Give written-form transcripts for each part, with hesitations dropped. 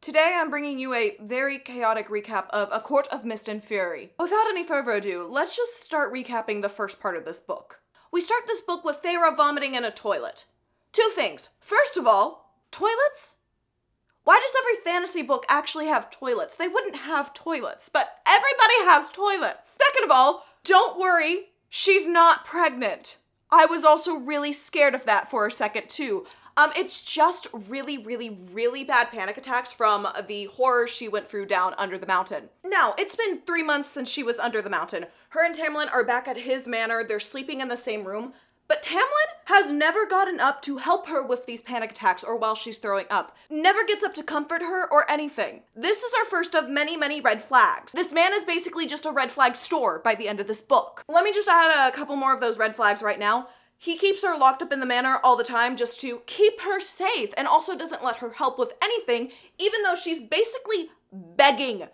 Today I'm bringing you a very chaotic recap of A Court of Mist and Fury. Without any further ado, let's just start recapping the first part of this book. We start this book with Feyre vomiting in a toilet. Two things. First of all, toilets? Why does every fantasy book actually have toilets? They wouldn't have toilets, but everybody has toilets. Second of all, don't worry, she's not pregnant. I was also really scared of that for a second too. It's just really, really, really bad panic attacks from the horror she went through down under the mountain. Now, it's been 3 months since she was under the mountain. Her and Tamlin are back at his manor. They're sleeping in the same room. But Tamlin has never gotten up to help her with these panic attacks or while she's throwing up. Never gets up to comfort her or anything. This is our first of many, many red flags. This man is basically just a red flag store by the end of this book. Let me just add a couple more of those red flags right now. He keeps her locked up in the manor all the time just to keep her safe and also doesn't let her help with anything, even though she's basically begging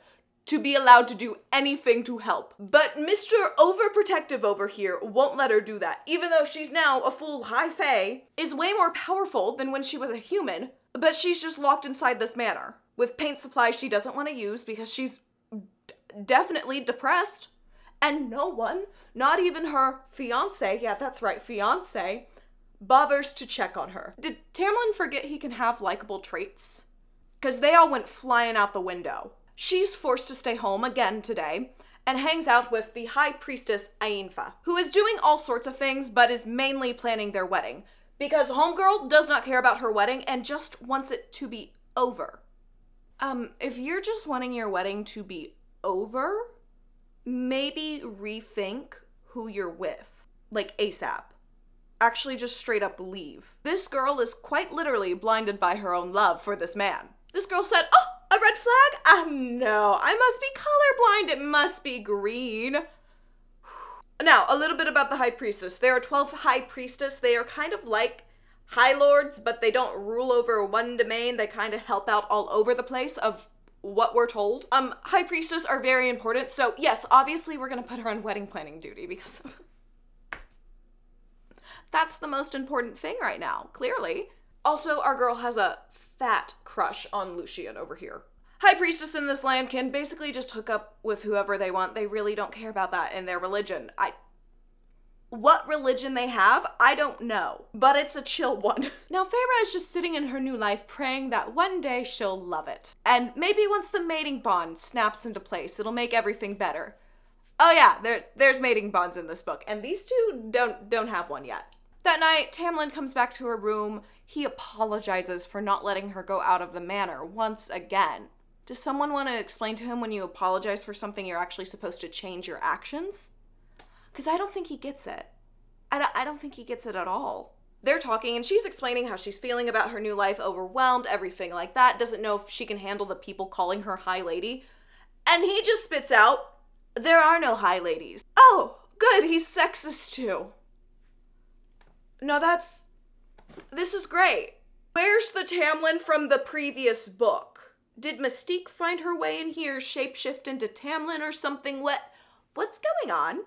to be allowed to do anything to help. But Mr. Overprotective over here won't let her do that, even though she's now a full high fae, is way more powerful than when she was a human, but she's just locked inside this manor with paint supplies she doesn't want to use because she's definitely depressed. And no one, not even her fiance, yeah, that's right, fiance, bothers to check on her. Did Tamlin forget he can have likable traits? Because they all went flying out the window. She's forced to stay home again today and hangs out with the High Priestess Ainfa, who is doing all sorts of things but is mainly planning their wedding. Because Homegirl does not care about her wedding and just wants it to be over. If you're just wanting your wedding to be over, maybe rethink who you're with, like ASAP. Actually, just straight up leave. This girl is quite literally blinded by her own love for this man. This girl said, "Oh, a red flag? No, I must be colorblind. It must be green." Now, a little bit about the High Priestess. There are 12 High Priestess. They are kind of like High Lords, but they don't rule over one domain. They kind of help out all over the place of what we're told. High Priestess are very important, so yes, obviously we're gonna put her on wedding planning duty because that's the most important thing right now, clearly. Also, our girl has a fat crush on Lucien over here. High Priestess in this land can basically just hook up with whoever they want. They really don't care about that in their religion. What religion they have, I don't know, but it's a chill one. Now, Feyre is just sitting in her new life praying that one day she'll love it. And maybe once the mating bond snaps into place, it'll make everything better. Oh yeah, there's mating bonds in this book, and these two don't have one yet. That night, Tamlin comes back to her room. He apologizes for not letting her go out of the manor once again. Does someone want to explain to him when you apologize for something you're actually supposed to change your actions? Because I don't think he gets it. I don't think he gets it at all. They're talking and she's explaining how she's feeling about her new life, overwhelmed, everything like that, doesn't know if she can handle the people calling her High Lady. And he just spits out, "There are no High Ladies." Oh, good, he's sexist too. No, this is great. Where's the Tamlin from the previous book? Did Mystique find her way in here, shapeshift into Tamlin or something? What's going on?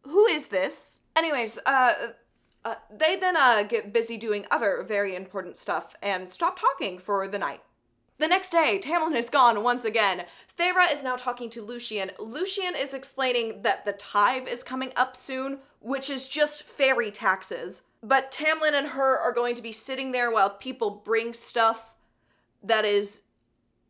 Who is this? Anyways, they then get busy doing other very important stuff and stop talking for the night. The next day, Tamlin is gone once again. Feyre is now talking to Lucien. Lucien is explaining that the Tithe is coming up soon, which is just fairy taxes. But Tamlin and her are going to be sitting there while people bring stuff that is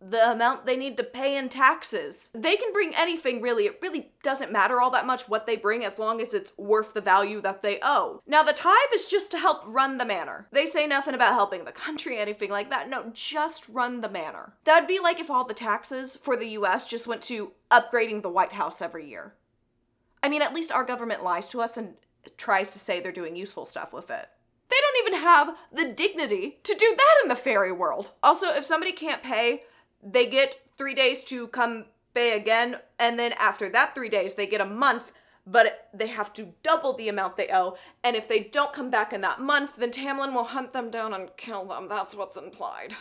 the amount they need to pay in taxes. They can bring anything, really. It really doesn't matter all that much what they bring as long as it's worth the value that they owe. Now, the Tithe is just to help run the manor. They say nothing about helping the country, anything like that. No, just run the manor. That'd be like if all the taxes for the US just went to upgrading the White House every year. I mean, at least our government lies to us and tries to say they're doing useful stuff with it. They don't even have the dignity to do that in the fairy world. Also, if somebody can't pay, they get 3 days to come pay again, and then after that 3 days, they get a month, but they have to double the amount they owe, and if they don't come back in that month, then Tamlin will hunt them down and kill them. That's what's implied.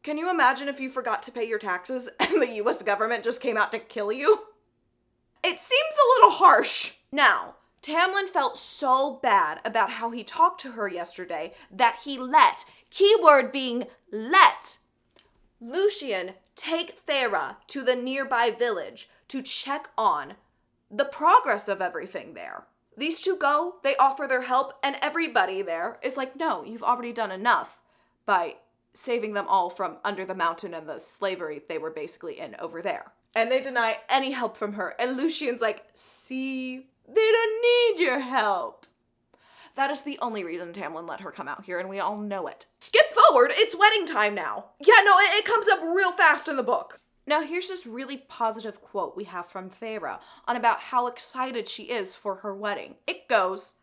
Can you imagine if you forgot to pay your taxes and the US government just came out to kill you? It seems a little harsh. Now, Tamlin felt so bad about how he talked to her yesterday that he let Keyword being let. Lucien, take Feyre to the nearby village to check on the progress of everything there. These two go, they offer their help, and everybody there is like, no, you've already done enough by saving them all from under the mountain and the slavery they were basically in over there. And they deny any help from her. And Lucien's like, see, they don't need your help. That is the only reason Tamlin let her come out here, and we all know it. Skip forward, it's wedding time now. Yeah, no, it comes up real fast in the book. Now here's this really positive quote we have from Feyre on about how excited she is for her wedding. It goes,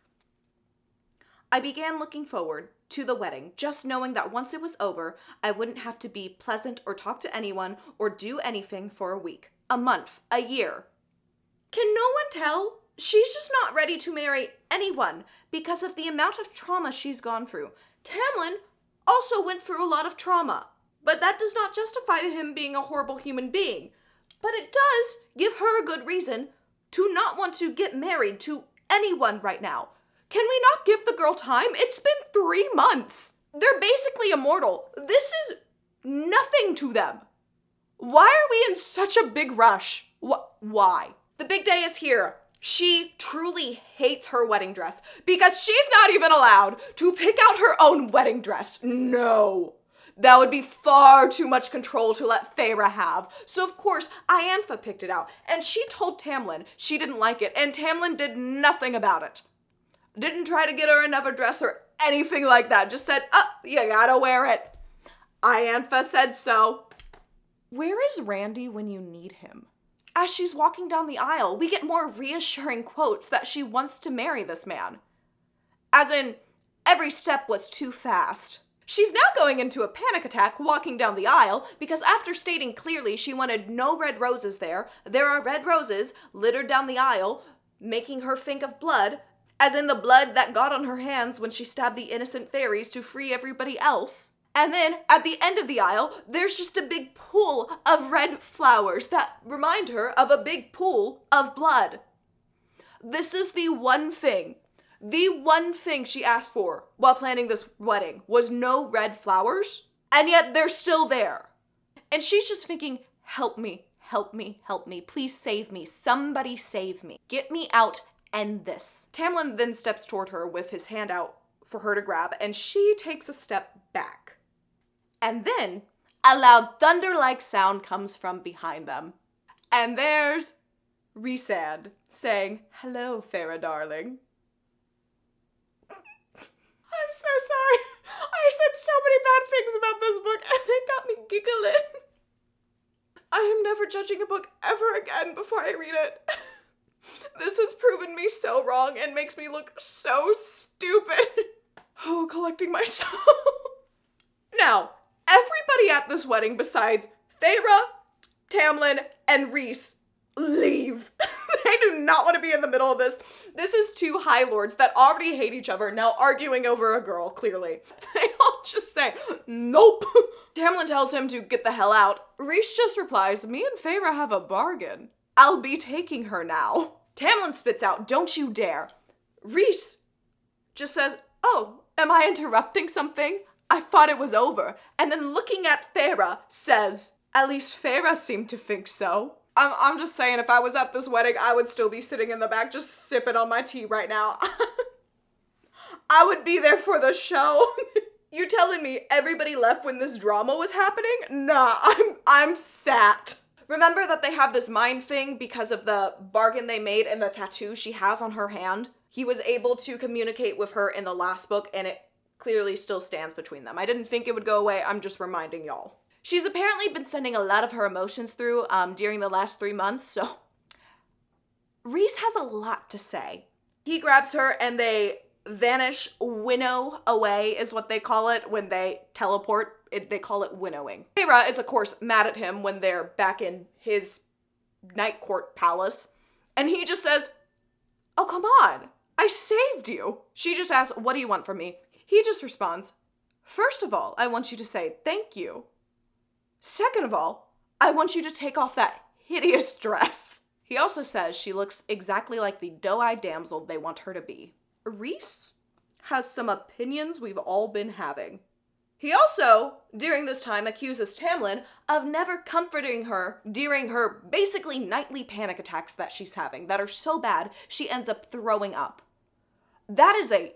I began looking forward to the wedding, just knowing that once it was over, I wouldn't have to be pleasant or talk to anyone or do anything for a week, a month, a year. Can no one tell? She's just not ready to marry anyone because of the amount of trauma she's gone through. Tamlin also went through a lot of trauma, but that does not justify him being a horrible human being. But it does give her a good reason to not want to get married to anyone right now. Can we not give the girl time? It's been 3 months. They're basically immortal. This is nothing to them. Why are we in such a big rush? Why? The big day is here. She truly hates her wedding dress because she's not even allowed to pick out her own wedding dress. No. That would be far too much control to let Feyre have. So of course, Iantha picked it out, and she told Tamlin she didn't like it, and Tamlin did nothing about it. Didn't try to get her another dress or anything like that. Just said, you gotta wear it. Iantha said so. Where is Randy when you need him? As she's walking down the aisle, we get more reassuring quotes that she wants to marry this man. As in, every step was too fast. She's now going into a panic attack walking down the aisle because after stating clearly she wanted no red roses there are red roses littered down the aisle, making her think of blood, as in the blood that got on her hands when she stabbed the innocent fairies to free everybody else. And then, at the end of the aisle, there's just a big pool of red flowers that remind her of a big pool of blood. This is the one thing she asked for while planning this wedding was no red flowers, and yet they're still there. And she's just thinking, help me, help me, help me, please save me, somebody save me, get me out, end this. Tamlin then steps toward her with his hand out for her to grab, and she takes a step back. And then a loud thunder-like sound comes from behind them. And there's Rhysand saying, hello, Feyre, darling. I'm so sorry. I said so many bad things about this book, and it got me giggling. I am never judging a book ever again before I read it. This has proven me so wrong and makes me look so stupid. Oh, collecting myself. Now, everybody at this wedding besides Feyre, Tamlin, and Rhys leave. They do not want to be in the middle of this. This is two High Lords that already hate each other, now arguing over a girl, clearly. They all just say, nope. Tamlin tells him to get the hell out. Rhys just replies, me and Feyre have a bargain. I'll be taking her now. Tamlin spits out, don't you dare. Rhys just says, oh, am I interrupting something? I thought it was over. And then looking at Feyre says, at least Feyre seemed to think so. I'm just saying, if I was at this wedding, I would still be sitting in the back just sipping on my tea right now. I would be there for the show. You're telling me everybody left when this drama was happening? Nah, I'm sat. Remember that they have this mind thing because of the bargain they made and the tattoo she has on her hand? He was able to communicate with her in the last book, and it clearly still stands between them. I didn't think it would go away. I'm just reminding y'all. She's apparently been sending a lot of her emotions through during the last 3 months, so Rhys has a lot to say. He grabs her and they vanish, winnow away is what they call it when they teleport. They call it winnowing. Feyre is, of course, mad at him when they're back in his night court palace, and he just says, oh, come on, I saved you. She just asks, what do you want from me? He just responds, first of all, I want you to say thank you. Second of all, I want you to take off that hideous dress. He also says she looks exactly like the doe-eyed damsel they want her to be. Rhys has some opinions we've all been having. He also, during this time, accuses Tamlin of never comforting her during her basically nightly panic attacks that she's having that are so bad she ends up throwing up. That is a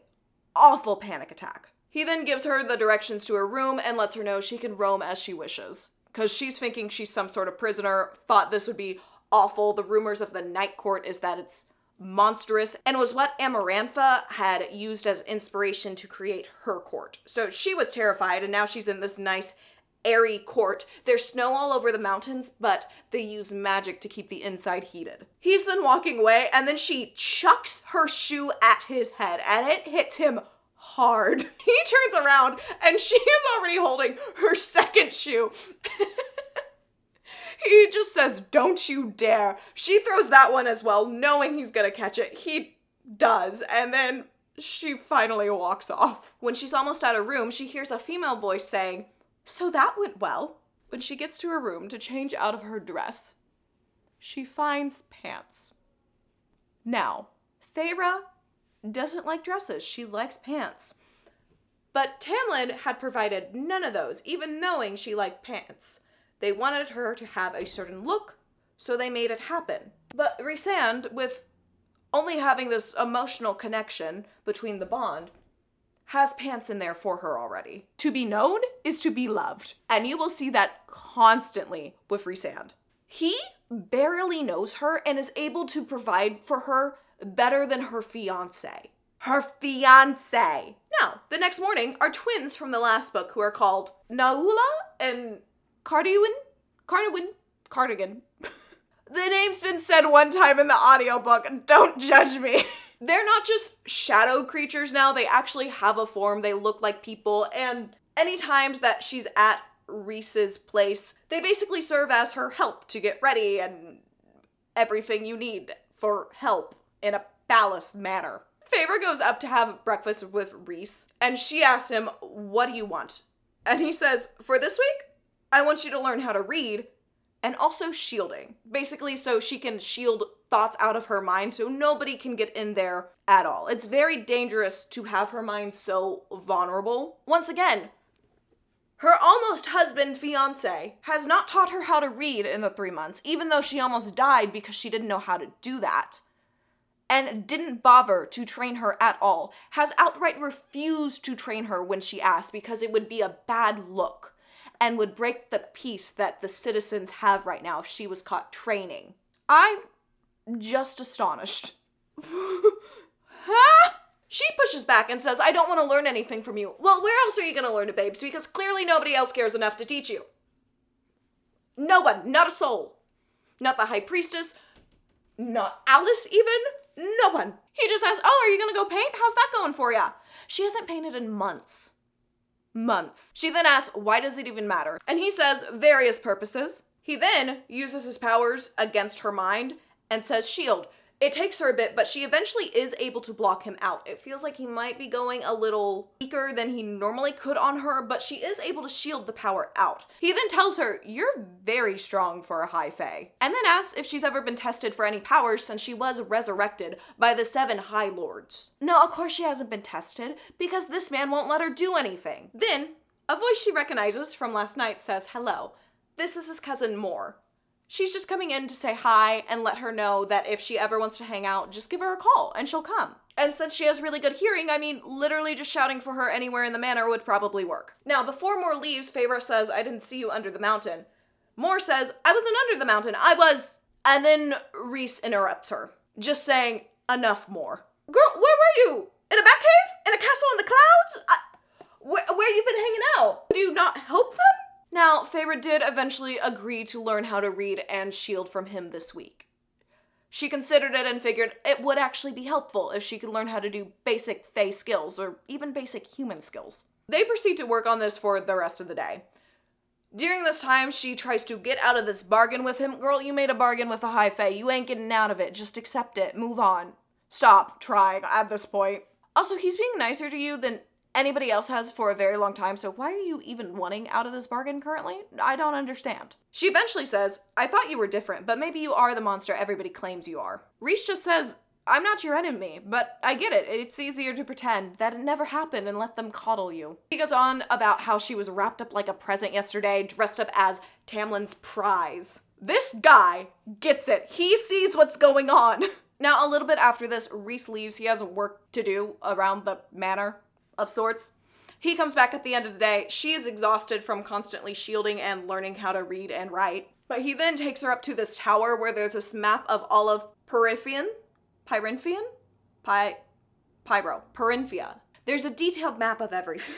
awful panic attack. He then gives her the directions to her room and lets her know she can roam as she wishes. Because she's thinking she's some sort of prisoner, thought this would be awful. The rumors of the Night Court is that it's monstrous, and was what Amarantha had used as inspiration to create her court. So she was terrified, and now she's in this nice, airy court. There's snow all over the mountains, but they use magic to keep the inside heated. He's then walking away, and then she chucks her shoe at his head, and it hits him hard. He turns around, and she is already holding her second shoe. He just says, "Don't you dare." She throws that one as well, knowing he's gonna catch it. He does, and then she finally walks off. When she's almost out of room, she hears a female voice saying, "So that went well." When she gets to her room to change out of her dress, she finds pants. Now, Feyre doesn't like dresses. She likes pants. But Tamlin had provided none of those, even knowing she liked pants. They wanted her to have a certain look, so they made it happen. But Rhysand, with only having this emotional connection between the bond, has pants in there for her already. To be known is to be loved. And you will see that constantly with Rhysand. He barely knows her and is able to provide for her better than her fiancé. Her fiancé! Now, the next morning are twins from the last book who are called Naula and Cardigan. The name's been said one time in the audiobook. Don't judge me. They're not just shadow creatures now. They actually have a form. They look like people. And any times that she's at Rhys's place, they basically serve as her help to get ready and everything you need for help in a balanced manner. Feyre goes up to have breakfast with Rhys, and she asks him, "What do you want?" And he says, "For this week, I want you to learn how to read, and also shielding." Basically, so she can shield thoughts out of her mind so nobody can get in there at all. It's very dangerous to have her mind so vulnerable. Once again, her almost husband, fiancé, has not taught her how to read in the 3 months, even though she almost died because she didn't know how to do that. And didn't bother to train her at all. Has outright refused to train her when she asked because it would be a bad look and would break the peace that the citizens have right now if she was caught training. I'm just astonished. She pushes back and says, "I don't want to learn anything from you." Well, where else are you going to learn it, babes? Because clearly nobody else cares enough to teach you. No one, not a soul. Not the High Priestess, not Alice even, no one. He just asks, "Oh, are you going to go paint? How's that going for ya?" She hasn't painted in months. She then asks, "Why does it even matter?" And he says, "Various purposes." He then uses his powers against her mind and says, "Shield." It takes her a bit, but she eventually is able to block him out. It feels like he might be going a little weaker than he normally could on her, but she is able to shield the power out. He then tells her, "You're very strong for a High Fae," and then asks if she's ever been tested for any powers since she was resurrected by the 7 High Lords. No, of course she hasn't been tested, because this man won't let her do anything. Then, a voice she recognizes from last night says, "Hello, this is his cousin Moore." She's just coming in to say hi and let her know that if she ever wants to hang out, just give her a call and she'll come. And since she has really good hearing, I mean, literally just shouting for her anywhere in the manor would probably work. Now, before Moore leaves, Feyre says, "I didn't see you under the mountain." Moore says, "I wasn't under the mountain, I was..." And then Rhys interrupts her, just saying, "Enough, Moore." "Girl, where were you? In a bat cave? In a castle in the clouds? Where you been hanging out? Do you not help them?" Now, Feyre did eventually agree to learn how to read and shield from him this week. She considered it and figured it would actually be helpful if she could learn how to do basic Fae skills, or even basic human skills. They proceed to work on this for the rest of the day. During this time, she tries to get out of this bargain with him. Girl, you made a bargain with a High Fae. You ain't getting out of it. Just accept it. Move on. Stop trying at this point. Also, he's being nicer to you than anybody else has for a very long time, so why are you even wanting out of this bargain currently? I don't understand. She eventually says, "I thought you were different, but maybe you are the monster everybody claims you are." Rhys just says, I'm not your enemy, but I get it. It's easier to pretend that it never happened and let them coddle you. He goes on about how she was wrapped up like a present yesterday, dressed up as Tamlin's prize. This guy gets it. He sees what's going on. Now, a little bit after this, Rhys leaves. He has work to do around the manor of sorts. He comes back at the end of the day. She is exhausted from constantly shielding and learning how to read and write. But he then takes her up to this tower where there's this map of all of Pyrinthia. There's a detailed map of everything.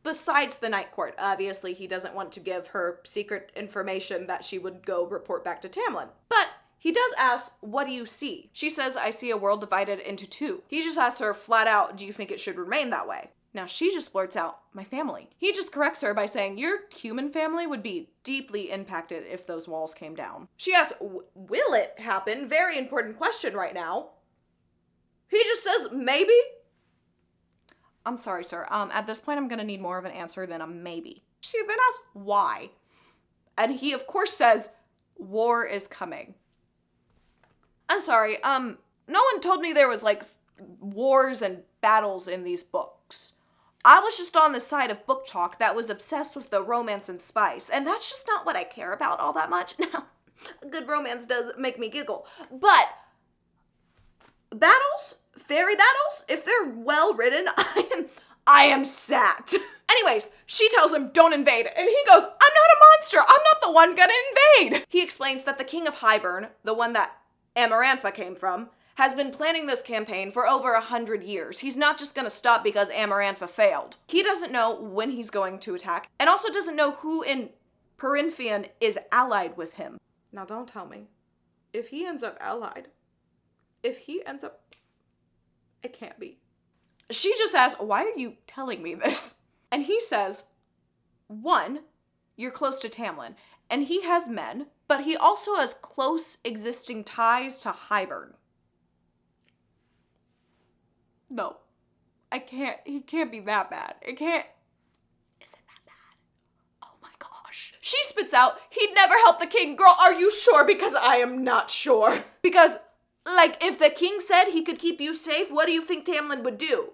Besides the Night Court. Obviously, he doesn't want to give her secret information that she would go report back to Tamlin. But he does ask, what do you see? She says, I see a world divided into two. He just asks her flat out, do you think it should remain that way? Now she just blurts out, my family. He just corrects her by saying, your human family would be deeply impacted if those walls came down. She asks, will it happen? Very important question right now. He just says, maybe. I'm sorry, sir. At this point, I'm gonna need more of an answer than a maybe. She then asks, why? And he, of course, says, war is coming. I'm sorry, no one told me there was, like, wars and battles in these books. I was just on the side of book talk that was obsessed with the romance and spice, and that's just not what I care about all that much. Now, a good romance does make me giggle, but battles, fairy battles, if they're well written, I am sat. Anyways, she tells him, don't invade, and he goes, I'm not a monster, I'm not the one gonna invade. He explains that the king of Hybern, the one that Amarantha came from, has been planning this campaign for over 100 years. He's not just gonna stop because Amarantha failed. He doesn't know when he's going to attack, and also doesn't know who in Pyrinthia is allied with him. Now don't tell me. If he ends up allied, it can't be. She just asks, why are you telling me this? And he says, one, you're close to Tamlin, and he has men, but he also has close existing ties to Hybern. No, I can't, he can't be that bad. It can't. Is it that bad? Oh my gosh. She spits out, he'd never help the king. Girl, are you sure? Because I am not sure. Because, like, if the king said he could keep you safe, what do you think Tamlin would do?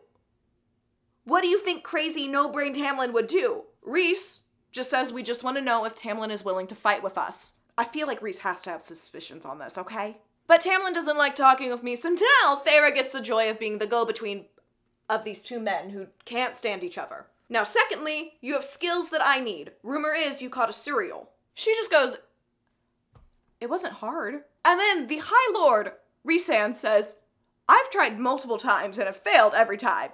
What do you think crazy no-brain Tamlin would do? Rhys just says we just want to know if Tamlin is willing to fight with us. I feel like Rhys has to have suspicions on this, okay? But Tamlin doesn't like talking with me, so now Feyre gets the joy of being the go-between of these two men who can't stand each other. Now, secondly, you have skills that I need. Rumor is you caught a cereal. She just goes, it wasn't hard. And then the High Lord, Rhysand, says, I've tried multiple times and have failed every time.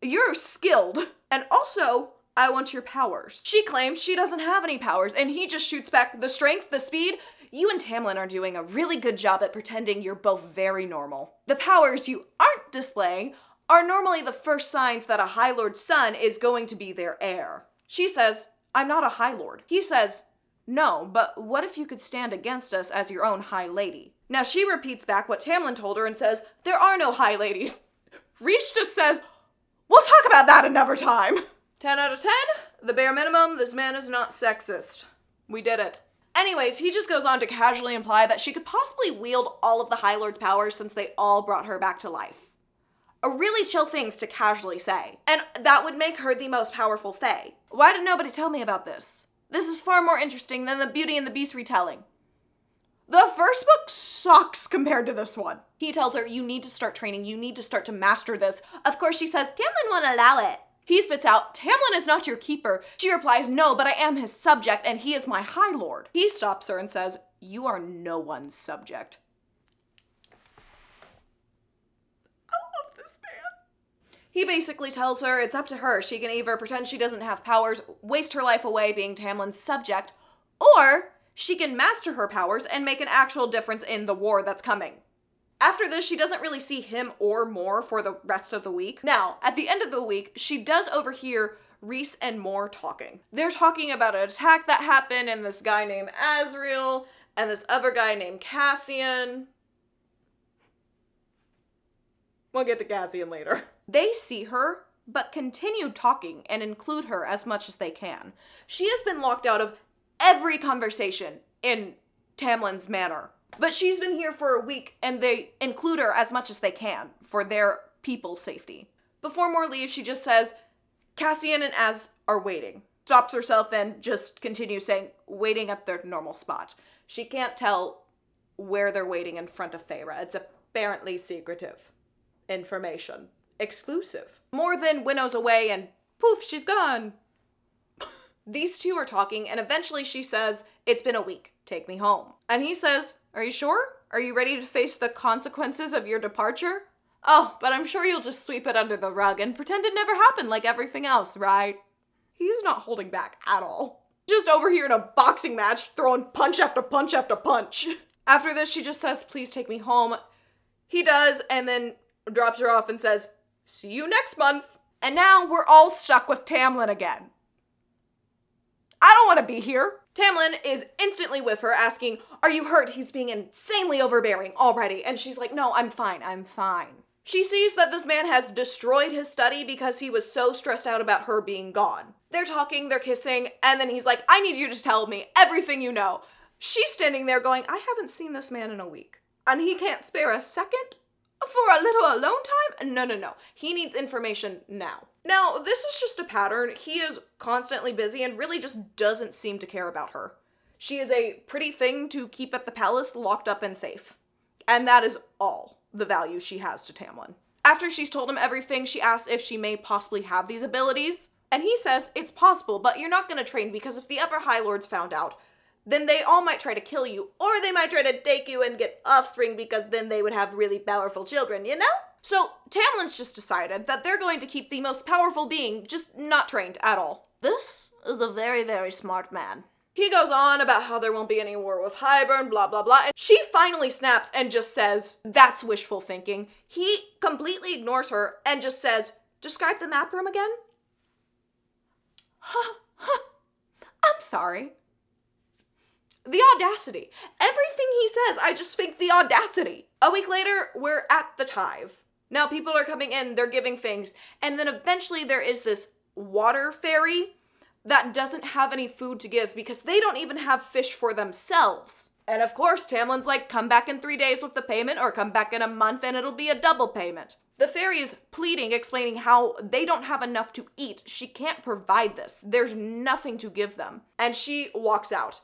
You're skilled. And also, I want your powers. She claims she doesn't have any powers, and he just shoots back, the strength, the speed. You and Tamlin are doing a really good job at pretending you're both very normal. The powers you aren't displaying are normally the first signs that a High Lord's son is going to be their heir. She says, I'm not a High Lord. He says, no, but what if you could stand against us as your own High Lady? Now she repeats back what Tamlin told her and says, there are no High Ladies. Rhys just says, we'll talk about that another time. 10 out of 10, the bare minimum, this man is not sexist. We did it. Anyways, he just goes on to casually imply that she could possibly wield all of the High Lord's powers since they all brought her back to life. A really chill things to casually say. And that would make her the most powerful Fae. Why did nobody tell me about this? This is far more interesting than the Beauty and the Beast retelling. The first book sucks compared to this one. He tells her, you need to start training, you need to start to master this. Of course she says, Tamlin won't allow it. He spits out, Tamlin is not your keeper. She replies, no, but I am his subject and he is my High Lord. He stops her and says, you are no one's subject. I love this man. He basically tells her it's up to her. She can either pretend she doesn't have powers, waste her life away being Tamlin's subject, or she can master her powers and make an actual difference in the war that's coming. After this, she doesn't really see him or Mor for the rest of the week. Now, at the end of the week, she does overhear Rhys and Mor talking. They're talking about an attack that happened and this guy named Azriel and this other guy named Cassian. We'll get to Cassian later. They see her, but continue talking and include her as much as they can. She has been locked out of every conversation in Tamlin's manor. But she's been here for a week, and they include her as much as they can for their people's safety. Before Moore leaves, she just says, Cassian and Az are waiting. Stops herself and just continues saying, waiting at their normal spot. She can't tell where they're waiting in front of Feyre. It's apparently secretive information. Exclusive. Moore then winnows away and poof, she's gone. These two are talking, and eventually she says, it's been a week. Take me home. And he says, are you sure? Are you ready to face the consequences of your departure? Oh, but I'm sure you'll just sweep it under the rug and pretend it never happened like everything else, right? He's not holding back at all. Just over here in a boxing match, throwing punch after punch after punch. After this, she just says, please take me home. He does, and then drops her off and says, see you next month. And now we're all stuck with Tamlin again. I don't want to be here. Tamlin is instantly with her, asking, are you hurt? He's being insanely overbearing already. And she's like, no, I'm fine. I'm fine. She sees that this man has destroyed his study because he was so stressed out about her being gone. They're talking, they're kissing, and then he's like, I need you to tell me everything you know. She's standing there going, I haven't seen this man in a week. And he can't spare a second for a little alone time? No. He needs information now. Now, this is just a pattern. He is constantly busy and really just doesn't seem to care about her. She is a pretty thing to keep at the palace, locked up and safe. And that is all the value she has to Tamlin. After she's told him everything, she asks if she may possibly have these abilities. And he says, it's possible, but you're not going to train because if the other High Lords found out, then they all might try to kill you, or they might try to take you and get offspring because then they would have really powerful children, you know? So Tamlin's just decided that they're going to keep the most powerful being just not trained at all. This is a very, very smart man. He goes on about how there won't be any war with Hybern, blah, blah, blah, and she finally snaps and just says, that's wishful thinking. He completely ignores her and just says, describe the map room again? I'm sorry. The audacity. Everything he says, I just think the audacity. A week later, we're at the Tithe. Now people are coming in, they're giving things, and then eventually there is this water fairy that doesn't have any food to give because they don't even have fish for themselves. And of course, Tamlin's like, come back in 3 days with the payment or come back in a month and it'll be a double payment. The fairy is pleading, explaining how they don't have enough to eat. She can't provide this. There's nothing to give them. And she walks out.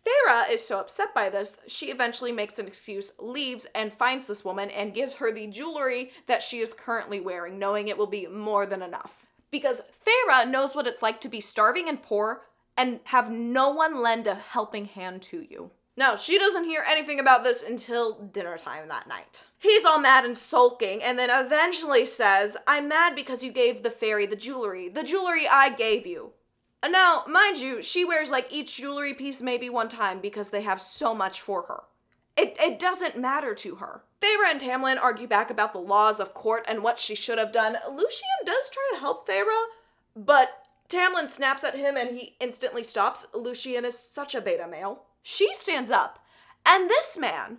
Feyre is so upset by this, she eventually makes an excuse, leaves, and finds this woman and gives her the jewelry that she is currently wearing, knowing it will be more than enough. Because Feyre knows what it's like to be starving and poor and have no one lend a helping hand to you. Now, she doesn't hear anything about this until dinner time that night. He's all mad and sulking, and then eventually says, I'm mad because you gave the fairy the jewelry I gave you. Now, mind you, she wears like each jewelry piece maybe one time because they have so much for her. It doesn't matter to her. Feyre and Tamlin argue back about the laws of court and what she should have done. Lucian does try to help Feyre, but Tamlin snaps at him and he instantly stops. Lucian is such a beta male. She stands up, and this man,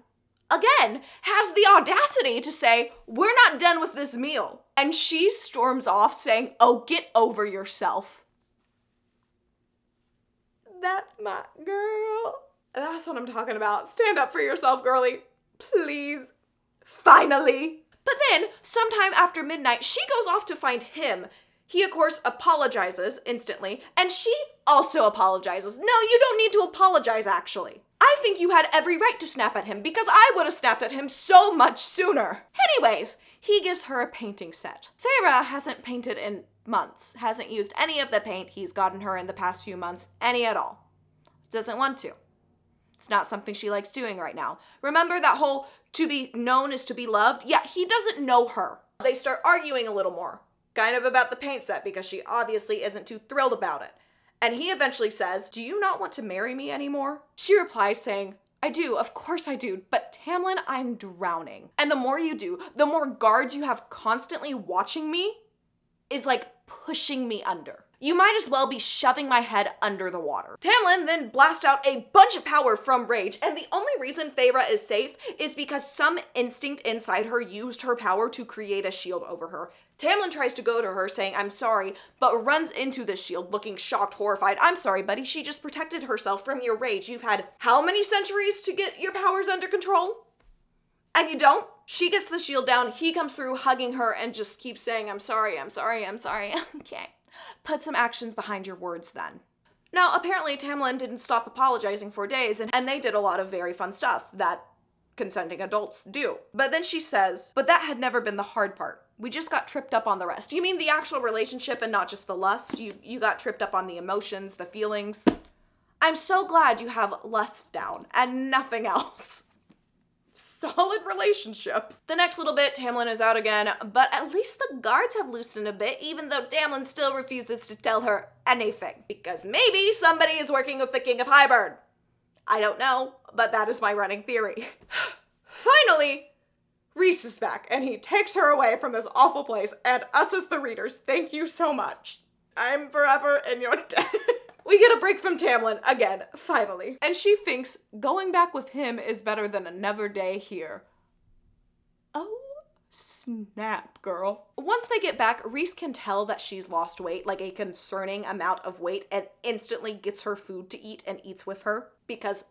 again, has the audacity to say, we're not done with this meal. And she storms off saying, oh, get over yourself. That's my girl. That's what I'm talking about. Stand up for yourself, girly. Please. Finally. But then, sometime after midnight, she goes off to find him. He, of course, apologizes instantly, and she also apologizes. No, you don't need to apologize, actually. I think you had every right to snap at him because I would have snapped at him so much sooner. Anyways, he gives her a painting set. Feyre hasn't painted in months, hasn't used any of the paint he's gotten her in the past few months, any at all. Doesn't want to. It's not something she likes doing right now. Remember that whole to be known is to be loved? Yeah, he doesn't know her. They start arguing a little more, kind of about the paint set because she obviously isn't too thrilled about it. And he eventually says, do you not want to marry me anymore? She replies saying, I do, of course I do, but Tamlin, I'm drowning. And the more you do, the more guards you have constantly watching me is like pushing me under. You might as well be shoving my head under the water. Tamlin then blasts out a bunch of power from rage, and the only reason Feyre is safe is because some instinct inside her used her power to create a shield over her. Tamlin tries to go to her saying, I'm sorry, but runs into the shield looking shocked, horrified. I'm sorry, buddy. She just protected herself from your rage. You've had how many centuries to get your powers under control? And you don't? She gets the shield down. He comes through hugging her and just keeps saying, I'm sorry, I'm sorry, I'm sorry. Okay. Put some actions behind your words then. Now, apparently Tamlin didn't stop apologizing for days, and they did a lot of very fun stuff that consenting adults do. But then she says, but that had never been the hard part. We just got tripped up on the rest. You mean the actual relationship and not just the lust? You got tripped up on the emotions, the feelings? I'm so glad you have lust down and nothing else. Solid relationship. The next little bit, Tamlin is out again, but at least the guards have loosened a bit, even though Tamlin still refuses to tell her anything. Because maybe somebody is working with the King of Hybern. I don't know, but that is my running theory. Finally, Rhys is back, and he takes her away from this awful place, and us as the readers, thank you so much. I'm forever in your debt. We get a break from Tamlin, again, finally. And she thinks going back with him is better than another day here. Oh, snap, girl. Once they get back, Rhys can tell that she's lost weight, like a concerning amount of weight, and instantly gets her food to eat and eats with her, because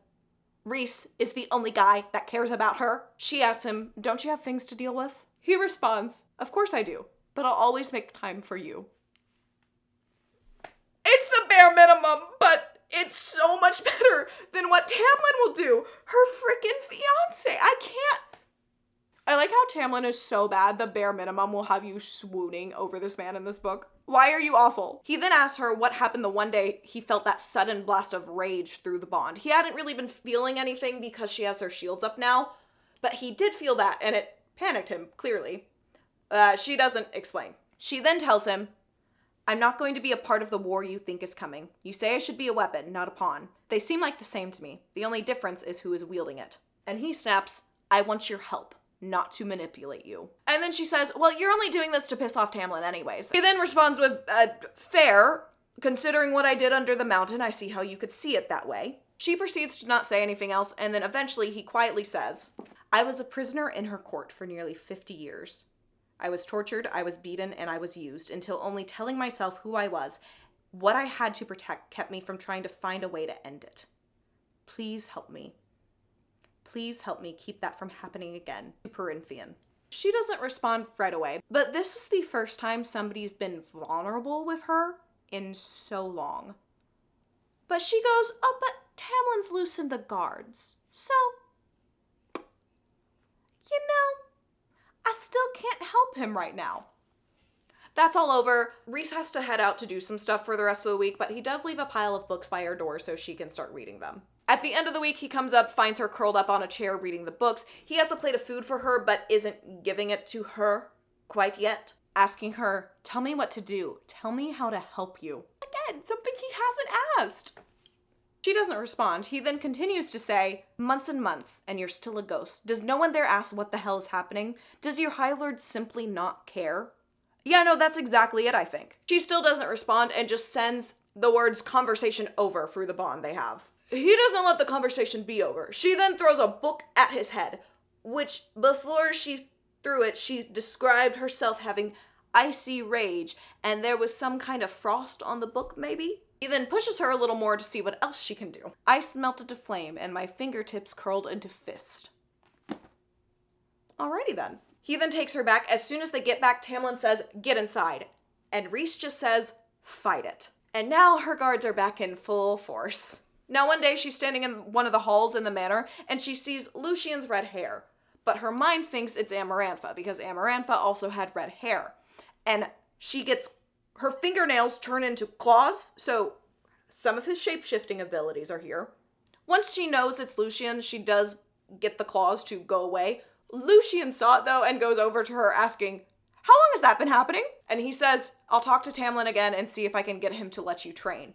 Rhys is the only guy that cares about her. She asks him, don't you have things to deal with? He responds, of course I do, but I'll always make time for you. It's the bare minimum, but it's so much better than what Tamlin will do. Her freaking fiance. I can't. I like how Tamlin is so bad, the bare minimum will have you swooning over this man in this book. Why are you awful? He then asks her what happened the one day he felt that sudden blast of rage through the bond. He hadn't really been feeling anything because she has her shields up now, but he did feel that, and it panicked him, clearly. She doesn't explain. She then tells him, I'm not going to be a part of the war you think is coming. You say I should be a weapon, not a pawn. They seem like the same to me. The only difference is who is wielding it. And he snaps, I want your help, not to manipulate you. And then she says, well, you're only doing this to piss off Tamlin anyways. He then responds with, fair. Considering what I did under the mountain, I see how you could see it that way. She proceeds to not say anything else, and then eventually he quietly says, I was a prisoner in her court for nearly 50 years. I was tortured, I was beaten, and I was used until only telling myself who I was, what I had to protect, kept me from trying to find a way to end it. Please help me. Please help me keep that from happening again. Perinthian. She doesn't respond right away, but this is the first time somebody's been vulnerable with her in so long. But she goes, oh, but Tamlin's loosened the guards, so, you know, I still can't help him right now. That's all over. Rhys has to head out to do some stuff for the rest of the week, but he does leave a pile of books by her door so she can start reading them. At the end of the week, he comes up, finds her curled up on a chair reading the books. He has a plate of food for her, but isn't giving it to her quite yet. Asking her, tell me what to do. Tell me how to help you. Again, something he hasn't asked. She doesn't respond. He then continues to say, months and months, and you're still a ghost. Does no one there ask what the hell is happening? Does your High Lord simply not care? Yeah, no, that's exactly it, I think. She still doesn't respond and just sends the words conversation over through the bond they have. He doesn't let the conversation be over. She then throws a book at his head, which before she threw it, she described herself having icy rage, and there was some kind of frost on the book, maybe? He then pushes her a little more to see what else she can do. Ice melted to flame, and my fingertips curled into fist. Alrighty then. He then takes her back. As soon as they get back, Tamlin says, get inside. And Rhys just says, fight it. And now her guards are back in full force. Now one day she's standing in one of the halls in the manor, and she sees Lucien's red hair. But her mind thinks it's Amarantha, because Amarantha also had red hair. And she gets her fingernails turn into claws, so some of his shape-shifting abilities are here. Once she knows it's Lucien, she does get the claws to go away. Lucien saw it, though, and goes over to her asking, how long has that been happening? And he says, I'll talk to Tamlin again and see if I can get him to let you train.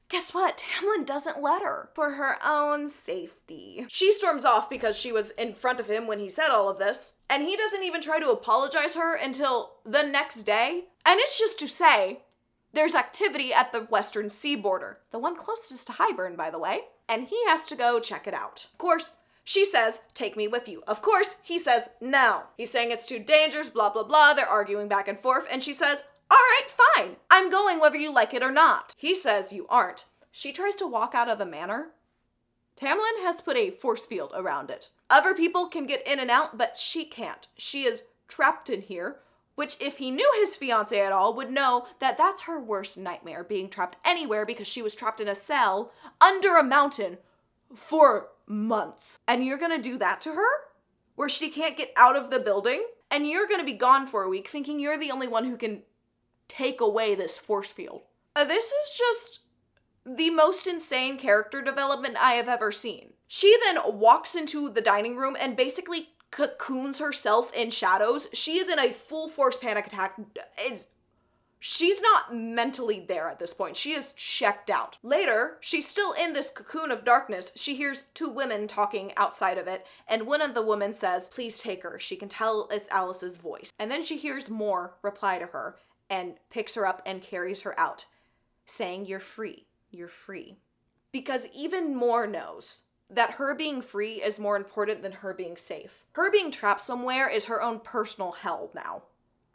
Guess what? Tamlin doesn't let her, for her own safety. She storms off because she was in front of him when he said all of this, and he doesn't even try to apologize her until the next day. And it's just to say, there's activity at the western sea border, the one closest to Hybern, by the way, and he has to go check it out. Of course, She says, take me with you. Of course, he says no. He's saying it's too dangerous, blah, blah, blah. They're arguing back and forth, and she says, all right, fine. I'm going whether you like it or not. He says you aren't. She tries to walk out of the manor. Tamlin has put a force field around it. Other people can get in and out, but she can't. She is trapped in here, which if he knew his fiance at all would know that that's her worst nightmare, being trapped anywhere because she was trapped in a cell under a mountain for months. And you're gonna do that to her? Where she can't get out of the building? And you're gonna be gone for a week thinking you're the only one who can take away this force field. This is just the most insane character development I have ever seen. She then walks into the dining room and basically cocoons herself in shadows. She is in a full force panic attack. She's not mentally there at this point. She is checked out. Later, she's still in this cocoon of darkness. She hears two women talking outside of it, and one of the women says, please take her. She can tell it's Alice's voice. And then she hears more reply to her and picks her up and carries her out, saying, you're free. You're free. Because even Moore knows that her being free is more important than her being safe. Her being trapped somewhere is her own personal hell now.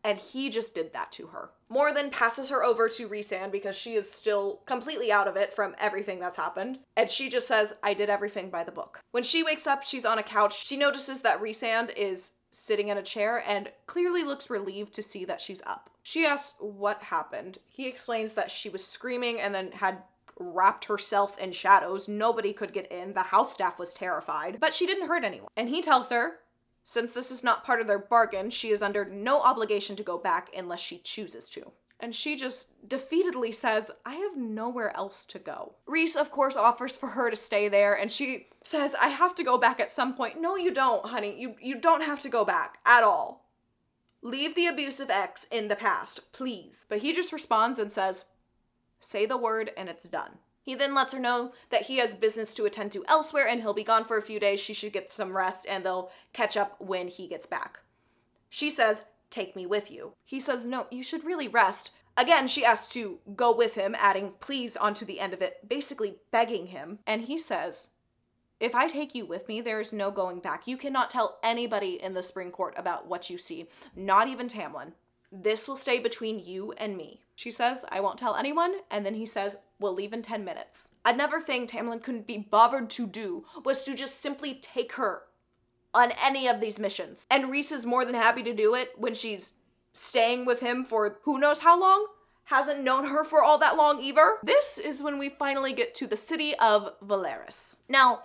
And he just did that to her. Moore then passes her over to Rhysand because she is still completely out of it from everything that's happened. And she just says, I did everything by the book. When she wakes up, she's on a couch. She notices that Rhysand is sitting in a chair and clearly looks relieved to see that she's up. She asks what happened. He explains that she was screaming and then had wrapped herself in shadows. Nobody could get in. The house staff was terrified, but she didn't hurt anyone. And he tells her, since this is not part of their bargain, she is under no obligation to go back unless she chooses to. And she just defeatedly says, I have nowhere else to go. Rhys, of course, offers for her to stay there, and she says, I have to go back at some point. No, you don't, honey. You don't have to go back at all. Leave the abusive ex in the past, please. But he just responds and says, say the word and it's done. He then lets her know that he has business to attend to elsewhere and he'll be gone for a few days. She should get some rest and they'll catch up when he gets back. She says, take me with you. He says, no, you should really rest. Again, she asks to go with him, adding please onto the end of it, basically begging him. And he says, if I take you with me, there is no going back. You cannot tell anybody in the Spring Court about what you see, not even Tamlin. This will stay between you and me. She says, I won't tell anyone, and then he says, we'll leave in 10 minutes. Another thing Tamlin couldn't be bothered to do was to just simply take her on any of these missions. And Rhys is more than happy to do it when she's staying with him for who knows how long? Hasn't known her for all that long either. This is when we finally get to the city of Velaris. Now,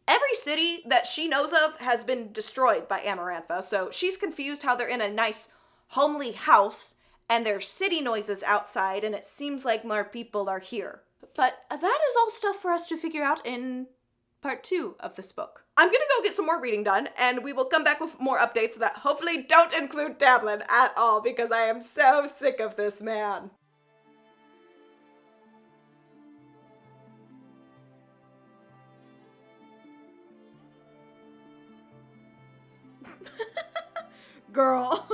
every city that she knows of has been destroyed by Amarantha, so she's confused how they're in a nice homely house and there's city noises outside and it seems like more people are here. But that is all stuff for us to figure out in part 2 of this book. I'm gonna go get some more reading done and we will come back with more updates that hopefully don't include Tamlin at all because I am so sick of this man. Girl.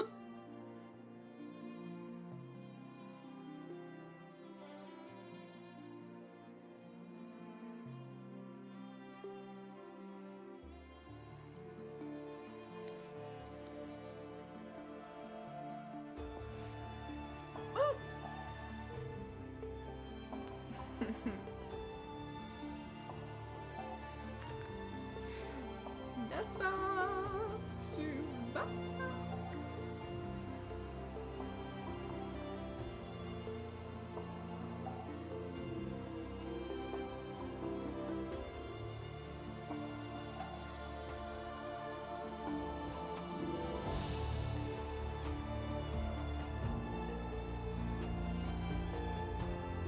Nesta, she's back.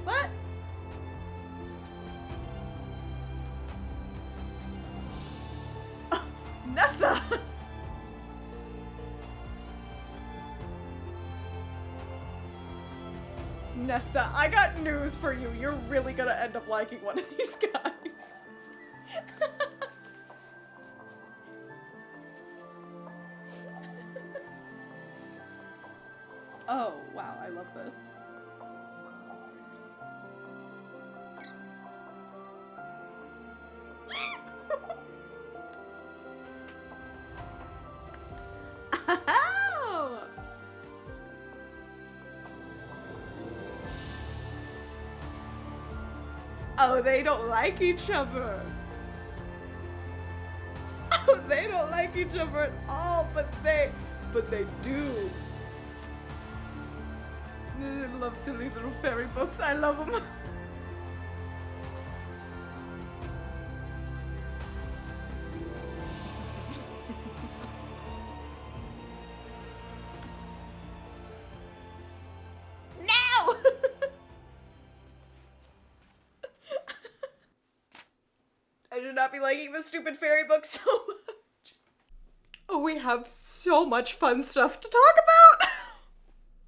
What? Nesta! Nesta, I got news for you. You're really gonna end up liking one of these guys. Oh, wow, I love this. Oh, they don't like each other. Oh, they don't like each other at all, but they do. I love silly little fairy books. I love them. Now! I should not be liking this stupid fairy book so much. Oh, we have so much fun stuff to talk about.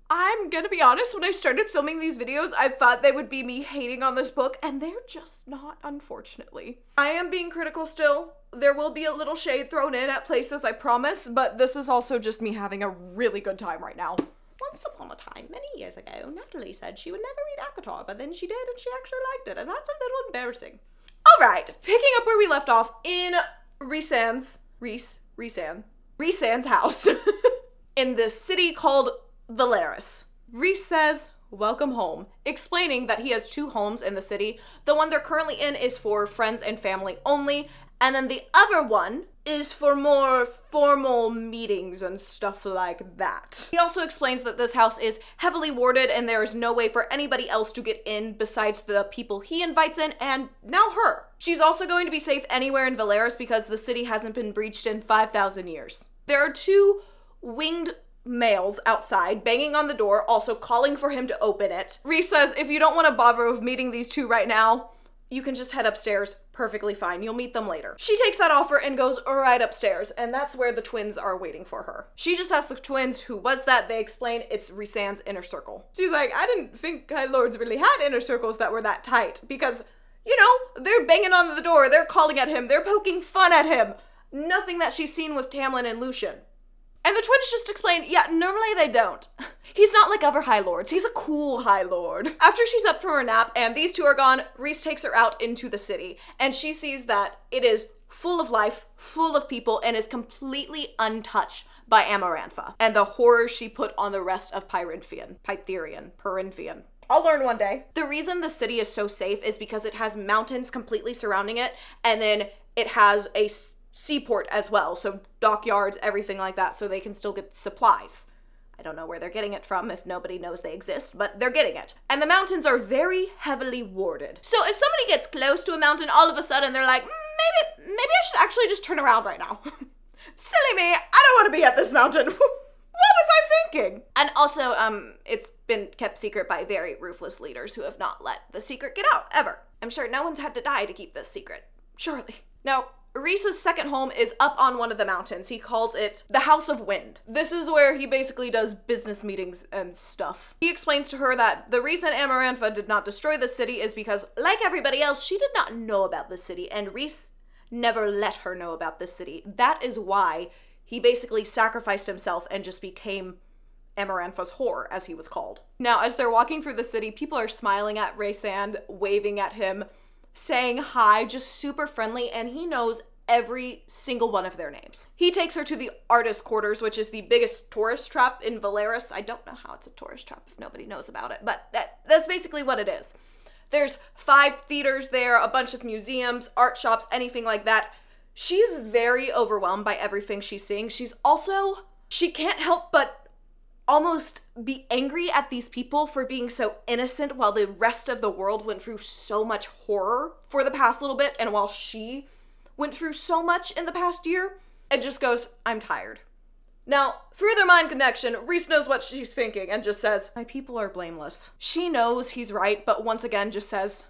I'm gonna be honest, when I started filming these videos, I thought they would be me hating on this book, and they're just not, unfortunately. I am being critical still. There will be a little shade thrown in at places, I promise, but this is also just me having a really good time right now. Once upon a time, many years ago, Natalie said she would never read ACOTAR, but then she did, and she actually liked it, and that's a little embarrassing. Alright, picking up where we left off in Rhysand's house in this city called Velaris. Rhys says, welcome home, explaining that he has 2 homes in the city. The one they're currently in is for friends and family only, and then the other one is for more formal meetings and stuff like that. He also explains that this house is heavily warded and there is no way for anybody else to get in besides the people he invites in, and now her. She's also going to be safe anywhere in Velaris because the city hasn't been breached in 5,000 years. There are 2 winged males outside banging on the door, also calling for him to open it. Rhys says, if you don't want to bother with meeting these 2 right now, you can just head upstairs. Perfectly fine. You'll meet them later. She takes that offer and goes right upstairs, and that's where the twins are waiting for her. She just asks the twins who was that. They explain it's Rhysand's inner circle. She's like, I didn't think High Lords really had inner circles that were that tight, because, you know, they're banging on the door, they're calling at him, they're poking fun at him. Nothing that she's seen with Tamlin and Lucien. And the twins just explain, yeah, normally they don't. He's not like other High Lords. He's a cool High Lord. After she's up from her nap and these 2 are gone, Rhys takes her out into the city, and she sees that it is full of life, full of people, and is completely untouched by Amarantha and the horror she put on the rest of Pythian. I'll learn one day. The reason the city is so safe is because it has mountains completely surrounding it, and then it has a seaport as well, so dockyards, everything like that, so they can still get supplies. I don't know where they're getting it from if nobody knows they exist, but they're getting it. And the mountains are very heavily warded. So if somebody gets close to a mountain, all of a sudden they're like, maybe I should actually just turn around right now. Silly me, I don't want to be at this mountain. What was I thinking? And also, it's been kept secret by very ruthless leaders who have not let the secret get out, ever. I'm sure no one's had to die to keep this secret. Surely. Now, Rhys's second home is up on one of the mountains. He calls it the House of Wind. This is where he basically does business meetings and stuff. He explains to her that the reason Amarantha did not destroy the city is because, like everybody else, she did not know about the city, and Rhys never let her know about this city. That is why he basically sacrificed himself and just became Amarantha's whore, as he was called. Now, as they're walking through the city, people are smiling at Rhysand, waving at him, saying hi, just super friendly, and he knows every single one of their names. He takes her to the artist quarters, which is the biggest tourist trap in Velaris. I don't know how it's a tourist trap if nobody knows about it, but that's basically what it is. There's 5 theaters there, a bunch of museums, art shops, anything like that. She's very overwhelmed by everything she's seeing. She can't help but almost be angry at these people for being so innocent while the rest of the world went through so much horror for the past little bit, and while she went through so much in the past year, and just goes, I'm tired. Now, through their mind connection, Rhys knows what she's thinking and just says, my people are blameless. She knows he's right, but once again just says,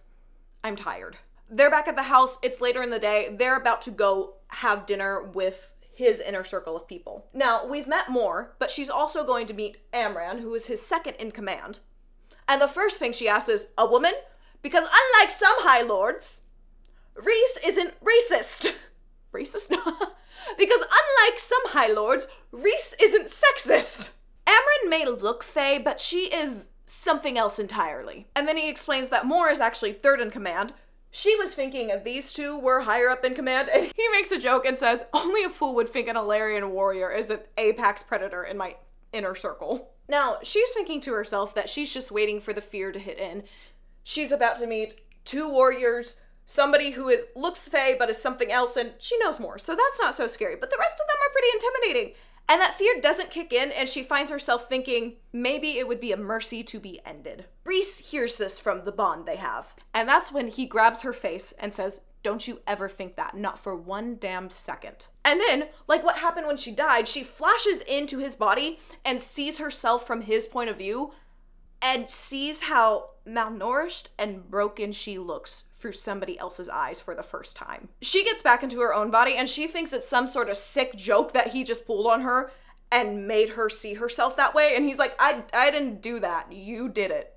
I'm tired. They're back at the house, it's later in the day, they're about to go have dinner with his inner circle of people. Now, we've met Mor, but she's also going to meet Amran, who is his second in command. And the first thing she asks is, a woman? Because unlike some High Lords, Rhys isn't racist. Racist? Because unlike some High Lords, Rhys isn't sexist. Amran may look Fae, but she is something else entirely. And then he explains that Mor is actually third in command. She was thinking these 2 were higher up in command, and he makes a joke and says, only a fool would think an Alarian warrior is an apex predator in my inner circle. Now, she's thinking to herself that she's just waiting for the fear to hit in. She's about to meet 2 warriors, somebody who looks Fae but is something else, and she knows more, so that's not so scary. But the rest of them are pretty intimidating. And that fear doesn't kick in, and she finds herself thinking maybe it would be a mercy to be ended. Rhys hears this from the bond they have, and that's when he grabs her face and says, "Don't you ever think that, not for one damn second." And then, like what happened when she died, she flashes into his body and sees herself from his point of view and sees how malnourished and broken she looks through somebody else's eyes for the first time. She gets back into her own body and she thinks it's some sort of sick joke that he just pulled on her and made her see herself that way. And he's like, I didn't do that. You did it.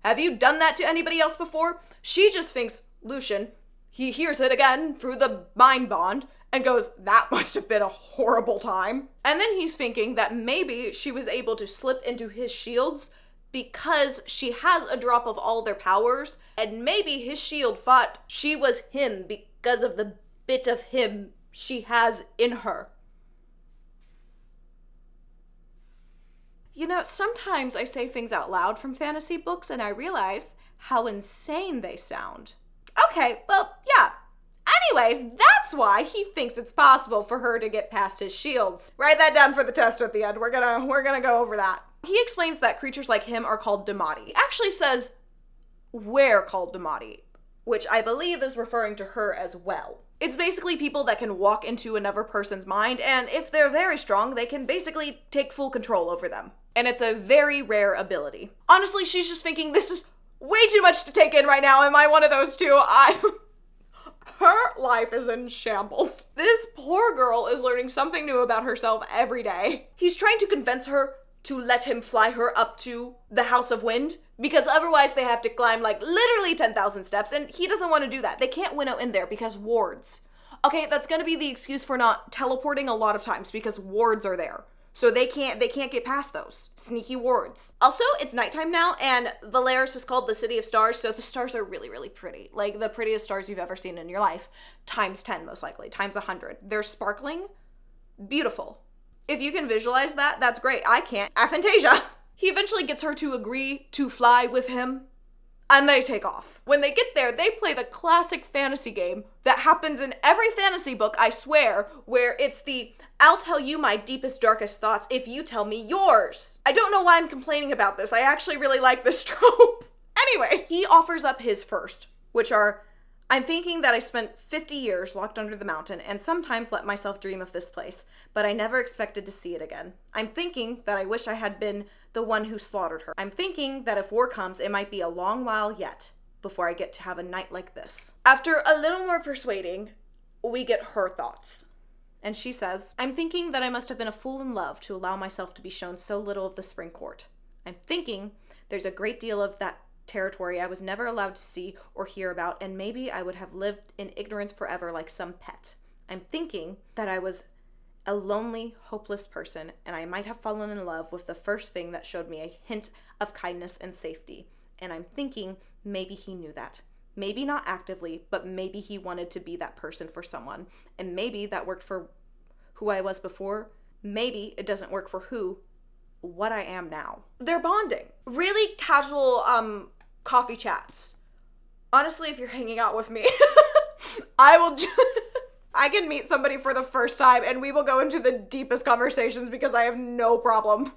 Have you done that to anybody else before? She just thinks, Lucian, he hears it again through the mind bond and goes, that must have been a horrible time. And then he's thinking that maybe she was able to slip into his shields because she has a drop of all their powers, and maybe his shield thought she was him because of the bit of him she has in her. You know, sometimes I say things out loud from fantasy books and I realize how insane they sound. Okay, well, yeah. Anyways, that's why he thinks it's possible for her to get past his shields. Write that down for the test at the end. We're gonna go over that. He explains that creatures like him are called Damati. He actually says we're called Damati, which I believe is referring to her as well. It's basically people that can walk into another person's mind, and if they're very strong, they can basically take full control over them. And it's a very rare ability. Honestly, she's just thinking, this is way too much to take in right now. Am I one of those two? Her life is in shambles. This poor girl is learning something new about herself every day. He's trying to convince her to let him fly her up to the House of Wind, because otherwise they have to climb like literally 10,000 steps, and he doesn't want to do that. They can't winnow in there because wards. Okay, that's gonna be the excuse for not teleporting a lot of times, because wards are there. So they can't get past those sneaky wards. Also, it's nighttime now, and Velaris is called the City of Stars, so the stars are really, really pretty. Like the prettiest stars you've ever seen in your life, times 10 most likely, times 100. They're sparkling, beautiful. If you can visualize that, that's great. I can't. Aphantasia. He eventually gets her to agree to fly with him, and they take off. When they get there, they play the classic fantasy game that happens in every fantasy book, I swear, where it's the I'll tell you my deepest, darkest thoughts if you tell me yours. I don't know why I'm complaining about this. I actually really like this trope. Anyway, he offers up his first, which are, I'm thinking that I spent 50 years locked under the mountain and sometimes let myself dream of this place, but I never expected to see it again. I'm thinking that I wish I had been the one who slaughtered her. I'm thinking that if war comes, it might be a long while yet before I get to have a night like this. After a little more persuading, we get her thoughts. And she says, I'm thinking that I must have been a fool in love to allow myself to be shown so little of the spring court. I'm thinking there's a great deal of that territory I was never allowed to see or hear about, and maybe I would have lived in ignorance forever like some pet. I'm thinking that I was a lonely, hopeless person, and I might have fallen in love with the first thing that showed me a hint of kindness and safety. And I'm thinking maybe he knew that. Maybe not actively, but maybe he wanted to be that person for someone. And maybe that worked for who I was before. Maybe it doesn't work for what I am now. They're bonding. Really casual, coffee chats. Honestly, if you're hanging out with me, I can meet somebody for the first time and we will go into the deepest conversations because I have no problem.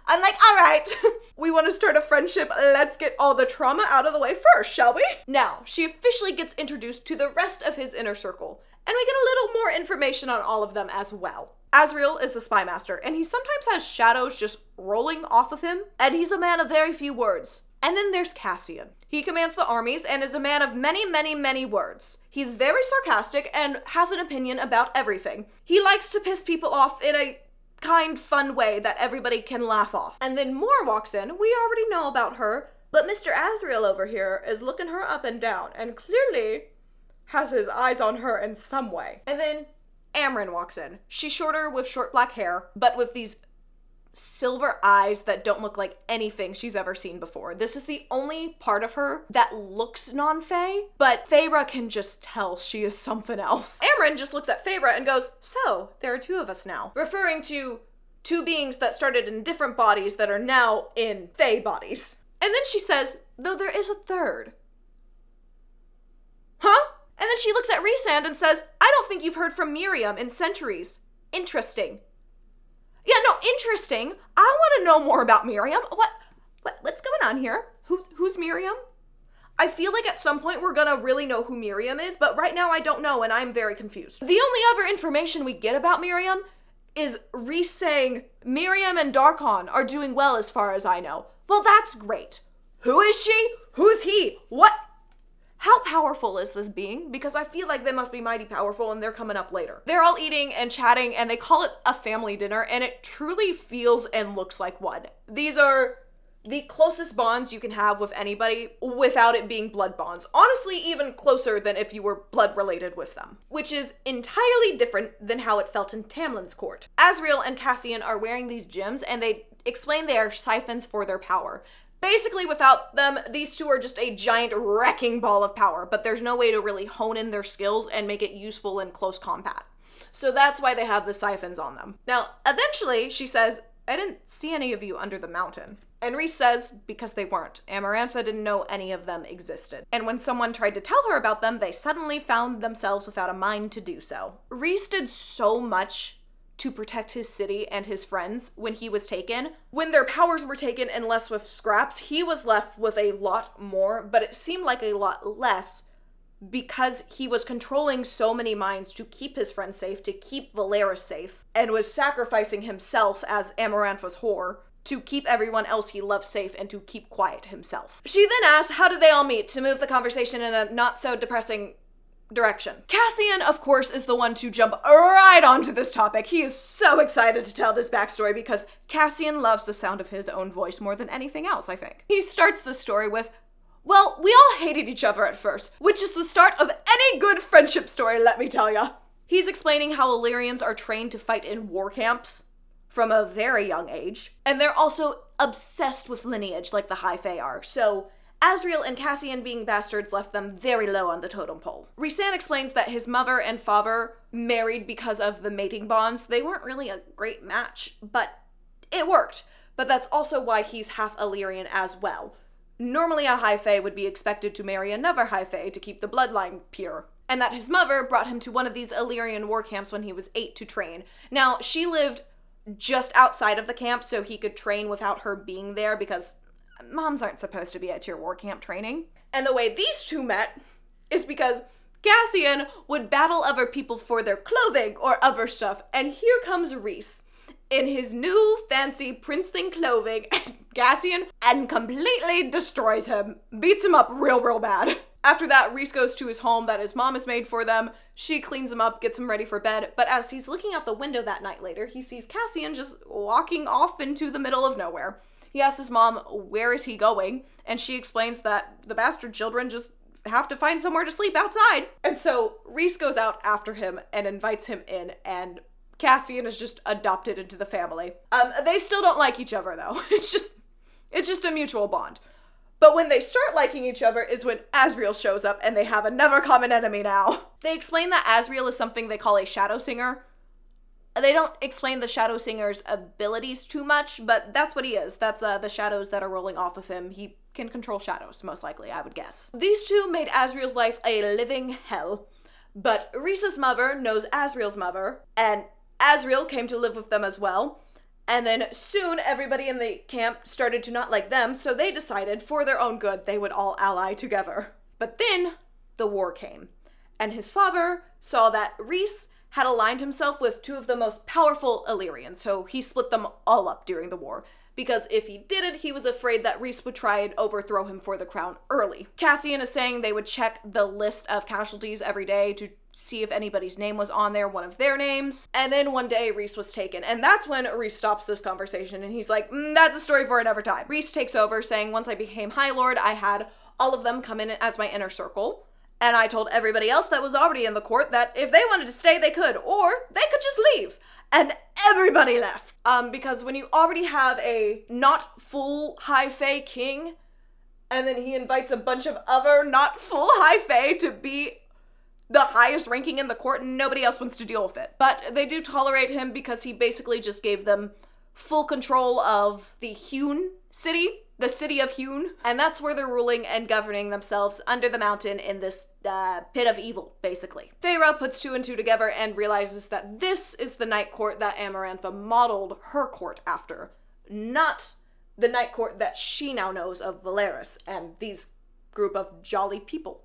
I'm like, all right, we want to start a friendship. Let's get all the trauma out of the way first, shall we? Now, she officially gets introduced to the rest of his inner circle, and we get a little more information on all of them as well. Azriel is the spy master, and he sometimes has shadows just rolling off of him, and he's a man of very few words. And then there's Cassian. He commands the armies and is a man of many, many, many words. He's very sarcastic and has an opinion about everything. He likes to piss people off in a kind, fun way that everybody can laugh off. And then Moore walks in. We already know about her, but Mr. Azriel over here is looking her up and down and clearly has his eyes on her in some way. And then Amryn walks in. She's shorter with short black hair, but with these silver eyes that don't look like anything she's ever seen before. This is the only part of her that looks non-Fae, but Feyre can just tell she is something else. Amryn just looks at Feyre and goes, so, there are two of us now. Referring to two beings that started in different bodies that are now in Fae bodies. And then she says, though there is a third. she looks at Rhysand and says, I don't think you've heard from Miriam in centuries. Interesting. Yeah, no, interesting. I want to know more about Miriam. What's going on here? Who's Miriam? I feel like at some point we're gonna really know who Miriam is, but right now I don't know and I'm very confused. The only other information we get about Miriam is Rhys saying, Miriam and Darkon are doing well as far as I know. Well, that's great. Who is she? Who's he? What? How powerful is this being? Because I feel like they must be mighty powerful and they're coming up later. They're all eating and chatting and they call it a family dinner and it truly feels and looks like one. These are the closest bonds you can have with anybody without it being blood bonds. Honestly, even closer than if you were blood related with them. Which is entirely different than how it felt in Tamlin's court. Asriel and Cassian are wearing these gems and they explain they are siphons for their power. Basically, without them, these two are just a giant wrecking ball of power, but there's no way to really hone in their skills and make it useful in close combat. So that's why they have the siphons on them. Now, eventually, she says, I didn't see any of you under the mountain. And Rhys says, because they weren't. Amarantha didn't know any of them existed. And when someone tried to tell her about them, they suddenly found themselves without a mind to do so. Rhys did so much to protect his city and his friends when he was taken. When their powers were taken and less with scraps, he was left with a lot more, but it seemed like a lot less because he was controlling so many minds to keep his friends safe, to keep Velaris safe, and was sacrificing himself as Amarantha's whore to keep everyone else he loved safe and to keep quiet himself. She then asked, how did they all meet, to move the conversation in a not so depressing direction. Cassian, of course, is the one to jump right onto this topic. He is so excited to tell this backstory because Cassian loves the sound of his own voice more than anything else, I think. He starts the story with, well, we all hated each other at first, which is the start of any good friendship story, let me tell ya. He's explaining how Illyrians are trained to fight in war camps from a very young age, and they're also obsessed with lineage like the High Fae are, so Asriel and Cassian being bastards left them very low on the totem pole. Rhysand explains that his mother and father married because of the mating bonds. They weren't really a great match, but it worked. But that's also why he's half Illyrian as well. Normally a High Fae would be expected to marry another High Fae to keep the bloodline pure. And that his mother brought him to one of these Illyrian war camps when he was 8 to train. Now, she lived just outside of the camp so he could train without her being there because moms aren't supposed to be at your war camp training. And the way these two met is because Cassian would battle other people for their clothing or other stuff. And here comes Rhys in his new fancy princeling clothing and Cassian and completely destroys him. Beats him up real bad. After that, Rhys goes to his home that his mom has made for them. She cleans him up, gets him ready for bed. But as he's looking out the window that night later, he sees Cassian just walking off into the middle of nowhere. He asks his mom, where is he going? And she explains that the bastard children just have to find somewhere to sleep outside. And so Rhys goes out after him and invites him in, and Cassian is just adopted into the family. They still don't like each other though. It's just a mutual bond. But when they start liking each other is when Asriel shows up and they have another common enemy now. They explain that Asriel is something they call a shadow singer. They don't explain the Shadow Singer's abilities too much, but that's what he is. That's the shadows that are rolling off of him. He can control shadows, most likely, I would guess. These two made Asriel's life a living hell, but Rhys's mother knows Asriel's mother, and Asriel came to live with them as well. And then soon everybody in the camp started to not like them, so they decided for their own good they would all ally together. But then the war came, and his father saw that Rhys had aligned himself with two of the most powerful Illyrians, so he split them all up during the war. Because if he didn't, he was afraid that Rhys would try and overthrow him for the crown early. Cassian is saying they would check the list of casualties every day to see if anybody's name was on there, one of their names. And then one day Rhys was taken, and that's when Rhys stops this conversation, and he's like, that's a story for another time. Rhys takes over, saying, once I became High Lord, I had all of them come in as my inner circle. And I told everybody else that was already in the court that if they wanted to stay, they could, or they could just leave. And everybody left. Because when you already have a not full High Fae king, and then he invites a bunch of other not full High Fae to be the highest ranking in the court, and nobody else wants to deal with it. But they do tolerate him because he basically just gave them full control of the Hewn city, the city of Hune, and that's where they're ruling and governing themselves under the mountain in this pit of evil, basically. Feyre puts two and two together and realizes that this is the night court that Amarantha modeled her court after, not the night court that she now knows of Velaris and these group of jolly people.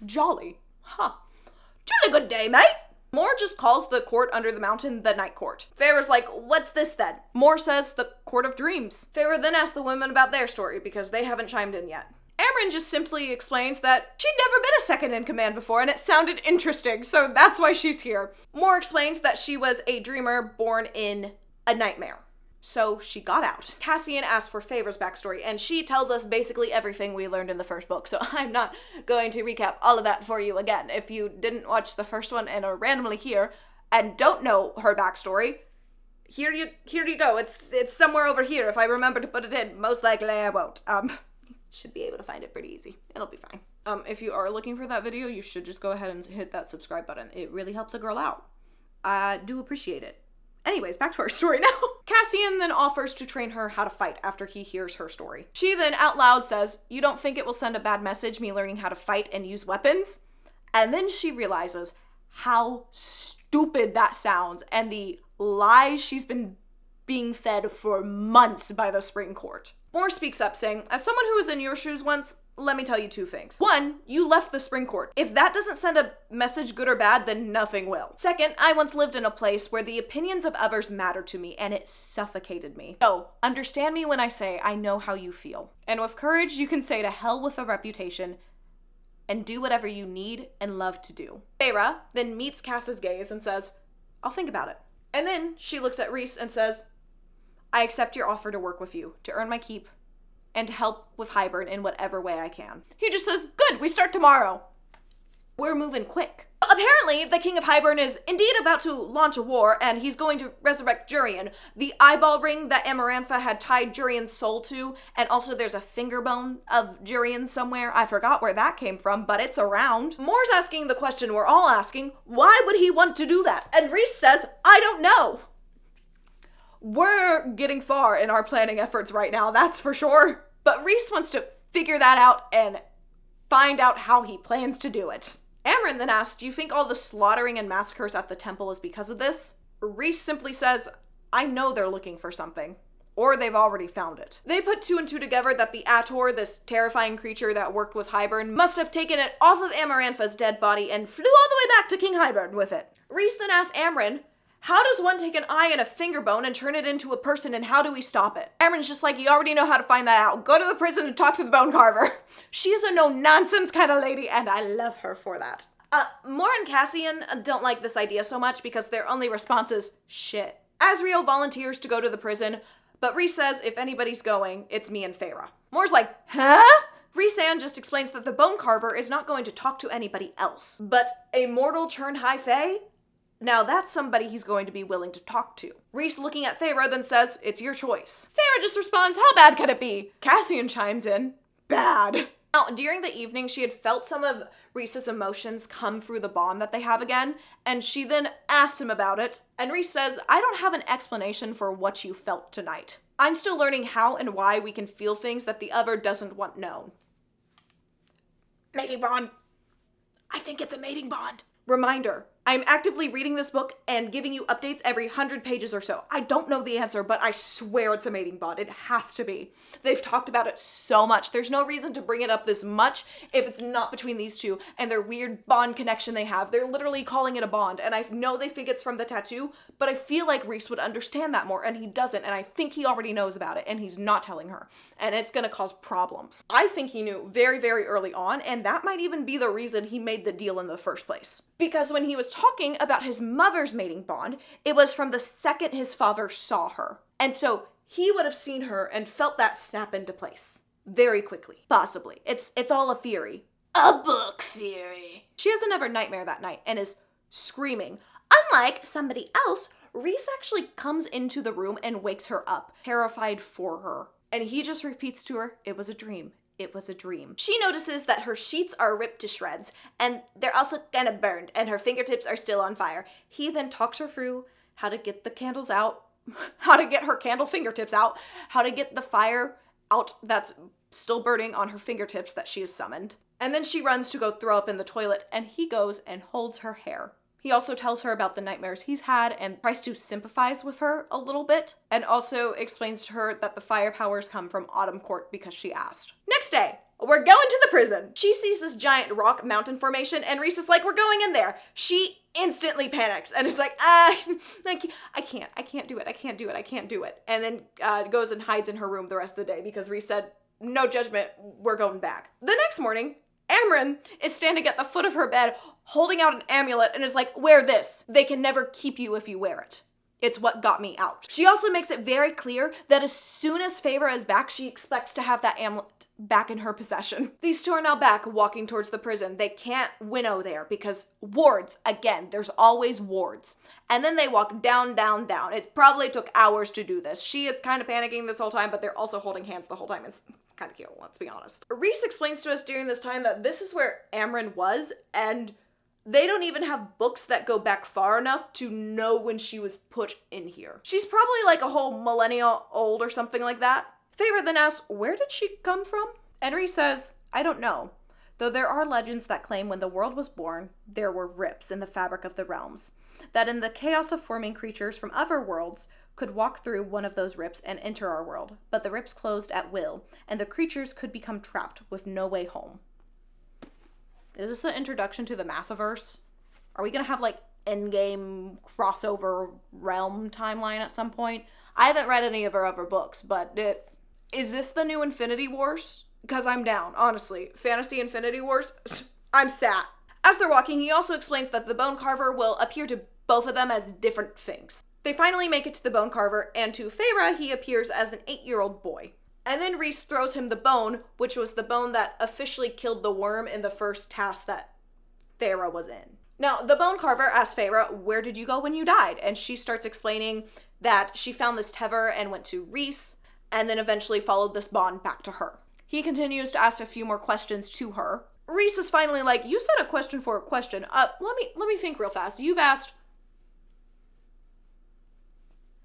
Jolly? Huh. Jolly good day, mate! Moore just calls the court under the mountain the night court. Feyre's like, what's this then? Moore says the court of dreams. Feyre then asks the women about their story because they haven't chimed in yet. Amren just simply explains that she'd never been a second in command before and it sounded interesting, so that's why she's here. Moore explains that she was a dreamer born in a nightmare. So she got out. Cassian asks for Feyre's backstory, and she tells us basically everything we learned in the first book, so I'm not going to recap all of that for you again. If you didn't watch the first one and are randomly here and don't know her backstory, here you go. It's somewhere over here if I remember to put it in. Most likely I won't. Should be able to find it pretty easy. It'll be fine. If you are looking for that video, you should just go ahead and hit that subscribe button. It really helps a girl out. I do appreciate it. Anyways, back to our story now. Cassian then offers to train her how to fight after he hears her story. She then out loud says, "You don't think it will send a bad message, me learning how to fight and use weapons?" And then she realizes how stupid that sounds and the lies she's been being fed for months by the Spring Court. Moore speaks up saying, "As someone who was in your shoes once, let me tell you two things. One, you left the Spring Court. If that doesn't send a message good or bad, then nothing will. Second, I once lived in a place where the opinions of others mattered to me and it suffocated me. So, understand me when I say I know how you feel. And with courage, you can say to hell with a reputation and do whatever you need and love to do." Feyre then meets Cass's gaze and says, "I'll think about it." And then she looks at Rhys and says, "I accept your offer to work with you, to earn my keep, and to help with Hybern in whatever way I can." He just says, "Good, we start tomorrow." We're moving quick. Apparently, the King of Hybern is indeed about to launch a war, and he's going to resurrect Jurian, the eyeball ring that Amarantha had tied Jurian's soul to, and also there's a finger bone of Jurian somewhere. I forgot where that came from, but it's around. Moore's asking the question we're all asking, why would he want to do that? And Rhys says, "I don't know." We're getting far in our planning efforts right now, that's for sure. But Rhys wants to figure that out and find out how he plans to do it. Amren then asks, "Do you think all the slaughtering and massacres at the temple is because of this?" Rhys simply says, "I know they're looking for something. Or they've already found it." They put two and two together that the Ator, this terrifying creature that worked with Hybern, must have taken it off of Amarantha's dead body and flew all the way back to King Hybern with it. Rhys then asks Amren, "How does one take an eye and a finger bone and turn it into a person, and how do we stop it?" Amren's just like, "You already know how to find that out. Go to the prison and talk to the bone carver." She is a no-nonsense kind of lady, and I love her for that. Moore and Cassian don't like this idea so much because their only response is, "Shit." Asriel volunteers to go to the prison, but Rhys says if anybody's going, it's me and Feyre. Moore's like, "Huh?" Rhys-Ann just explains that the bone carver is not going to talk to anybody else, but a mortal turned high fae? Now that's somebody he's going to be willing to talk to. Rhys, looking at Feyre, then says, "It's your choice." Feyre just responds, "How bad could it be?" Cassian chimes in, "Bad." Now, during the evening, she had felt some of Rhys's emotions come through the bond that they have again, and she then asked him about it, and Rhys says, "I don't have an explanation for what you felt tonight. I'm still learning how and why we can feel things that the other doesn't want known." Mating bond. I think it's a mating bond. Reminder, I'm actively reading this book and giving you updates every 100 pages or so. I don't know the answer, but I swear it's a mating bond. It has to be. They've talked about it so much. There's no reason to bring it up this much if it's not between these two and their weird bond connection they have. They're literally calling it a bond, and I know they think it's from the tattoo, but I feel like Rhys would understand that more, and he doesn't, and I think he already knows about it, and he's not telling her, and it's gonna cause problems. I think he knew very, very early on, and that might even be the reason he made the deal in the first place. Because when he was talking about his mother's mating bond, it was from the second his father saw her. And so he would have seen her and felt that snap into place very quickly. Possibly. It's all a theory. A book theory. She has another nightmare that night and is screaming. Unlike somebody else, Rhys actually comes into the room and wakes her up, terrified for her. And he just repeats to her, "It was a dream. It was a dream." She notices that her sheets are ripped to shreds, and they're also kind of burned, and her fingertips are still on fire. He then talks her through how to get the candles out, how to get her candle fingertips out, how to get the fire out that's still burning on her fingertips that she is summoned. And then she runs to go throw up in the toilet, and he goes and holds her hair. He also tells her about the nightmares he's had and tries to sympathize with her a little bit, and also explains to her that the fire powers come from Autumn Court because she asked. Next day, we're going to the prison. She sees this giant rock mountain formation, and Reese is like, we're going in there. She instantly panics and is like, I can't do it. And then goes and hides in her room the rest of the day because Reese said, no judgment, we're going back. The next morning, Amren is standing at the foot of her bed holding out an amulet and is like, wear this. They can never keep you if you wear it. It's what got me out. She also makes it very clear that as soon as Feyre is back, she expects to have that amulet back in her possession. These two are now back walking towards the prison. They can't winnow there because wards, again, there's always wards. And then they walk down, down, down. It probably took hours to do this. She is kind of panicking this whole time, but they're also holding hands the whole time. It's kind of cute, let's be honest. Reese explains to us during this time that this is where Amren was, and they don't even have books that go back far enough to know when she was put in here. She's probably like a whole millennia old or something like that. Feyre then asks, where did she come from? And Reese says, I don't know. Though there are legends that claim when the world was born, there were rips in the fabric of the realms. That in the chaos of forming creatures from other worlds could walk through one of those rips and enter our world. But the rips closed at will, and the creatures could become trapped with no way home. Is this an introduction to the Massiverse? Are we gonna have like endgame crossover realm timeline at some point? I haven't read any of her other books, but is this the new Infinity Wars? Because I'm down, honestly. Fantasy Infinity Wars, I'm sat. As they're walking, he also explains that the Bone Carver will appear to both of them as different things. They finally make it to the Bone Carver, and to Feyre, he appears as an 8-year-old boy. And then Reese throws him the bone, which was the bone that officially killed the worm in the first task that Feyre was in. Now, the Bone Carver asks Feyre, where did you go when you died? And she starts explaining that she found this tether and went to Reese, and then eventually followed this bond back to her. He continues to ask a few more questions to her. Reese is finally like, you said a question for a question. Let me think real fast. You've asked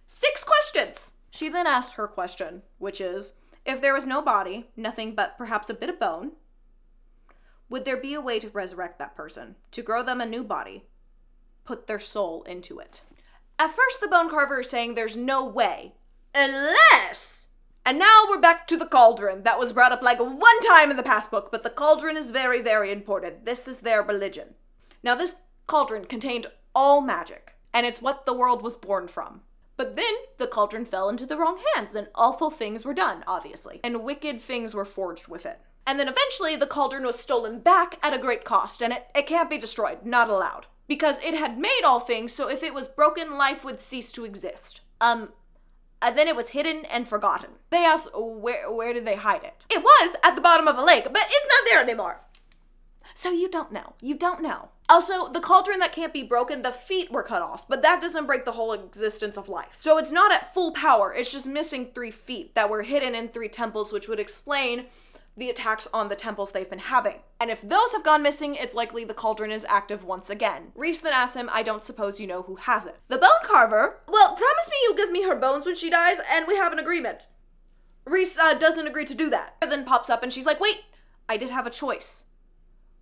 6 questions. She then asks her question, which is, if there was no body, nothing but perhaps a bit of bone, would there be a way to resurrect that person, to grow them a new body, put their soul into it? At first, the Bone Carver is saying there's no way, unless... And now we're back to the cauldron. That was brought up like one time in the past book, but the cauldron is very, very important. This is their religion. Now, this cauldron contained all magic, and it's what the world was born from. But then the cauldron fell into the wrong hands, and awful things were done, obviously, and wicked things were forged with it. And then eventually the cauldron was stolen back at a great cost, and it can't be destroyed, not allowed. Because it had made all things, so if it was broken, life would cease to exist. And then it was hidden and forgotten. They asked, where did they hide it? It was at the bottom of a lake, but it's not there anymore. So you don't know. You don't know. Also, the cauldron that can't be broken, the feet were cut off, but that doesn't break the whole existence of life. So it's not at full power, it's just missing 3 feet that were hidden in 3 temples, which would explain the attacks on the temples they've been having. And if those have gone missing, it's likely the cauldron is active once again. Reese then asks him, I don't suppose you know who has it. The Bone Carver, well, promise me you'll give me her bones when she dies, and we have an agreement. Reese doesn't agree to do that. Then pops up and she's like, wait, I did have a choice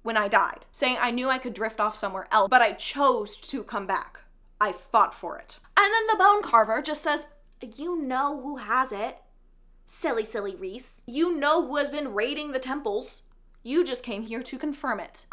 when I died, saying I knew I could drift off somewhere else, but I chose to come back. I fought for it. And then the Bone Carver just says, you know who has it. Silly, silly Reese. You know who has been raiding the temples. You just came here to confirm it.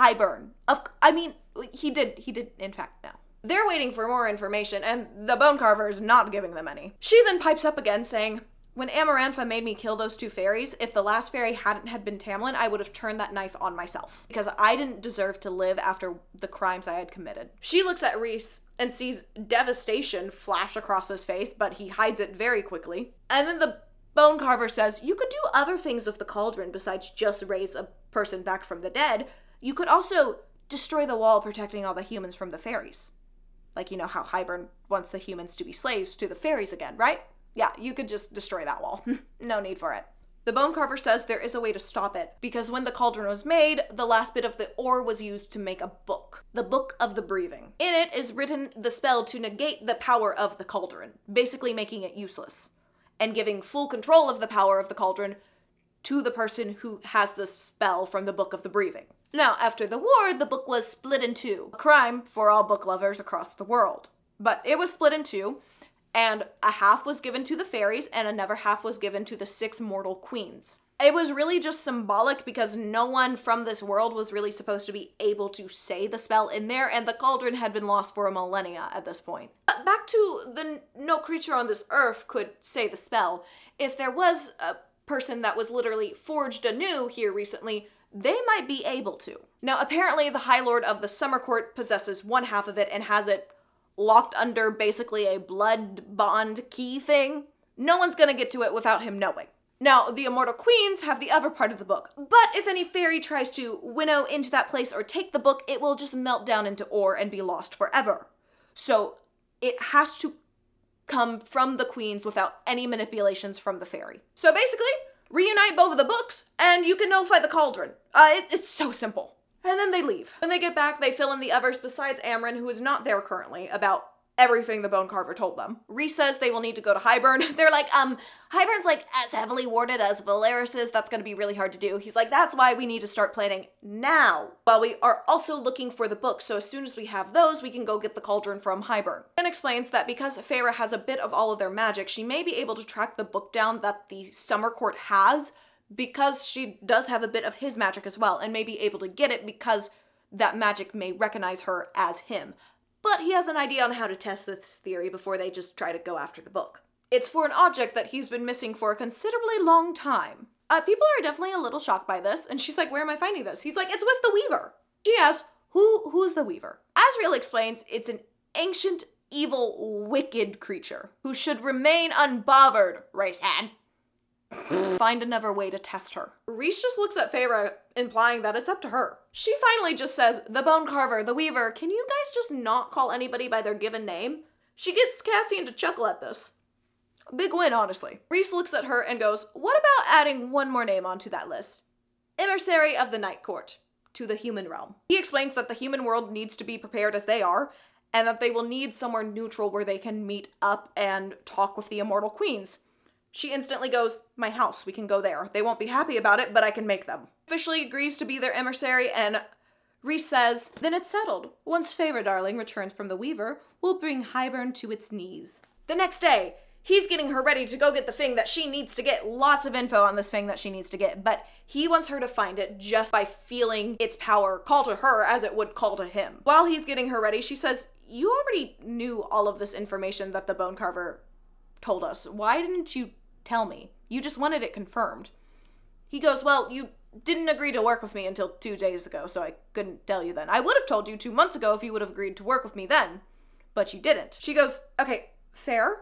He did in fact know. They're waiting for more information, and the Bone Carver is not giving them any. She then pipes up again, saying, when Amarantha made me kill those 2 fairies, if the last fairy hadn't had been Tamlin, I would have turned that knife on myself. Because I didn't deserve to live after the crimes I had committed. She looks at Reese and sees devastation flash across his face, but he hides it very quickly. And then the Bone Carver says, you could do other things with the cauldron besides just raise a person back from the dead. You could also destroy the wall protecting all the humans from the fairies. Like, you know how Hybern wants the humans to be slaves to the fairies again, right? Yeah, you could just destroy that wall. No need for it. The Bone Carver says there is a way to stop it, because when the cauldron was made, the last bit of the ore was used to make a book. The Book of the Breathing. In it is written the spell to negate the power of the cauldron, basically making it useless, and giving full control of the power of the cauldron to the person who has the spell from the Book of the Breathing. Now, after the war, the book was split in two, a crime for all book lovers across the world. But it was split in two, and a half was given to the fairies, and another half was given to the 6 mortal queens. It was really just symbolic because no one from this world was really supposed to be able to say the spell in there, and the cauldron had been lost for a millennia at this point. Back to the no creature on this earth could say the spell. If there was a person that was literally forged anew here recently, they might be able to. Now, apparently the High Lord of the Summer Court possesses one half of it and has it locked under basically a blood bond key thing. No one's gonna get to it without him knowing. Now, the Immortal Queens have the other part of the book, but if any fairy tries to winnow into that place or take the book, it will just melt down into ore and be lost forever. So it has to come from the queens without any manipulations from the fairy. So basically, reunite both of the books, and you can nullify the cauldron. It's so simple. And then they leave. When they get back, they fill in the others besides Amryn, who is not there currently, about everything the Bone Carver told them. Rhys says they will need to go to Hybern. They're like, Hybern's like as heavily warded as Velaris is. That's gonna be really hard to do. He's like, that's why we need to start planning now. While we are also looking for the books, so as soon as we have those, we can go get the cauldron from Hybern. And explains that because Feyre has a bit of all of their magic, she may be able to track the book down that the Summer Court has, because she does have a bit of his magic as well, and may be able to get it because that magic may recognize her as him. But he has an idea on how to test this theory before they just try to go after the book. It's for an object that he's been missing for a considerably long time. People are definitely a little shocked by this, and she's like, where am I finding this? He's like, it's with the Weaver. She asks, who's the Weaver? Asriel explains it's an ancient, evil, wicked creature who should remain unbothered, raise hand. Find another way to test her. Rhys just looks at Feyre, implying that it's up to her. She finally just says, the Bone Carver, the Weaver, can you guys just not call anybody by their given name? She gets Cassian to chuckle at this. Big win, honestly. Rhys looks at her and goes, what about adding one more name onto that list? Emissary of the Night Court, to the human realm. He explains that the human world needs to be prepared as they are, and that they will need somewhere neutral where they can meet up and talk with the Immortal Queens. She instantly goes, my house, we can go there. They won't be happy about it, but I can make them. Officially agrees to be their emissary, and Rhys says, then it's settled. Once Feyre, darling, returns from the Weaver, we'll bring Hybern to its knees. The next day, he's getting her ready to go get the thing that she needs to get. Lots of info on this thing that she needs to get, but he wants her to find it just by feeling its power call to her as it would call to him. While he's getting her ready, she says, you already knew all of this information that the Bone Carver told us. Why didn't you tell me? You just wanted it confirmed. He goes, well, you didn't agree to work with me until 2 days ago, so I couldn't tell you then. I would have told you 2 months ago if you would have agreed to work with me then, but you didn't. She goes, okay, fair.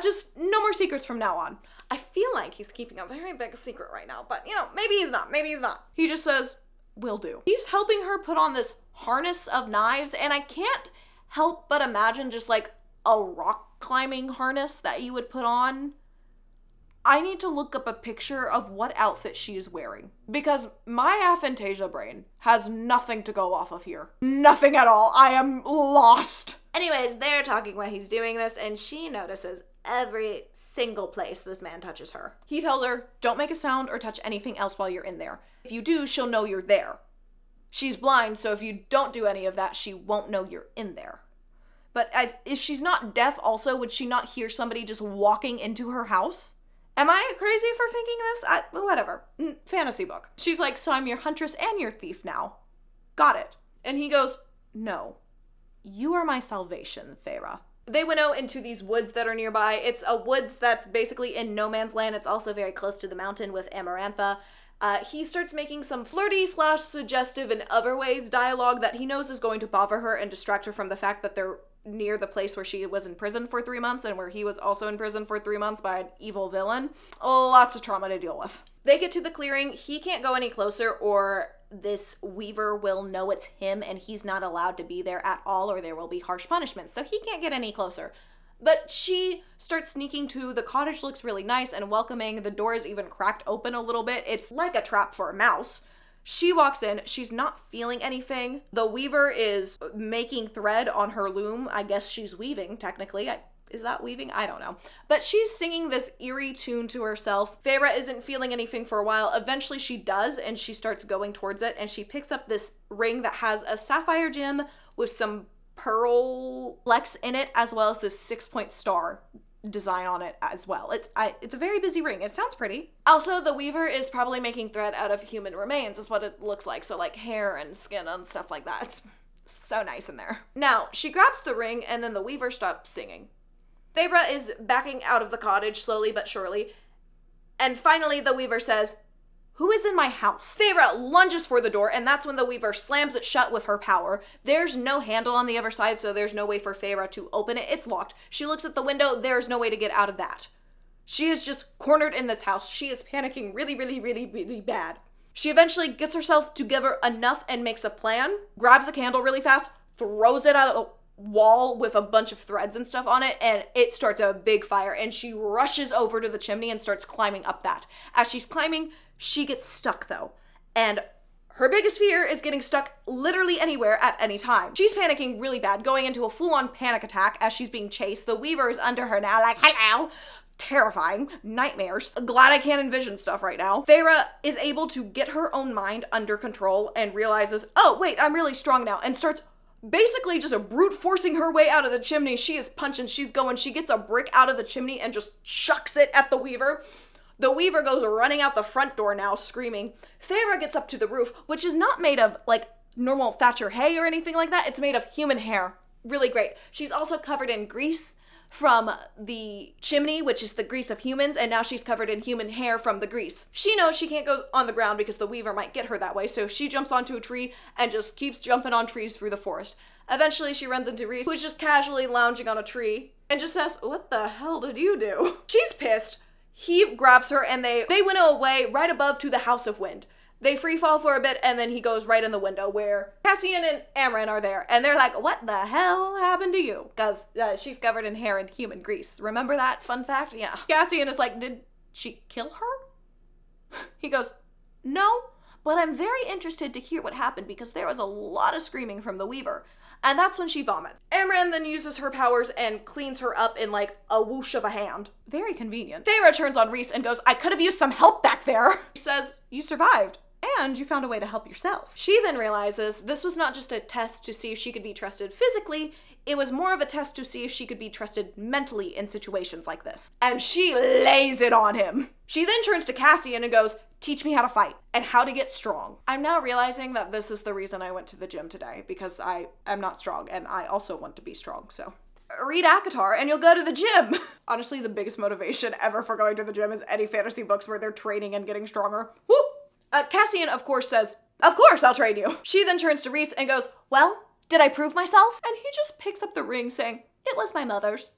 Just no more secrets from now on. I feel like he's keeping a very big secret right now, but maybe he's not, maybe he's not. He just says, will do. He's helping her put on this harness of knives, and I can't help but imagine just like a rock climbing harness that you would put on. I need to look up a picture of what outfit she is wearing, because my aphantasia brain has nothing to go off of here. Nothing at all. I am lost. Anyways, they're talking while he's doing this, and she notices every single place this man touches her. He tells her, don't make a sound or touch anything else while you're in there. If you do, she'll know you're there. She's blind, so if you don't do any of that, she won't know you're in there. But if she's not deaf also, would she not hear somebody just walking into her house? Am I crazy for thinking this? Whatever. Fantasy book. She's like, so I'm your huntress and your thief now. Got it. And he goes, no. You are my salvation, Feyre. They winnow into these woods that are nearby. It's a woods that's basically in no man's land. It's also very close to the mountain with Amarantha. He starts making some flirty / suggestive in other ways dialogue that he knows is going to bother her and distract her from the fact that they're near the place where she was in prison for 3 months and where he was also in prison for 3 months by an evil villain. Lots of trauma to deal with. They get to the clearing. He can't go any closer or this Weaver will know it's him and he's not allowed to be there at all or there will be harsh punishments. So he can't get any closer. But she starts sneaking to the cottage. Looks really nice and welcoming. The door is even cracked open a little bit. It's like a trap for a mouse. She walks in, she's not feeling anything. The Weaver is making thread on her loom. I guess she's weaving, technically. Is that weaving? I don't know. But she's singing this eerie tune to herself. Feyre isn't feeling anything for a while. Eventually she does, and she starts going towards it, and she picks up this ring that has a sapphire gem with some pearl flecks in it, as well as this 6-point star design on it as well. It's a very busy ring. It sounds pretty. Also, the weaver is probably making thread out of human remains is what it looks like. So like hair and skin and stuff like that. It's so nice in there. Now, she grabs the ring and then the weaver stops singing. Feyre is backing out of the cottage slowly but surely. And finally the weaver says, "Who is in my house?" Feyre lunges for the door, and that's when the weaver slams it shut with her power. There's no handle on the other side, so there's no way for Feyre to open it. It's locked. She looks at the window. There's no way to get out of that. She is just cornered in this house. She is panicking really, really, really, really bad. She eventually gets herself together enough and makes a plan, grabs a candle really fast, throws it out of the wall with a bunch of threads and stuff on it, and it starts a big fire, and she rushes over to the chimney and starts climbing up that. As she's climbing, she gets stuck though, and her biggest fear is getting stuck literally anywhere at any time. She's panicking really bad, going into a full-on panic attack as she's being chased. The weaver is under her now, like, hello! Terrifying. Nightmares. Glad I can't envision stuff right now. Feyre is able to get her own mind under control and realizes, oh wait, I'm really strong now, and starts basically just a brute forcing her way out of the chimney. She is punching, she's going, she gets a brick out of the chimney and just chucks it at the weaver. The weaver goes running out the front door now, screaming. Feyre gets up to the roof, which is not made of, like, normal Thatcher hay or anything like that. It's made of human hair. Really great. She's also covered in grease from the chimney, which is the grease of humans, and now she's covered in human hair from the grease. She knows she can't go on the ground because the weaver might get her that way, so she jumps onto a tree and just keeps jumping on trees through the forest. Eventually, she runs into Reese, who's just casually lounging on a tree, and just says, "What the hell did you do?" She's pissed. He grabs her, and they winnow away right above to the House of Wind. They free fall for a bit, and then he goes right in the window where Cassian and Amren are there, and they're like, "What the hell happened to you?" Because she's covered in hair and human grease. Remember that fun fact? Yeah. Cassian is like, "Did she kill her?" He goes, "No, but I'm very interested to hear what happened because there was a lot of screaming from the weaver." And that's when she vomits. Amren then uses her powers and cleans her up in like a whoosh of a hand. Very convenient. Feyre turns on Reese and goes, "I could have used some help back there." He says, "You survived. And you found a way to help yourself." She then realizes this was not just a test to see if she could be trusted physically, it was more of a test to see if she could be trusted mentally in situations like this. And she lays it on him. She then turns to Cassian and goes, "Teach me how to fight and how to get strong." I'm now realizing that this is the reason I went to the gym today, because I am not strong and I also want to be strong, so. Read ACOTAR and you'll go to the gym. Honestly, the biggest motivation ever for going to the gym is any fantasy books where they're training and getting stronger. Woo! Cassian, of course, says, "Of course, I'll train you." She then turns to Reese and goes, "Well, did I prove myself?" And he just picks up the ring saying, "It was my mother's."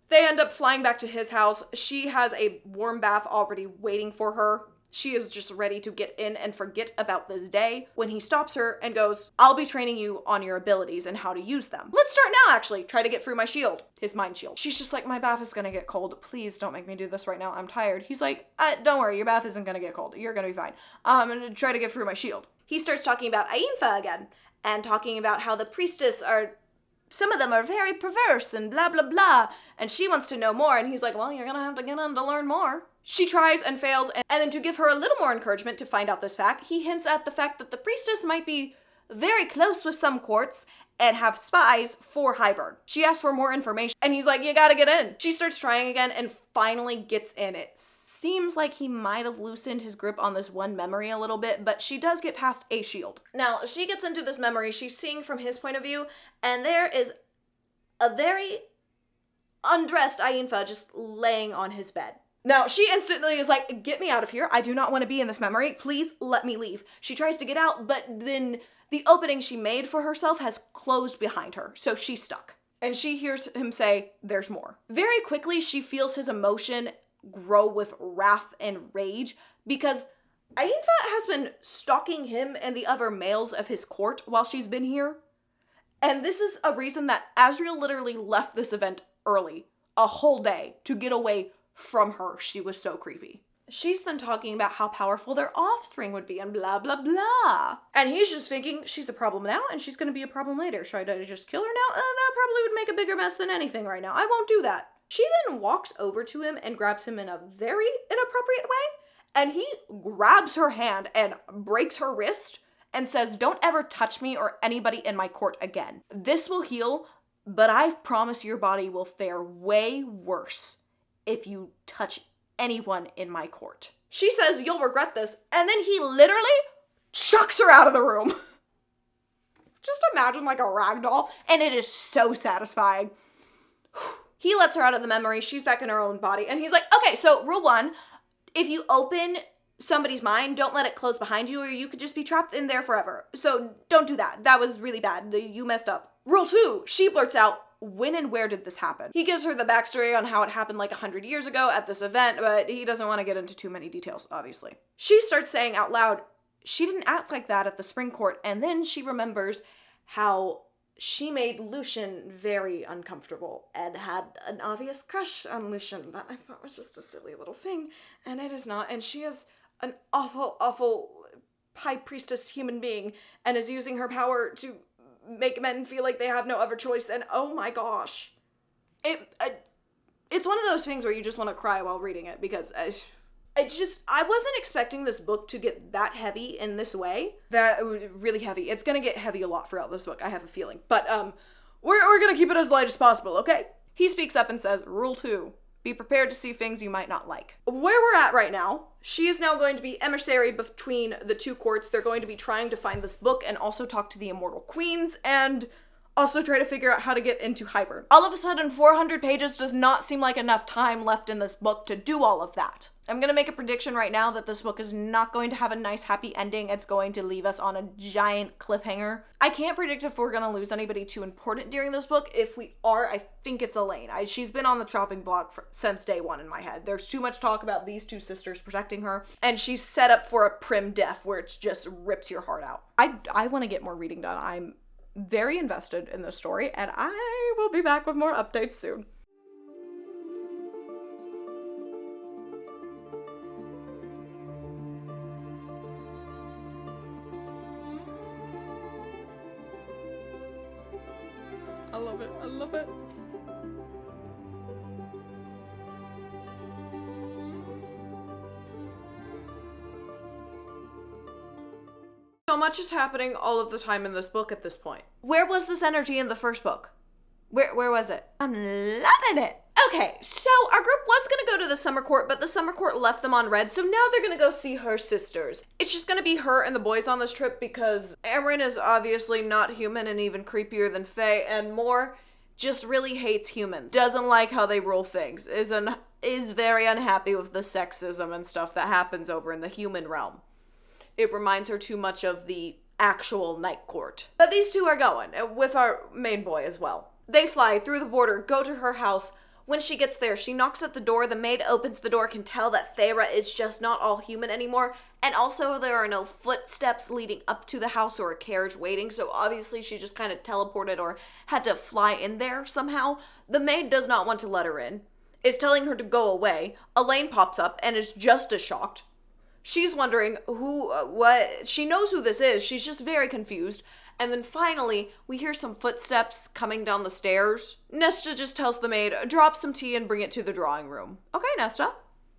They end up flying back to his house. She has a warm bath already waiting for her. She is just ready to get in and forget about this day when he stops her and goes, "I'll be training you on your abilities and how to use them. Let's start now, actually. Try to get through my shield." His mind shield. She's just like, "My bath is gonna get cold. Please don't make me do this right now. I'm tired." He's like, "Don't worry. Your bath isn't gonna get cold. You're gonna be fine. I'm gonna try to get through my shield." He starts talking about Ainfa again and talking about how the priestess some of them are very perverse and blah, blah, blah. And she wants to know more. And he's like, "Well, you're gonna have to get on to learn more." She tries and fails, and then to give her a little more encouragement to find out this fact, he hints at the fact that the priestess might be very close with some courts and have spies for Hybern. She asks for more information, and he's like, "You gotta get in." She starts trying again and finally gets in. It seems like he might have loosened his grip on this one memory a little bit, but she does get past a shield. Now, she gets into this memory, she's seeing from his point of view, and there is a very undressed Ainfa just laying on his bed. Now, she instantly is like, "Get me out of here. I do not want to be in this memory. Please let me leave." She tries to get out, but then the opening she made for herself has closed behind her, so she's stuck. And she hears him say, "There's more." Very quickly, she feels his emotion grow with wrath and rage because Ainfa has been stalking him and the other males of his court while she's been here. And this is a reason that Asriel literally left this event early, a whole day, to get away from her. She was so creepy. she's then talking about how powerful their offspring would be and blah, blah, blah. And he's just thinking, she's a problem now and she's going to be a problem later. Should I just kill her now? That probably would make a bigger mess than anything right now. I won't do that. She then walks over to him and grabs him in a very inappropriate way. And he grabs her hand and breaks her wrist and says, don't ever touch me or anybody in my court again. This will heal, but I promise your body will fare way worse if you touch anyone in my court. She says, you'll regret this, and then he literally chucks her out of the room. Just imagine like a rag doll, and it is so satisfying. He lets her out of the memory, she's back in her own body, and he's like, okay, so rule 1, if you open somebody's mind, don't let it close behind you, or you could just be trapped in there forever. So don't do that. That was really bad. You messed up. Rule 2, she blurts out, when and where did this happen? He gives her the backstory on how it happened like 100 years ago at this event, but he doesn't want to get into too many details, obviously. She starts saying out loud, she didn't act like that at the spring court, and then she remembers how she made Lucian very uncomfortable and had an obvious crush on Lucian that I thought was just a silly little thing, and it is not, and she is an awful, awful high priestess human being and is using her power to make men feel like they have no other choice, and oh my gosh. It's one of those things where you just want to cry while reading it, because I wasn't expecting this book to get that heavy in this way. Really heavy. It's gonna get heavy a lot throughout this book, I have a feeling. But we're gonna keep it as light as possible, okay? He speaks up and says, rule 2, be prepared to see things you might not like. Where we're at right now, she is now going to be emissary between the two courts. They're going to be trying to find this book and also talk to the immortal queens and also try to figure out how to get into Hybern. All of a sudden, 400 pages does not seem like enough time left in this book to do all of that. I'm gonna make a prediction right now that this book is not going to have a nice happy ending. It's going to leave us on a giant cliffhanger. I can't predict if we're gonna lose anybody too important during this book. If we are, I think it's Elaine. She's been on the chopping block since day one in my head. There's too much talk about these two sisters protecting her, and she's set up for a prim death where it just rips your heart out. I want to get more reading done. I'm very invested in this story, and I will be back with more updates soon. I love it. I love it. So much is happening all of the time in this book at this point. Where was this energy in the first book? Where was it? I'm loving it. Okay, so our group was gonna go to the summer court, but the summer court left them on red, so now they're gonna go see her sisters. It's just gonna be her and the boys on this trip because Amryn is obviously not human and even creepier than Faye, and Moore just really hates humans. Doesn't like how they rule things. Is very unhappy with the sexism and stuff that happens over in the human realm. It reminds her too much of the actual night court. But these two are going, with our main boy as well. They fly through the border, go to her house. When she gets there, she knocks at the door. The maid opens the door, can tell that Feyre is just not all human anymore. And also there are no footsteps leading up to the house or a carriage waiting. So obviously she just kind of teleported or had to fly in there somehow. The maid does not want to let her in, is telling her to go away. Elaine pops up and is just as shocked. She's wondering what, she knows who this is. She's just very confused. And then finally, we hear some footsteps coming down the stairs. Nesta just tells the maid, drop some tea and bring it to the drawing room. Okay, Nesta,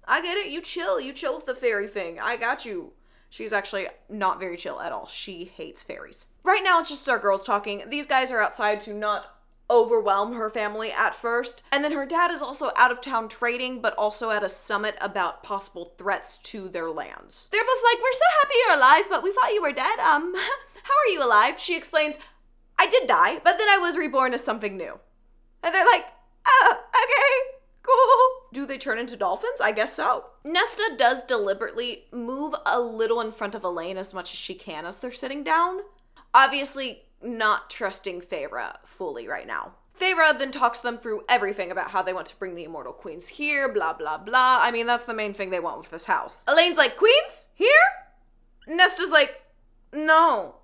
I get it. You chill with the fairy thing. I got you. She's actually not very chill at all. She hates fairies. Right now, it's just our girls talking. These guys are outside to not overwhelm her family at first. And then her dad is also out of town trading, but also at a summit about possible threats to their lands. They're both like, we're so happy you're alive, but we thought you were dead. How are you alive? She explains, I did die, but then I was reborn as something new. And they're like, oh, okay, cool. Do they turn into dolphins? I guess so. Nesta does deliberately move a little in front of Elaine as much as she can as they're sitting down. Obviously not trusting Feyre fully right now. Feyre then talks them through everything about how they want to bring the immortal queens here, blah, blah, blah. I mean, that's the main thing they want with this house. Elaine's like, queens? Here? Nesta's like, no.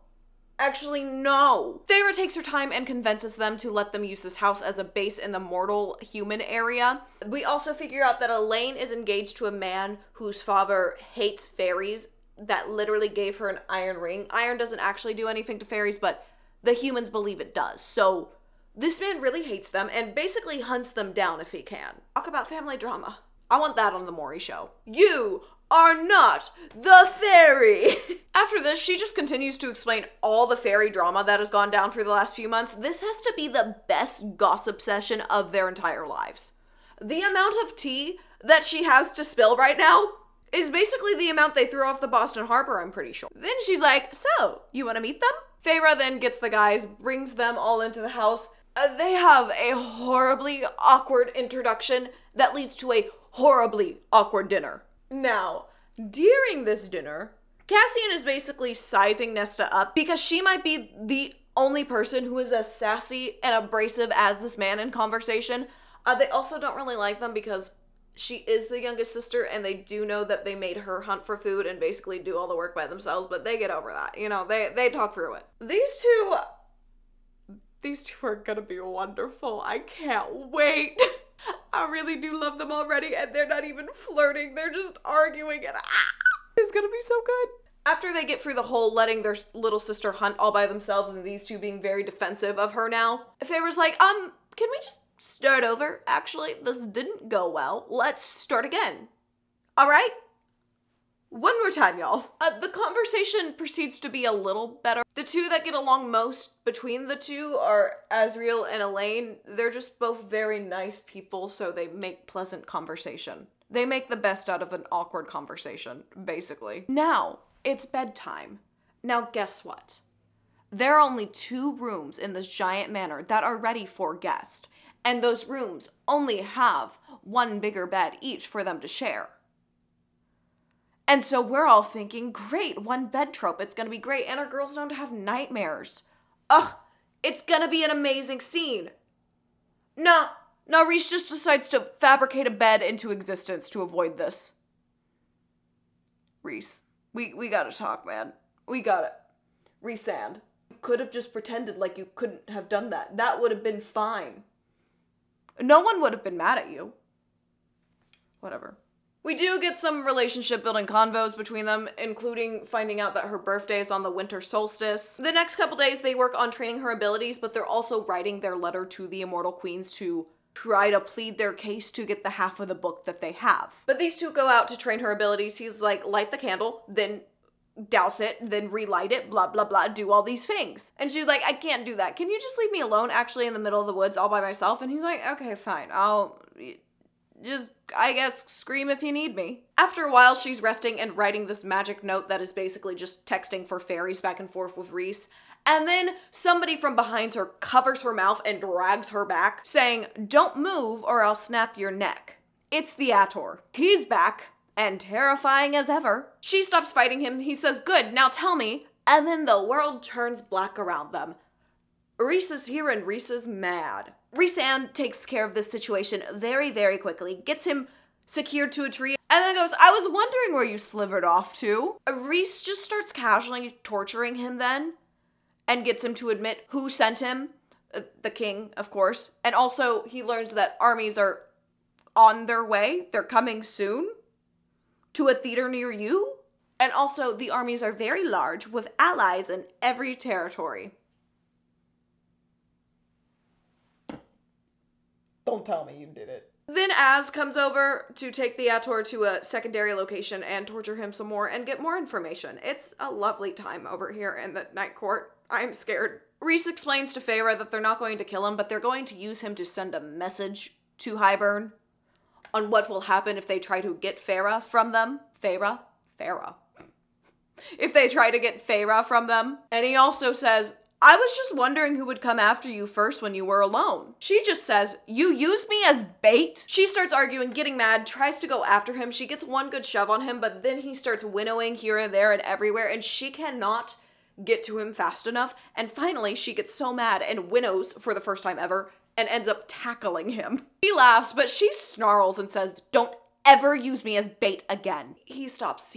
Actually, no. Feyre takes her time and convinces them to let them use this house as a base in the mortal human area. We also figure out that Elaine is engaged to a man whose father hates fairies, that literally gave her an iron ring. Iron doesn't actually do anything to fairies, but the humans believe it does. So this man really hates them and basically hunts them down if he can. Talk about family drama. I want that on the Maury show. You are not the fairy. After this, she just continues to explain all the fairy drama that has gone down for the last few months. This has to be the best gossip session of their entire lives. The amount of tea that she has to spill right now is basically the amount they threw off the Boston Harbor, I'm pretty sure. Then she's like, so, you want to meet them? Feyre then gets the guys, brings them all into the house. They have a horribly awkward introduction that leads to a horribly awkward dinner. Now, during this dinner, Cassian is basically sizing Nesta up because she might be the only person who is as sassy and abrasive as this man in conversation. They also don't really like them because she is the youngest sister and they do know that they made her hunt for food and basically do all the work by themselves, but they get over that. You know, they talk through it. These two are gonna be wonderful. I can't wait. I really do love them already, and they're not even flirting. They're just arguing, and it's gonna be so good. After they get through the whole letting their little sister hunt all by themselves and these two being very defensive of her now, Feyre's like, can we just start over? Actually, this didn't go well. Let's start again. All right? One more time, y'all. The conversation proceeds to be a little better. The two that get along most between the two are Asriel and Elaine. They're just both very nice people, so they make pleasant conversation. They make the best out of an awkward conversation, basically. Now, it's bedtime. Now, guess what? There are only 2 rooms in this giant manor that are ready for guests, and those rooms only have 1 bigger bed each for them to share. And so we're all thinking, great, 1 bed trope, it's gonna be great, and our girls don't have nightmares. Ugh, it's gonna be an amazing scene. No, Reese just decides to fabricate a bed into existence to avoid this. Reese, we gotta talk, man. We gotta. Resand. You could have just pretended like you couldn't have done that. That would have been fine. No one would have been mad at you. Whatever. We do get some relationship building convos between them, including finding out that her birthday is on the winter solstice. The next couple days they work on training her abilities, but they're also writing their letter to the Immortal Queens to try to plead their case to get the half of the book that they have. But these two go out to train her abilities. He's like, light the candle, then douse it, then relight it, blah, blah, blah, do all these things. And she's like, I can't do that. Can you just leave me alone actually in the middle of the woods all by myself? And he's like, okay, fine. I'll just, I guess, scream if you need me. After a while, she's resting and writing this magic note that is basically just texting for fairies back and forth with Reese. And then somebody from behind her covers her mouth and drags her back, saying, don't move or I'll snap your neck. It's the Ator. He's back, and terrifying as ever. She stops fighting him. He says, good, now tell me. And then the world turns black around them. Reese is here and Reese is mad. Resand takes care of this situation very, very quickly, gets him secured to a tree, and then goes, I was wondering where you slivered off to. Reese just starts casually torturing him then, and gets him to admit who sent him, the king, of course, and also he learns that armies are on their way, they're coming soon, to a theater near you, and also the armies are very large, with allies in every territory. Don't tell me you did it. Then Az comes over to take the Ator to a secondary location and torture him some more and get more information. It's a lovely time over here in the Night Court. I'm scared. Reese explains to Feyre that they're not going to kill him, but they're going to use him to send a message to Hybern on what will happen if they try to get Feyre from them. Feyre. If they try to get Feyre from them. And he also says, I was just wondering who would come after you first when you were alone. She just says, you used me as bait? She starts arguing, getting mad, tries to go after him. She gets one good shove on him, but then he starts winnowing here and there and everywhere, and she cannot get to him fast enough. And finally, she gets so mad and winnows for the first time ever and ends up tackling him. He laughs, but she snarls and says, don't ever use me as bait again. He stops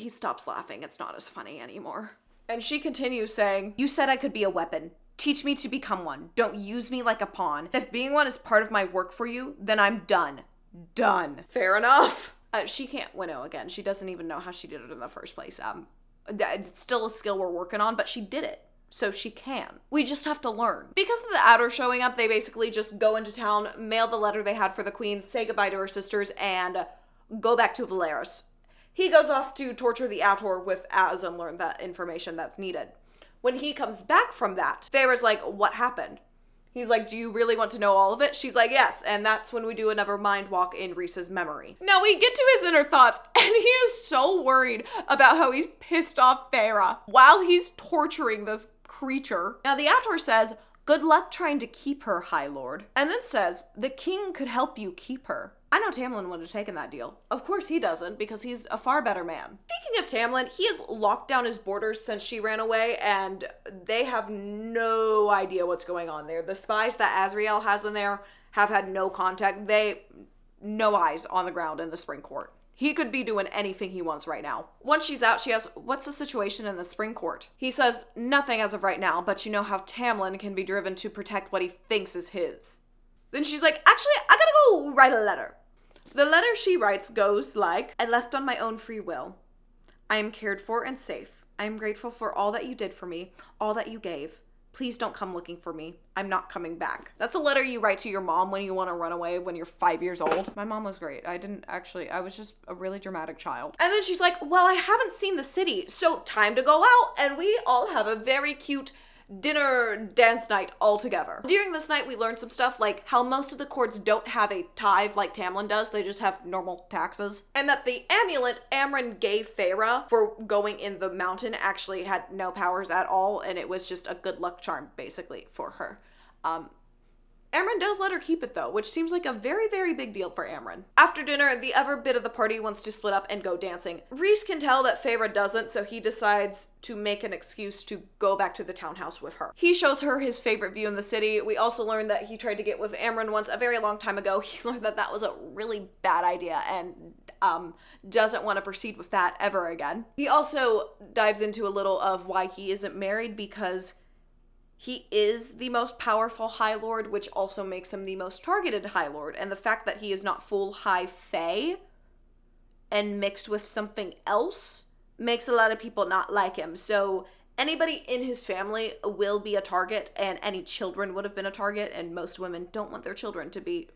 laughing. It's not as funny anymore. And she continues saying, "You said I could be a weapon. Teach me to become one. Don't use me like a pawn. If being one is part of my work for you, then I'm done. Done." Fair enough. She can't winnow again. She doesn't even know how she did it in the first place. It's still a skill we're working on, but she did it. So she can. We just have to learn. Because of the Outer showing up, they basically just go into town, mail the letter they had for the queen, say goodbye to her sisters, and go back to Velaris. He goes off to torture the Outer with Az and learn that information that's needed. When he comes back from that, Feyre's like, "What happened?" He's like, "Do you really want to know all of it?" She's like, "Yes." And that's when we do another mind walk in Rhys's memory. Now we get to his inner thoughts, and he is so worried about how he's pissed off Feyre while he's torturing this creature. Now the Outer says, "Good luck trying to keep her, High Lord." And then says, "The king could help you keep her." I know Tamlin would have taken that deal. Of course he doesn't, because he's a far better man. Speaking of Tamlin, he has locked down his borders since she ran away, and they have no idea what's going on there. The spies that Azriel has in there have had no contact. No eyes on the ground in the Spring Court. He could be doing anything he wants right now. Once she's out, she asks, "What's the situation in the Spring Court?" He says, "Nothing as of right now, but you know how Tamlin can be driven to protect what he thinks is his." Then she's like, "Actually, I gotta go write a letter." The letter she writes goes like, "I left on my own free will. I am cared for and safe. I am grateful for all that you did for me, all that you gave. Please don't come looking for me. I'm not coming back." That's a letter you write to your mom when you want to run away when you're 5 years old. My mom was great. I was just a really dramatic child. And then she's like, "Well, I haven't seen the city, so time to go out." And we all have a very cute dinner dance night all together. During this night, we learned some stuff like how most of the courts don't have a tithe like Tamlin does. They just have normal taxes. And that the amulet Amren gave Feyre for going in the mountain actually had no powers at all, and it was just a good luck charm, basically, for her. Amren does let her keep it though, which seems like a very, very big deal for Amren. After dinner, the other bit of the party wants to split up and go dancing. Rhys can tell that Feyre doesn't, so he decides to make an excuse to go back to the townhouse with her. He shows her his favorite view in the city. We also learned that he tried to get with Amren once a very long time ago. He learned that that was a really bad idea and doesn't want to proceed with that ever again. He also dives into a little of why he isn't married, because he is the most powerful High Lord, which also makes him the most targeted High Lord. And the fact that he is not full High Fae and mixed with something else makes a lot of people not like him. So anybody in his family will be a target, and any children would have been a target, and most women don't want their children to be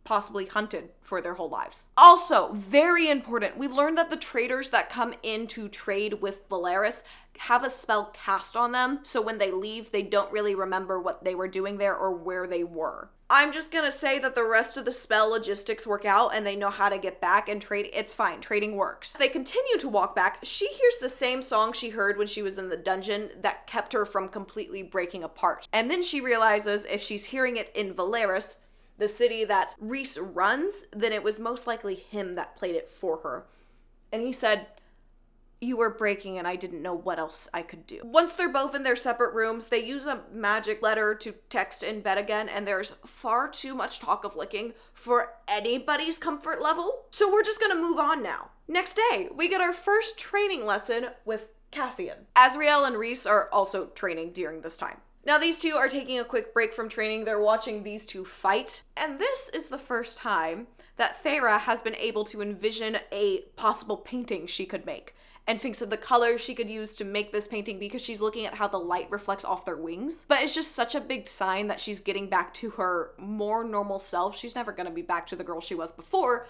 possibly hunted for their whole lives. Also, very important, we learned that the traders that come in to trade with Velaris have a spell cast on them, so when they leave, they don't really remember what they were doing there or where they were. I'm just gonna say that the rest of the spell logistics work out and they know how to get back and trade. It's fine, trading works. They continue to walk back. She hears the same song she heard when she was in the dungeon that kept her from completely breaking apart. And then she realizes if she's hearing it in Velaris, the city that Rhys runs, then it was most likely him that played it for her. And he said, "You were breaking and I didn't know what else I could do." Once they're both in their separate rooms, they use a magic letter to text in bed again, and there's far too much talk of licking for anybody's comfort level. So we're just gonna move on now. Next day, we get our first training lesson with Cassian. Azriel and Rhys are also training during this time. Now these two are taking a quick break from training. They're watching these two fight. And this is the first time that Feyre has been able to envision a possible painting she could make, and thinks of the colors she could use to make this painting because she's looking at how the light reflects off their wings. But it's just such a big sign that she's getting back to her more normal self. She's never gonna be back to the girl she was before,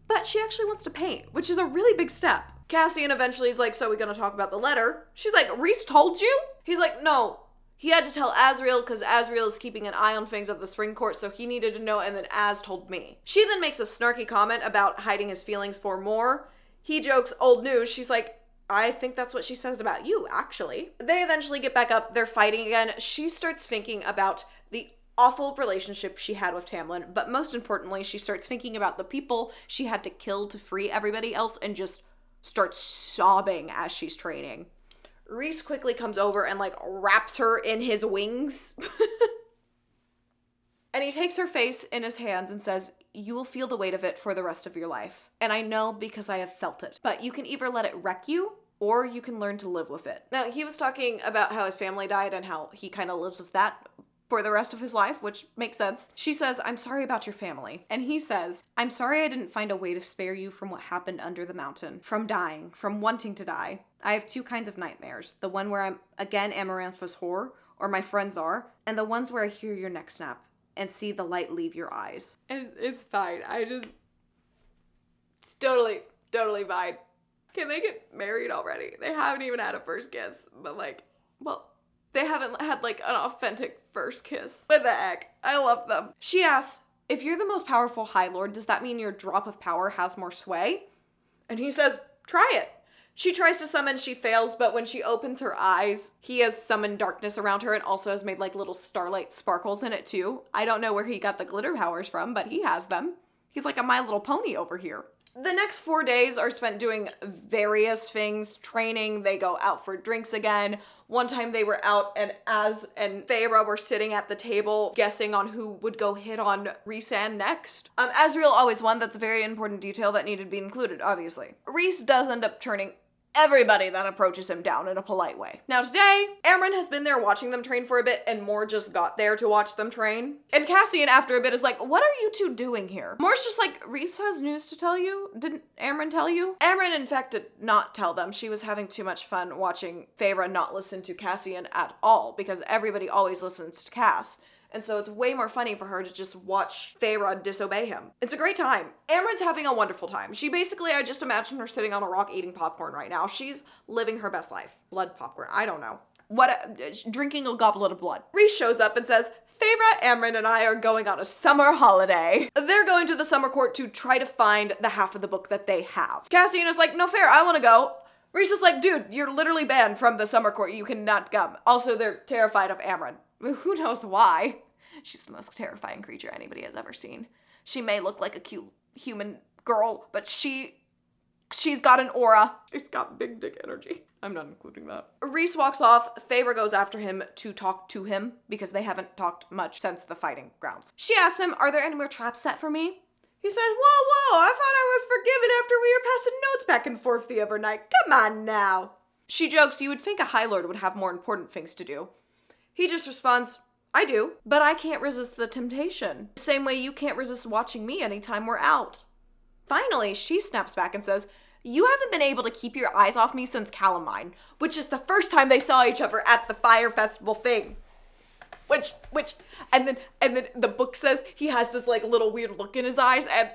but she actually wants to paint, which is a really big step. Cassian eventually is like, "So we're gonna talk about the letter?" She's like, "Rhys told you?" He's like, "No. He had to tell Azriel because Azriel is keeping an eye on things at the Spring Court, so he needed to know, and then Az told me." She then makes a snarky comment about hiding his feelings for more. He jokes, "Old news." She's like, "I think that's what she says about you, actually." They eventually get back up. They're fighting again. She starts thinking about the awful relationship she had with Tamlin, but most importantly, she starts thinking about the people she had to kill to free everybody else and just starts sobbing as she's training. Rhys quickly comes over and wraps her in his wings. And he takes her face in his hands and says, "You will feel the weight of it for the rest of your life. And I know because I have felt it. But you can either let it wreck you or you can learn to live with it. Now, he was talking about how his family died and how he kind of lives with that for the rest of his life, which makes sense. She says, I'm sorry about your family. And he says, I'm sorry I didn't find a way to spare you from what happened under the mountain, from dying, from wanting to die. I have two kinds of nightmares. The one where I'm again Amarantha's whore, or my friends are, and the ones where I hear your neck snap and see the light leave your eyes. And it's fine. It's totally fine. Can they get married already? They haven't even had a first kiss, but they haven't had an authentic first kiss. What the heck? I love them. She asks, if you're the most powerful High Lord, does that mean your drop of power has more sway? And he says, try it. She tries to summon, she fails, but when she opens her eyes, he has summoned darkness around her and also has made little starlight sparkles in it too. I don't know where he got the glitter powers from, but he has them. He's like a My Little Pony over here. The next 4 days are spent doing various things, training, they go out for drinks again. One time they were out and Az and Feyre were sitting at the table guessing on who would go hit on Rhys-Anne next. Asriel always won. That's a very important detail that needed to be included, obviously. Rhys does end up turning everybody that approaches him down in a polite way. Now today, Amren has been there watching them train for a bit and Mor just got there to watch them train. And Cassian after a bit is like, what are you two doing here? Mor's just like, Rhys has news to tell you? Didn't Amren tell you? Amren in fact did not tell them. She was having too much fun watching Feyre not listen to Cassian at all because everybody always listens to Cass. And so it's way more funny for her to just watch Feyre disobey him. It's a great time. Amren's having a wonderful time. I just imagine her sitting on a rock eating popcorn right now. She's living her best life. Blood popcorn, I don't know. Drinking a goblet of blood. Rhys shows up and says, Feyre, Amren, and I are going on a summer holiday. They're going to the summer court to try to find the half of the book that they have. Cassian is like, no, Feyre, I want to go. Rhys is like, dude, you're literally banned from the summer court. You cannot come. Also, they're terrified of Amren. Who knows why? She's the most terrifying creature anybody has ever seen. She may look like a cute human girl, but she's got an aura. She's got big dick energy. I'm not including that. Rhys walks off. Feyre goes after him to talk to him because they haven't talked much since the fighting grounds. She asks him, are there any more traps set for me? He says, whoa, I thought I was forgiven after we were passing notes back and forth the other night. Come on now. She jokes, you would think a High Lord would have more important things to do. He just responds, I do, but I can't resist the temptation. The same way you can't resist watching me anytime we're out. Finally, she snaps back and says, you haven't been able to keep your eyes off me since Calamine, which is the first time they saw each other at the fire festival thing. And then the book says he has this little weird look in his eyes, and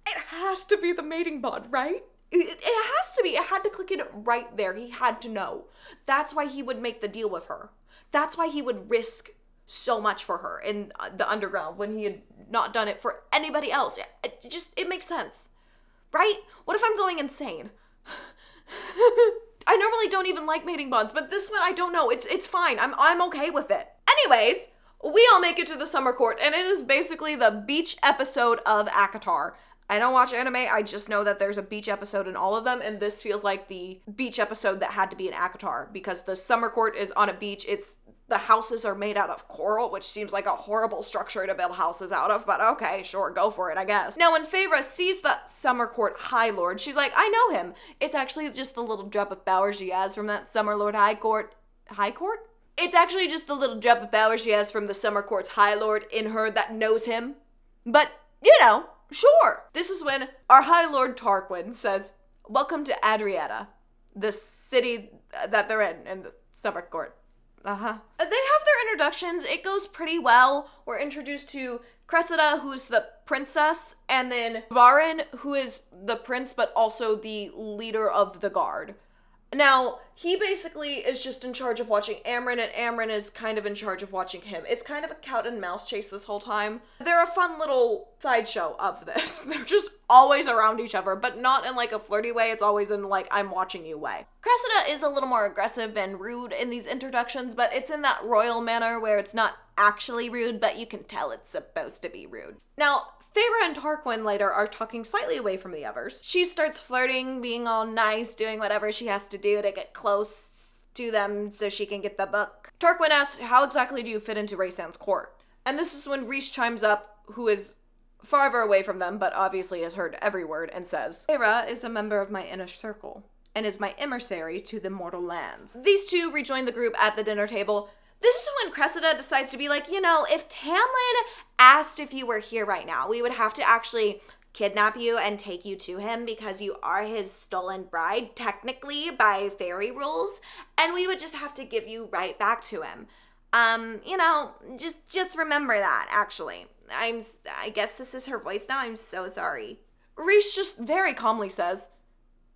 it has to be the mating bond, right? It has to be. It had to click in right there. He had to know. That's why he would make the deal with her. That's why he would risk so much for her in the underground when he had not done it for anybody else. It makes sense, right? What if I'm going insane? I normally don't even like mating bonds, but this one I don't know. It's fine. I'm okay with it. Anyways, we all make it to the summer court, and it is basically the beach episode of ACOTAR. I don't watch anime, I just know that there's a beach episode in all of them, and this feels like the beach episode that had to be in ACOTAR, because the summer court is on a beach. The houses are made out of coral, which seems like a horrible structure to build houses out of, but okay, sure, go for it, I guess. Now, when Feyre sees the summer court High Lord, she's like, I know him. It's actually just the little drop of power she has from that summer lord High Court? It's actually just the little drop of power she has from the summer court's High Lord in her that knows him. But, sure. This is when our High Lord Tarquin says, welcome to Adriata, the city that they're in the summer court. They have their introductions. It goes pretty well. We're introduced to Cressida, who's the princess, and then Varin, who is the prince, but also the leader of the guard. Now, he basically is just in charge of watching Amren, and Amren is kind of in charge of watching him. It's kind of a cat and mouse chase this whole time. They're a fun little sideshow of this. They're just always around each other, but not in a flirty way. It's always in I'm watching you way. Cressida is a little more aggressive and rude in these introductions, but it's in that royal manner where it's not actually rude, but you can tell it's supposed to be rude. Now, Feyre and Tarquin later are talking slightly away from the others. She starts flirting, being all nice, doing whatever she has to do to get close to them so she can get the book. Tarquin asks, how exactly do you fit into Rhys-Anne's court? And this is when Rhys chimes up, who is farther away from them, but obviously has heard every word, and says, Feyre is a member of my inner circle. and is my emissary to the mortal lands. These two rejoin the group at the dinner table. This is when Cressida decides to be like, you know, if Tamlin asked if you were here right now, we would have to actually kidnap you and take you to him because you are his stolen bride, technically, by fairy rules, and we would just have to give you right back to him. You know, just remember that, actually. I guess this is her voice now. I'm so sorry. Rhys just very calmly says,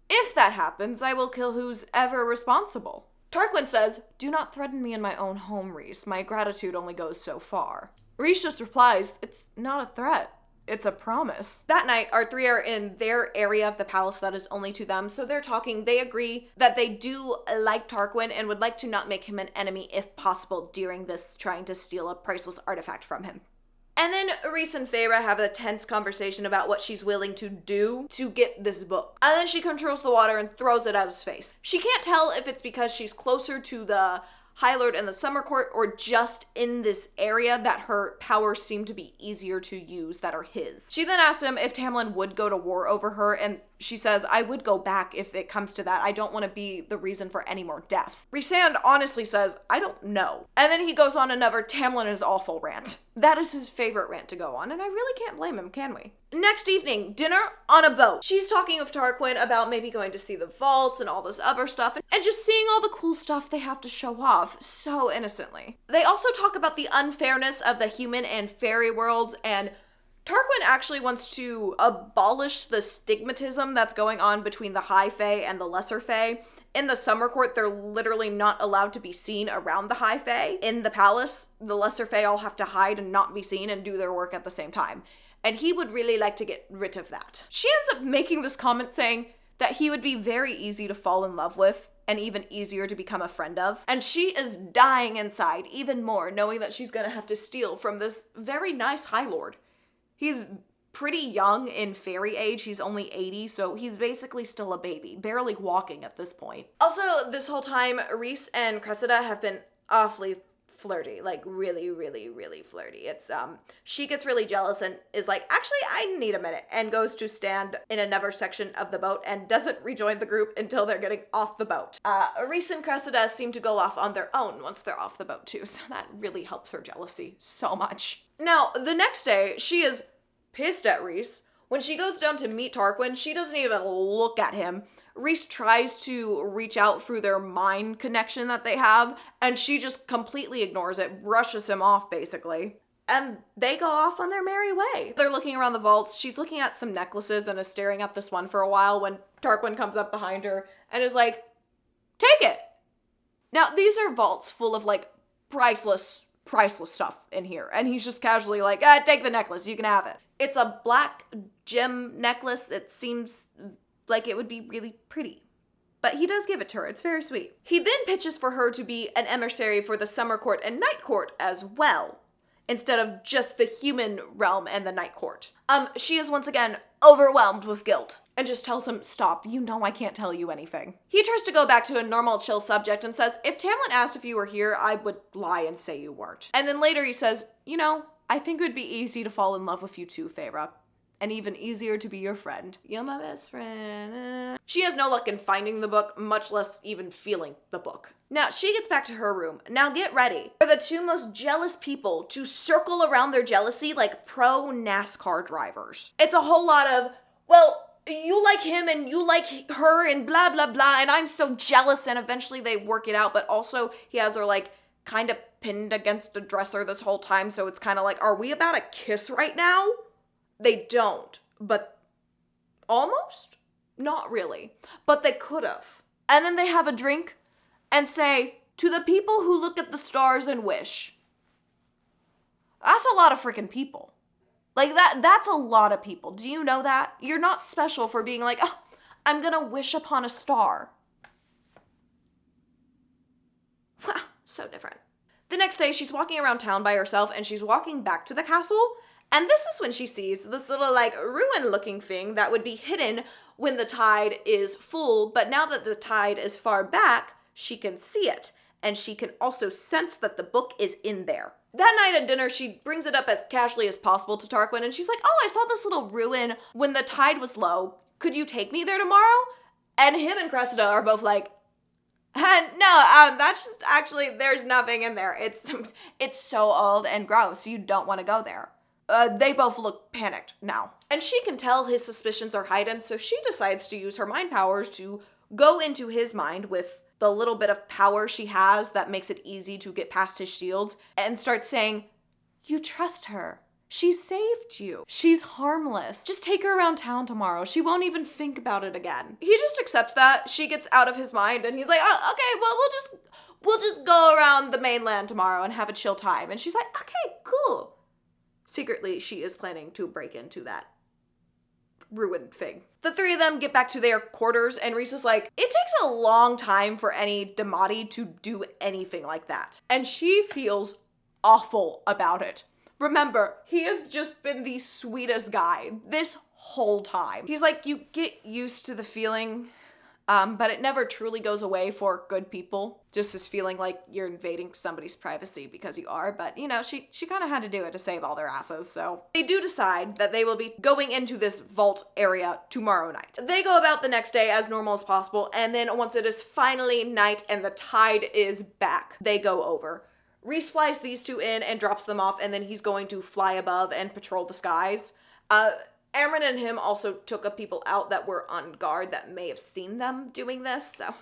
if that happens, I will kill who's ever responsible. Tarquin says, do not threaten me in my own home, Rhys. My gratitude only goes so far. Rhys just replies, it's not a threat. It's a promise. That night, our three are in their area of the palace that is only to them, so they're talking. They agree that they do like Tarquin and would like to not make him an enemy if possible during this trying to steal a priceless artifact from him. And then Rhys and Feyre have a tense conversation about what she's willing to do to get this book. And then she controls the water and throws it at his face. She can't tell if it's because she's closer to the High Lord and the Summer Court or just in this area that her powers seem to be easier to use that are his. She then asks him if Tamlin would go to war over her, and she says, I would go back if it comes to that. I don't want to be the reason for any more deaths. Rhysand honestly says, I don't know. And then he goes on another Tamlin is awful rant. That is his favorite rant to go on, and I really can't blame him, can we? Next evening, dinner on a boat. She's talking with Tarquin about maybe going to see the vaults and all this other stuff, and just seeing all the cool stuff they have to show off so innocently. They also talk about the unfairness of the human and fairy worlds, and Tarquin actually wants to abolish the stigmatism that's going on between the High Fae and the Lesser Fae. In the Summer Court, they're literally not allowed to be seen around the High Fae. In the palace, the Lesser Fae all have to hide and not be seen and do their work at the same time. And he would really like to get rid of that. She ends up making this comment saying that he would be very easy to fall in love with and even easier to become a friend of. And she is dying inside even more, knowing that she's gonna have to steal from this very nice High Lord. He's pretty young in fairy age. He's only 80, so he's basically still a baby, barely walking at this point. Also, this whole time, Rhys and Cressida have been awfully flirty, like really, really, really flirty. It's, she gets really jealous and is like, actually, I need a minute, and goes to stand in another section of the boat and doesn't rejoin the group until they're getting off the boat. Rhys and Cressida seem to go off on their own once they're off the boat too, so that really helps her jealousy so much. Now, the next day, she is pissed at Rhys. When she goes down to meet Tarquin, she doesn't even look at him. Rhys tries to reach out through their mind connection that they have, and she just completely ignores it, brushes him off, basically. And they go off on their merry way. They're looking around the vaults. She's looking at some necklaces and is staring at this one for a while when Tarquin comes up behind her and is like, take it! Now, these are vaults full of, like, priceless stuff in here. And he's just casually like, take the necklace, you can have it. It's a black gem necklace. It seems like it would be really pretty. But he does give it to her. It's very sweet. He then pitches for her to be an emissary for the Summer Court and Night Court as well, instead of just the human realm and the Night Court. She is once again overwhelmed with guilt and just tells him, stop, you know I can't tell you anything. He tries to go back to a normal chill subject and says, if Tamlin asked if you were here, I would lie and say you weren't. And then later he says, you know, I think it would be easy to fall in love with you too, Feyre. And even easier to be your friend. You're my best friend. She has no luck in finding the book, much less even feeling the book. Now, she gets back to her room. Now get ready for the two most jealous people to circle around their jealousy like pro NASCAR drivers. It's a whole lot of, well, you like him and you like her and blah, blah, blah, and I'm so jealous, and eventually they work it out, but also he has her like kind of pinned against a dresser this whole time, so it's kind of like, are we about to kiss right now? They don't, but almost? Not really, but they could have. And then they have a drink and say, to the people who look at the stars and wish. That's a lot of freaking people. Like that's a lot of people. Do you know that? You're not special for being like, oh, I'm gonna wish upon a star. So different. The next day, she's walking around town by herself and she's walking back to the castle. And this is when she sees this little, like, ruin-looking thing that would be hidden when the tide is full, but now that the tide is far back, she can see it. And she can also sense that the book is in there. That night at dinner, she brings it up as casually as possible to Tarquin, and she's like, oh, I saw this little ruin when the tide was low. Could you take me there tomorrow? And him and Cressida are both like, no, that's just actually, there's nothing in there. It's so old and gross. You don't want to go there. They both look panicked now. And she can tell his suspicions are heightened, so she decides to use her mind powers to go into his mind with the little bit of power she has that makes it easy to get past his shields, and start saying, you trust her. She saved you. She's harmless. Just take her around town tomorrow. She won't even think about it again. He just accepts that. She gets out of his mind and he's like, oh, okay, well, we'll just go around the mainland tomorrow and have a chill time. And she's like, okay, cool. Secretly, she is planning to break into that ruined thing. The three of them get back to their quarters and Rhys is like, it takes a long time for any Damati to do anything like that. And she feels awful about it. Remember, he has just been the sweetest guy this whole time. He's like, you get used to the feeling, but it never truly goes away for good people. Just this feeling like you're invading somebody's privacy because you are, but you know, she kind of had to do it to save all their asses, so. They do decide that they will be going into this vault area tomorrow night. They go about the next day as normal as possible, and then once it is finally night and the tide is back, they go over. Rhys flies these two in and drops them off, and then he's going to fly above and patrol the skies. Amren and him also took up people out that were on guard that may have seen them doing this, so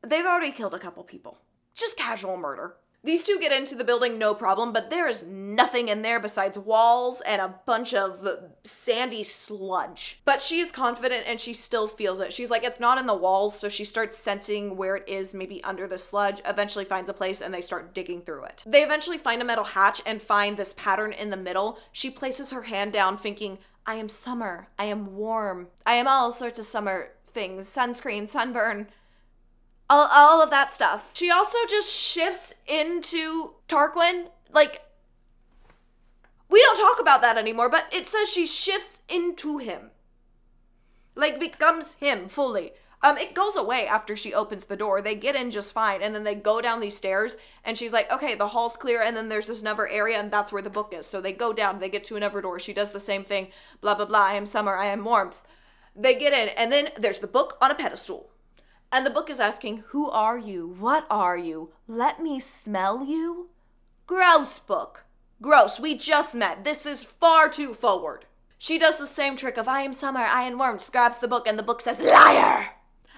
they've already killed a couple people. Just casual murder. These two get into the building no problem, but there is nothing in there besides walls and a bunch of sandy sludge. But she is confident and she still feels it. She's like, it's not in the walls, so she starts sensing where it is, maybe under the sludge, eventually finds a place and they start digging through it. They eventually find a metal hatch and find this pattern in the middle. She places her hand down thinking, I am summer, I am warm, I am all sorts of summer things, sunscreen, sunburn, all of that stuff. She also just shifts into Tarquin. Like, we don't talk about that anymore, but it says she shifts into him. Like, becomes him fully. It goes away after she opens the door. They get in just fine, and then they go down these stairs, and she's like, okay, the hall's clear, and then there's this another area, and that's where the book is. So they go down, they get to another door. She does the same thing, blah, blah, blah, I am summer, I am warmth. They get in, and then there's the book on a pedestal. And the book is asking, who are you? What are you? Let me smell you? Gross, book. Gross, we just met. This is far too forward. She does the same trick of, I am summer, I am warmth, grabs the book, and the book says, liar!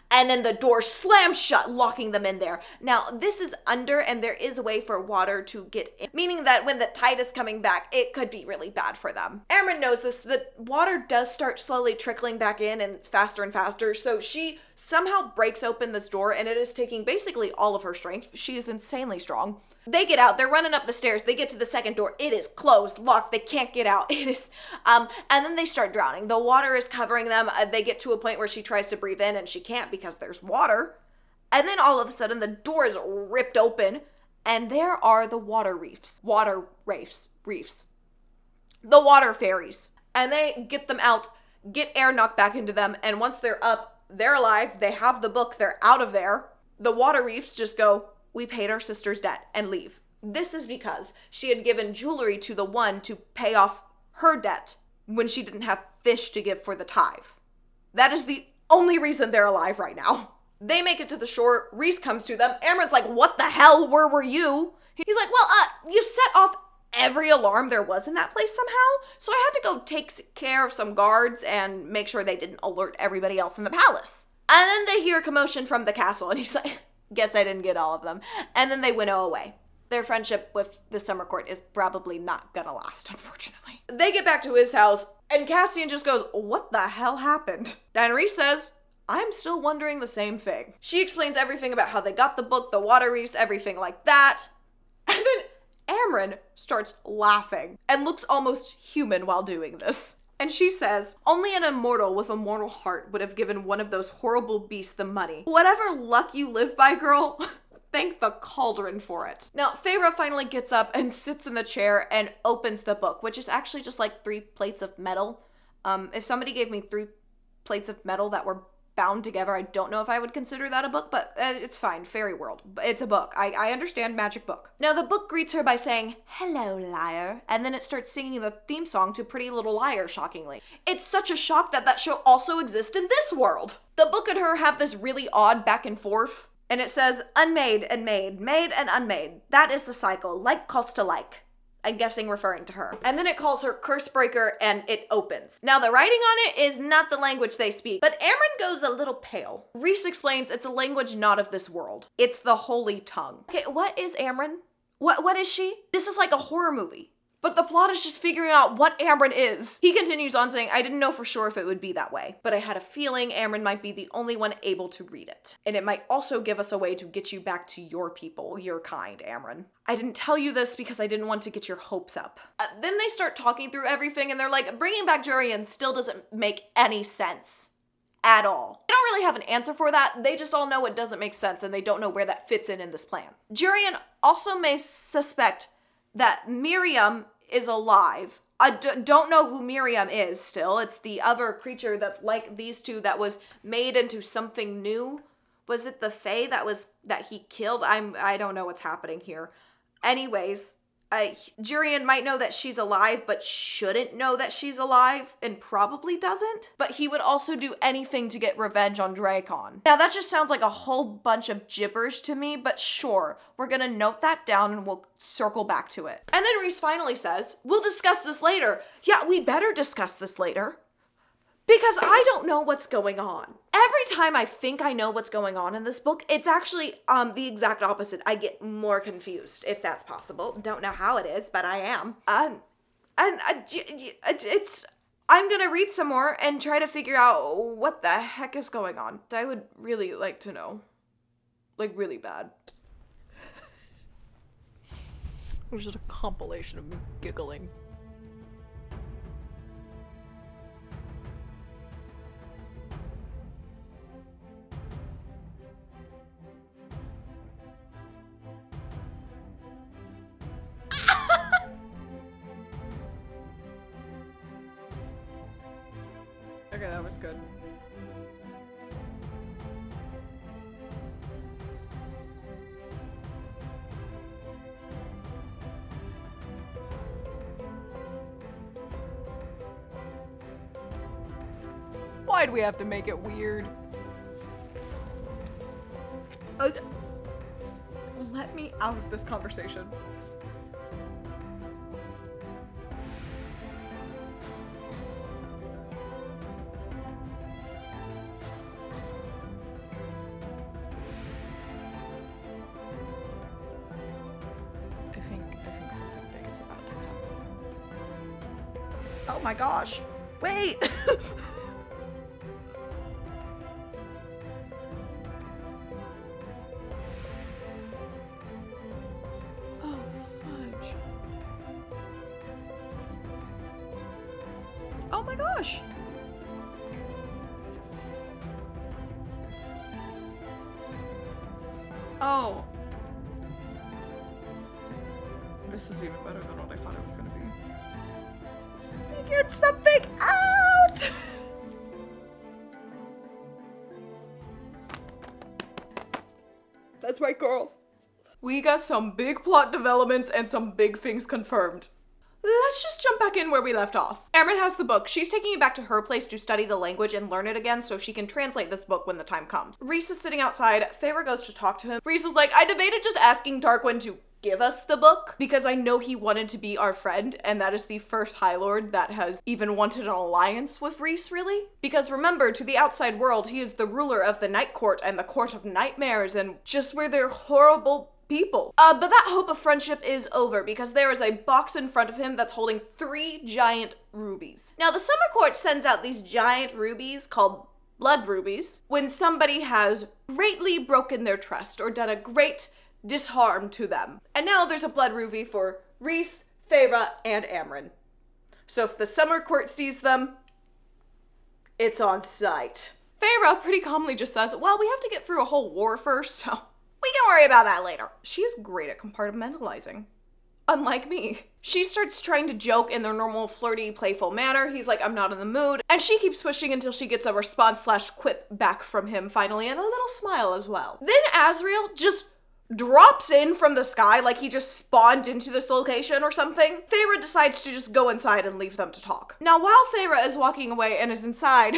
And then the door slams shut, locking them in there. Now, this is under, and there is a way for water to get in, meaning that when the tide is coming back, it could be really bad for them. Amren knows this. The water does start slowly trickling back in and faster, so she somehow breaks open this door, and it is taking basically all of her strength. She is insanely strong. They get out, they're running up the stairs, they get to the second door, it is closed, locked, they can't get out, it is, and then they start drowning. The water is covering them, they get to a point where she tries to breathe in and she can't because there's water, and then all of a sudden the door is ripped open, and there are the reefs, the water fairies, and they get them out, get air knocked back into them, and once they're up, they're alive, they have the book, they're out of there. The water reefs just go, we paid our sister's debt, and leave. This is because she had given jewelry to the one to pay off her debt when she didn't have fish to give for the tithe. That is the only reason they're alive right now. They make it to the shore. Rhys comes to them. Amren's like, what the hell? Where were you? He's like, well, you set off every alarm there was in that place somehow, so I had to go take care of some guards and make sure they didn't alert everybody else in the palace. And then they hear commotion from the castle, and he's like, guess I didn't get all of them. And then they winnow away. Their friendship with the summer court is probably not gonna last, unfortunately. They get back to his house, and Cassian just goes, what the hell happened? And Rhys says, I'm still wondering the same thing. She explains everything about how they got the book, the water reefs, everything like that. And then Amren starts laughing and looks almost human while doing this. And she says, only an immortal with a mortal heart would have given one of those horrible beasts the money. Whatever luck you live by, girl, thank the cauldron for it. Now, Feyre finally gets up and sits in the chair and opens the book, which is actually just like 3 plates of metal. If somebody gave me 3 plates of metal that were bound together. I don't know if I would consider that a book, but it's fine. Fairy world. It's a book. I understand magic book. Now the book greets her by saying, "Hello, liar," and then it starts singing the theme song to Pretty Little Liar, shockingly. It's such a shock that that show also exists in this world. The book and her have this really odd back and forth, and it says, unmade and made, made and unmade. That is the cycle. Like calls to like. I'm guessing referring to her. And then it calls her curse breaker and it opens. Now the writing on it is not the language they speak, but Amren goes a little pale. Rhys explains it's a language not of this world. It's the holy tongue. Okay, what is Amren? What is she? This is like a horror movie. But the plot is just figuring out what Amren is. He continues on saying, I didn't know for sure if it would be that way, but I had a feeling Amren might be the only one able to read it. And it might also give us a way to get you back to your people, your kind, Amren. I didn't tell you this because I didn't want to get your hopes up. Then they start talking through everything and they're like, bringing back Jurian still doesn't make any sense. At all. They don't really have an answer for that. They just all know it doesn't make sense and they don't know where that fits in this plan. Jurian also may suspect that Miriam is alive. I don't know who Miriam is still. It's the other creature that's like these two that was made into something new. Was it the Fae that he killed? I don't know what's happening here. Anyways, Jurian might know that she's alive, but shouldn't know that she's alive, and probably doesn't. But he would also do anything to get revenge on Dracon. Now that just sounds like a whole bunch of gibberish to me, but sure, we're gonna note that down and we'll circle back to it. And then Rhys finally says, we'll discuss this later. Yeah, we better discuss this later. Because I don't know what's going on. Every time I think I know what's going on in this book, it's actually the exact opposite. I get more confused, if that's possible. Don't know how it is, but I am. I'm gonna read some more and try to figure out what the heck is going on. I would really like to know. Like, really bad. It was just a compilation of me giggling. Okay, that was good. Why'd we have to make it weird? Let me out of this conversation. I think something big is about to happen. Oh my gosh. Wait! Oh, fudge. Oh my gosh! Oh. This is even better than what I thought it was gonna be. Figured something out! That's right, girl. We got some big plot developments and some big things confirmed. Let's just jump back in where we left off. Amren has the book. She's taking it back to her place to study the language and learn it again so she can translate this book when the time comes. Rhys is sitting outside. Feyre goes to talk to him. Rhys is like, I debated just asking Tarquin to give us the book because I know he wanted to be our friend, and that is the first High Lord that has even wanted an alliance with Rhys, really. Because remember, to the outside world, he is the ruler of the Night Court and the Court of Nightmares, and just where they're horrible people. But that hope of friendship is over because there is a box in front of him that's holding 3 giant rubies. Now, the Summer Court sends out these giant rubies called blood rubies when somebody has greatly broken their trust or done a great disharm to them. And now there's a blood ruby for Rhys, Feyre, and Amren. So if the Summer Court sees them, it's on sight. Feyre pretty calmly just says, well, we have to get through a whole war first, so we can worry about that later. She is great at compartmentalizing. unlike me. She starts trying to joke in their normal flirty, playful manner. He's like, I'm not in the mood. And she keeps pushing until she gets a response/quip back from him finally, and a little smile as well. Then Azriel just drops in from the sky like he just spawned into this location or something. Feyre decides to just go inside and leave them to talk. Now, while Feyre is walking away and is inside,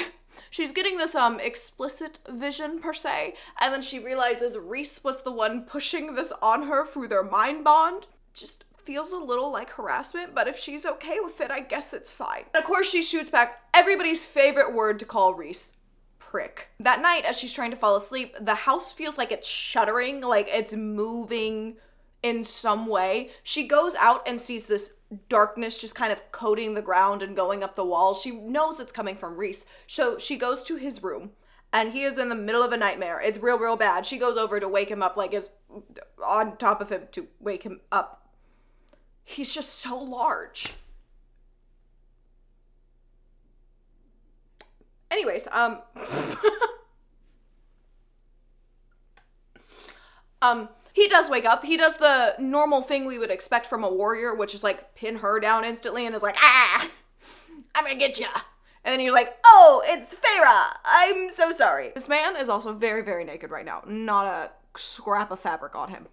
she's getting this explicit vision per se, and then she realizes Rhys was the one pushing this on her through their mind bond. Just feels a little like harassment, but if she's okay with it, I guess it's fine. And of course, she shoots back everybody's favorite word to call Rhys: prick. That night, as she's trying to fall asleep, the house feels like it's shuddering, like it's moving in some way. She goes out and sees this darkness just kind of coating the ground and going up the walls. She knows it's coming from Rhys, so she goes to his room, and he is in the middle of a nightmare. It's real, real bad. She goes over to wake him up, like is on top of him to wake him up. He's just so large. Anyways, he does wake up. He does the normal thing we would expect from a warrior, which is like pin her down instantly and is like, ah, I'm gonna get ya. And then he's like, oh, it's Feyre. I'm so sorry. This man is also very, very naked right now. Not a scrap of fabric on him.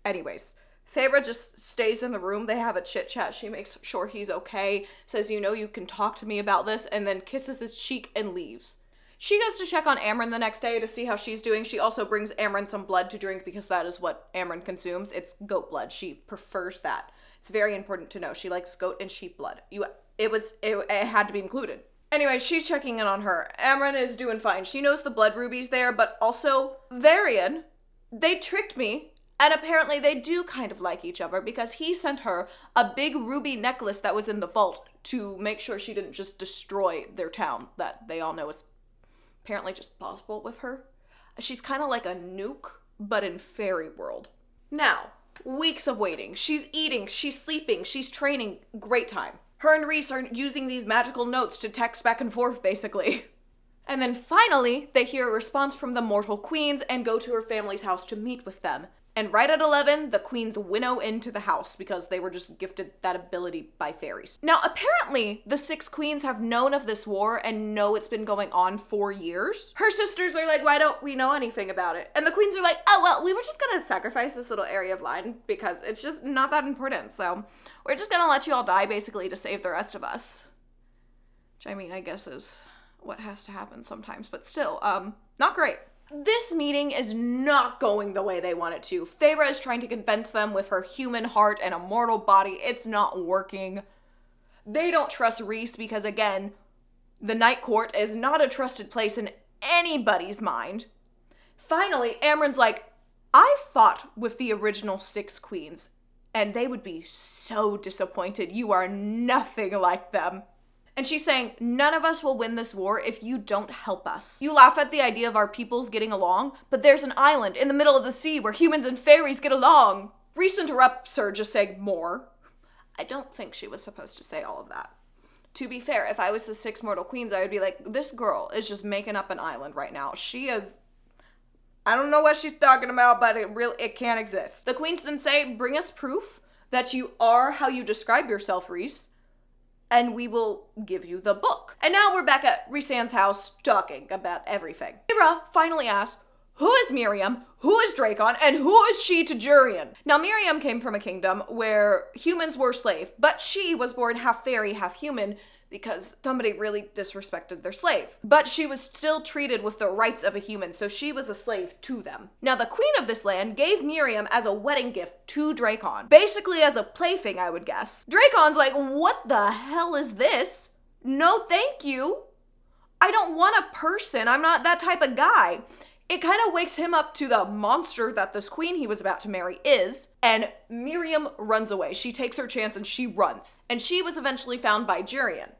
Anyways, Feyre just stays in the room. They have a chit chat. She makes sure he's okay, says, you know, you can talk to me about this, and then kisses his cheek and leaves. She goes to check on Amren the next day to see how she's doing. She also brings Amren some blood to drink because that is what Amren consumes. It's goat blood. She prefers that. It's very important to know. She likes goat and sheep blood. It had to be included. Anyway, she's checking in on her. Amren is doing fine. She knows the blood ruby's there, but also Varian, they tricked me. And apparently they do kind of like each other because he sent her a big ruby necklace that was in the vault to make sure she didn't just destroy their town that they all know is apparently just possible with her. She's kind of like a nuke, but in fairy world. Now, weeks of waiting. She's eating, she's sleeping, she's training. Great time. Her and Rhys are using these magical notes to text back and forth, basically. And then finally, they hear a response from the mortal queens and go to her family's house to meet with them. And right at 11, the queens winnow into the house because they were just gifted that ability by fairies. Now, apparently, the 6 queens have known of this war and know it's been going on for years. Her sisters are like, why don't we know anything about it? And the queens are like, oh, well, we were just gonna sacrifice this little area of land because it's just not that important. So we're just gonna let you all die, basically, to save the rest of us. Which, I mean, I guess is what has to happen sometimes, but still, not great. This meeting is not going the way they want it to. Feyre is trying to convince them with her human heart and a mortal body. It's not working. They don't trust Rhys because, again, the Night Court is not a trusted place in anybody's mind. Finally, Amren's like, I fought with the original 6 queens, and they would be so disappointed. You are nothing like them. And she's saying, none of us will win this war if you don't help us. You laugh at the idea of our peoples getting along, but there's an island in the middle of the sea where humans and fairies get along. Rhys interrupts her, just saying more. I don't think she was supposed to say all of that. To be fair, if I was the 6 mortal queens, I would be like, this girl is just making up an island right now. She is... I don't know what she's talking about, but it can't exist. The queens then say, bring us proof that you are how you describe yourself, Rhys, and we will give you the book. And now we're back at Rhysand's house talking about everything. Feyre finally asks, who is Miriam, who is Dracon, and who is she to Jurian? Now, Miriam came from a kingdom where humans were slave, but she was born half fairy, half human, because somebody really disrespected their slave. But she was still treated with the rights of a human, so she was a slave to them. Now, the queen of this land gave Miriam as a wedding gift to Dracon. Basically as a plaything, I would guess. Dracon's like, what the hell is this? No, thank you. I don't want a person. I'm not that type of guy. It kind of wakes him up to the monster that this queen he was about to marry is, and Miriam runs away. She takes her chance and she runs. And she was eventually found by Jurian,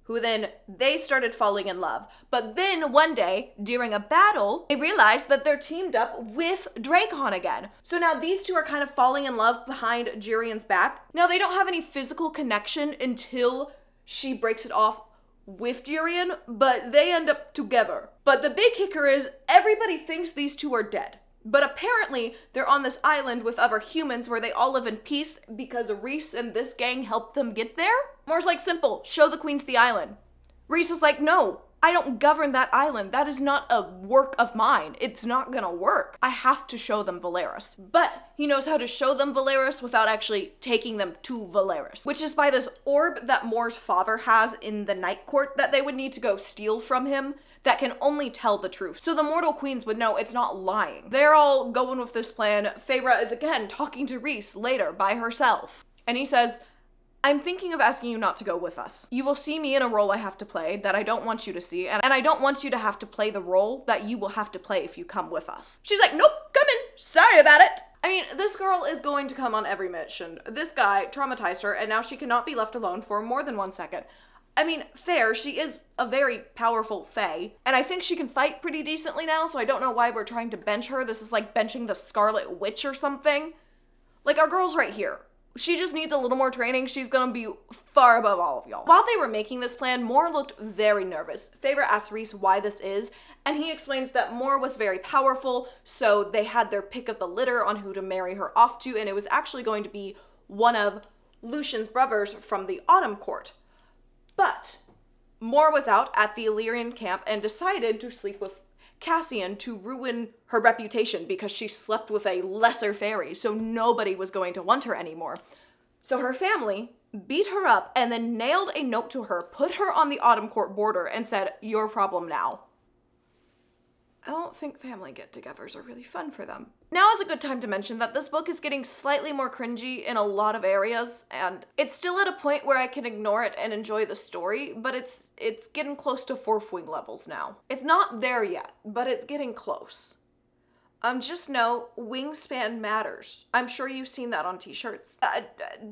who then they started falling in love. But then one day, during a battle, they realized that they're teamed up with Dracon again. So now these two are kind of falling in love behind Jurian's back. Now they don't have any physical connection until she breaks it off with Jurian, but they end up together. But the big kicker is everybody thinks these two are dead. But apparently, they're on this island with other humans where they all live in peace because Rhys and this gang helped them get there. Mor's like, simple, show the queens the island. Rhys is like, no, I don't govern that island. That is not a work of mine. It's not gonna work. I have to show them Velaris. But he knows how to show them Velaris without actually taking them to Velaris, which is by this orb that Mor's father has in the Night Court that they would need to go steal from him that can only tell the truth. So the mortal queens would know it's not lying. They're all going with this plan. Feyre is again talking to Rhys later by herself. And he says, I'm thinking of asking you not to go with us. You will see me in a role I have to play that I don't want you to see, and I don't want you to have to play the role that you will have to play if you come with us. She's like, nope, come in. Sorry about it. I mean, this girl is going to come on every mission. This guy traumatized her, and now she cannot be left alone for more than 1 second. I mean, fair, she is a very powerful fae, and I think she can fight pretty decently now, so I don't know why we're trying to bench her. This is like benching the Scarlet Witch or something. Like, our girl's right here. She just needs a little more training. She's gonna be far above all of y'all. While they were making this plan, Mor looked very nervous. Feyre asked Rhys why this is, and he explains that Mor was very powerful, so they had their pick of the litter on who to marry her off to, and it was actually going to be one of Lucian's brothers from the Autumn Court. But Mor was out at the Illyrian camp and decided to sleep with Cassian to ruin her reputation because she slept with a lesser fairy, so nobody was going to want her anymore. So her family beat her up and then nailed a note to her, put her on the Autumn Court border, and said, your problem now. I don't think family get-togethers are really fun for them. Now is a good time to mention that this book is getting slightly more cringy in a lot of areas, and it's still at a point where I can ignore it and enjoy the story, but it's getting close to Fourth Wing levels now. It's not there yet, but it's getting close. Just know, wingspan matters. I'm sure you've seen that on t-shirts.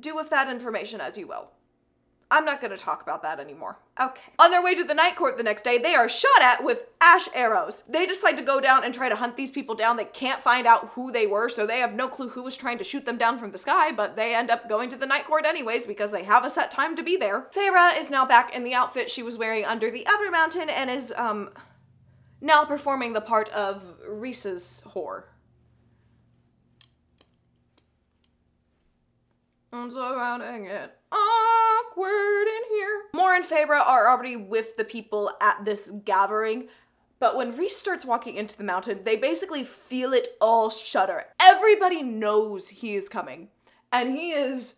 Do with that information as you will. I'm not going to talk about that anymore. Okay. On their way to the Night Court the next day, they are shot at with ash arrows. They decide to go down and try to hunt these people down. They can't find out who they were, so they have no clue who was trying to shoot them down from the sky, but they end up going to the Night Court anyways because they have a set time to be there. Feyre is now back in the outfit she was wearing under the other mountain and is, now performing the part of Rhys's whore. I'm surrounding it. Awkward in here. Mor and Feyre are already with the people at this gathering, but when Rhys starts walking into the mountain, they basically feel it all shudder. Everybody knows he is coming, and he is